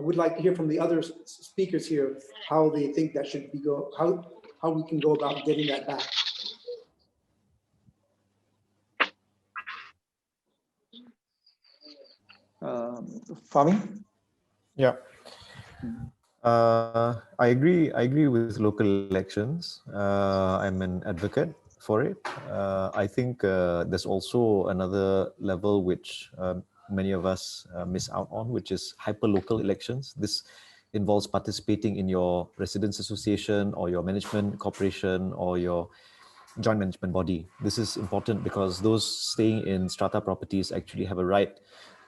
would like to hear from the other speakers here how they think that should be how we can go about getting that back. Fami? Yeah. I agree with local elections. I'm an advocate for it. I think there's also another level which many of us miss out on, which is hyper-local elections. This involves participating in your residents association or your management corporation or your joint management body. This is important because those staying in strata properties actually have a right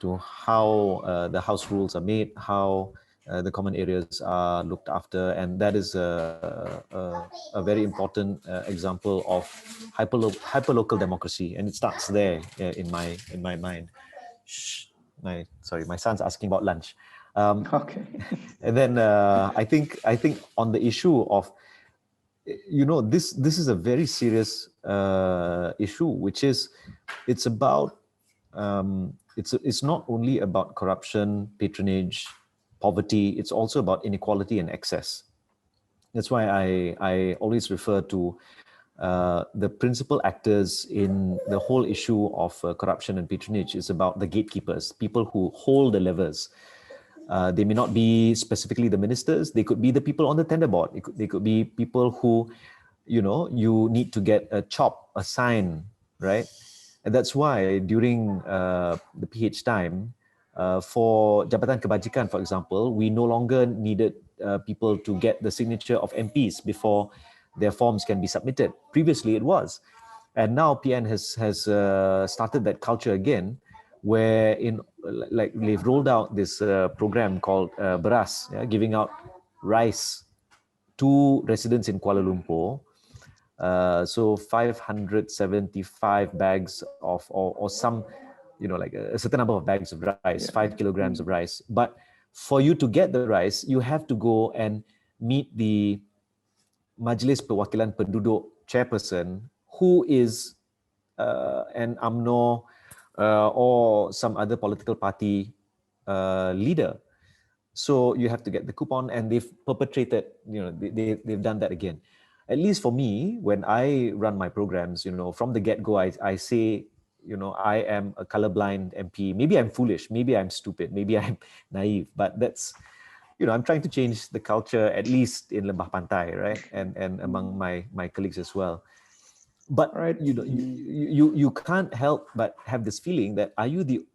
to how the house rules are made, how the common areas are looked after, and that is a very important example of hyperlocal democracy, and it starts there in my mind. My son's asking about lunch. Okay. And then I think on the issue of, this is a very serious issue, which is it's about it's not only about corruption, patronage, poverty, it's also about inequality and excess. That's why I always refer to the principal actors in the whole issue of corruption and patronage is about the gatekeepers, people who hold the levers. They may not be specifically the ministers, they could be the people on the tender board. They could be people who, you need to get a chop, a sign, right? And that's why during the PH time, for Jabatan Kebajikan, for example, we no longer needed people to get the signature of MPs before their forms can be submitted. Previously, it was. And now PN has started that culture again, where like they've rolled out this program called Beras, giving out rice to residents in Kuala Lumpur. So 575 bags of, or some, like a certain number of bags of rice, 5 kilograms of rice. But for you to get the rice, you have to go and meet the Majlis Perwakilan Penduduk chairperson, who is an UMNO or some other political party leader. So you have to get the coupon, and they've perpetrated, they've done that again. At least for me, when I run my programs, from the get-go, I say, I am a colorblind MP. Maybe I'm foolish, maybe I'm stupid, maybe I'm naive, but that's, I'm trying to change the culture, at least in Lembah Pantai, right? And among my colleagues as well. But right. You can't help but have this feeling that are you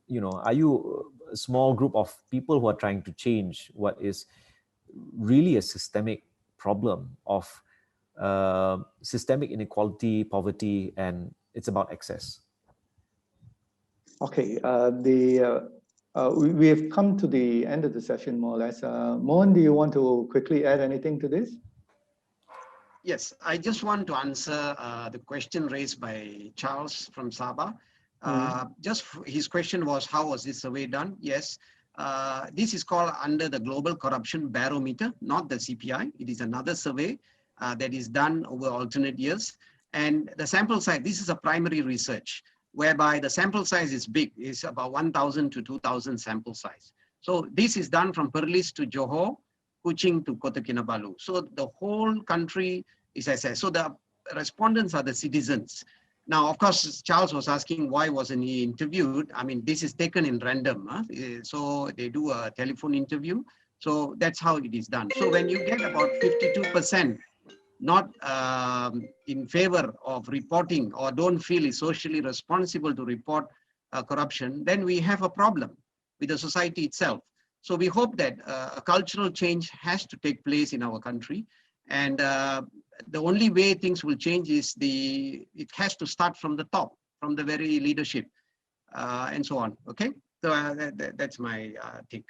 a small group of people who are trying to change what is really a systemic problem of systemic inequality, poverty, and it's about access. Okay, we have come to the end of the session, more or less. Mohan, do you want to quickly add anything to this? Yes, I just want to answer the question raised by Charles from Sabah. His question was, how was this survey done? Yes, this is called under the Global Corruption Barometer, not the CPI. It is another survey that is done over alternate years. And the sample size, this is a primary research, whereby the sample size is big, is about 1,000 to 2,000 sample size. So this is done from Perlis to Johor, Kuching to Kota Kinabalu. So the whole country is assessed. So the respondents are the citizens. Now, of course, Charles was asking why wasn't he interviewed? I mean, this is taken in random. So they do a telephone interview. So that's how it is done. So when you get about 52% not in favor of reporting or don't feel is socially responsible to report corruption, then we have a problem with the society itself. So we hope that a cultural change has to take place in our country. And the only way things will change is it has to start from the top, from the very leadership and so on. Okay, so that's my take.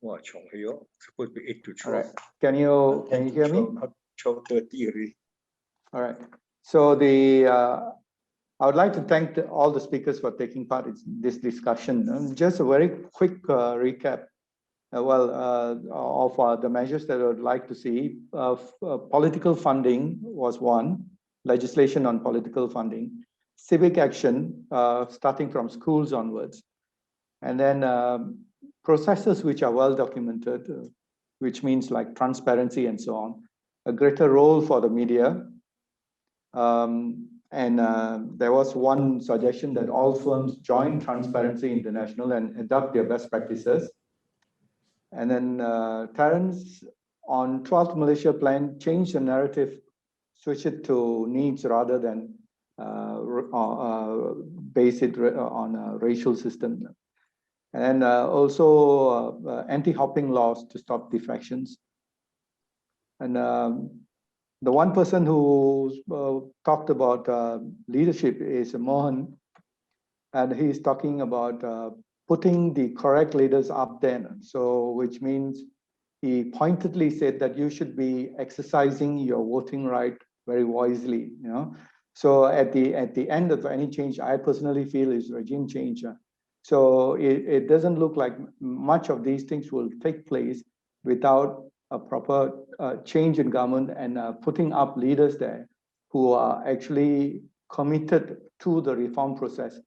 Wow, Chong, you're supposed to be 8 to 12. All right. Can you hear me? 12:30 already. All right. So I would like to thank all the speakers for taking part in this discussion. Just a very quick recap. Of the measures that I would like to see. Political funding was one, legislation on political funding, civic action, starting from schools onwards, and then processes which are well documented, which means like transparency and so on, a greater role for the media. There was one suggestion that all firms join Transparency International and adopt their best practices. And then Terence, on 12th Malaysia Plan, change the narrative, switch it to needs rather than base it on a racial system. And also anti-hopping laws to stop defections. And the one person who talked about leadership is Mohan, and he's talking about putting the correct leaders up there. So, which means he pointedly said that you should be exercising your voting right very wisely. So at the end of any change, I personally feel is regime change. So it doesn't look like much of these things will take place without a proper change in government and putting up leaders there who are actually committed to the reform process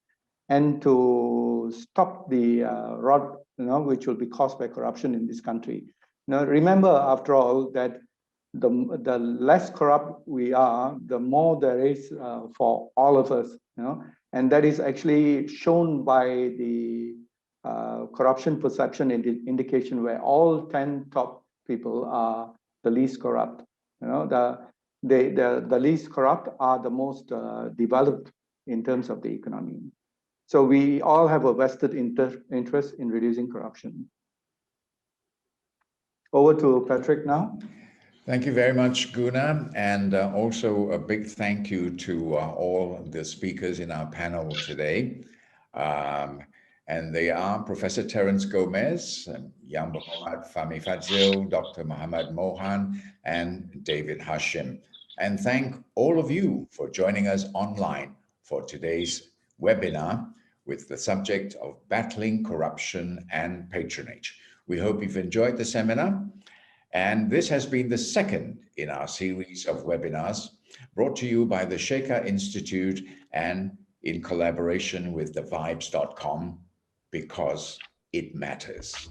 and to stop the rot, which will be caused by corruption in this country. Now, remember, after all, that the less corrupt we are, the more there is for all of us, and that is actually shown by the corruption perception indication, where all 10 top people are the least corrupt. The least corrupt are the most developed in terms of the economy. So we all have a vested interest in reducing corruption. Over to Patrick now. Thank you very much, Guna, and also a big thank you to all the speakers in our panel today. And they are Professor Terence Gomez, Yang Muhammad Fahmi Fadzil, Dr. Muhammad Mohan, and David Hashim. And thank all of you for joining us online for today's webinar with the subject of battling corruption and patronage. We hope you've enjoyed the seminar. And this has been the second in our series of webinars brought to you by the Sekhar Institute and in collaboration with thevibes.com, because it matters.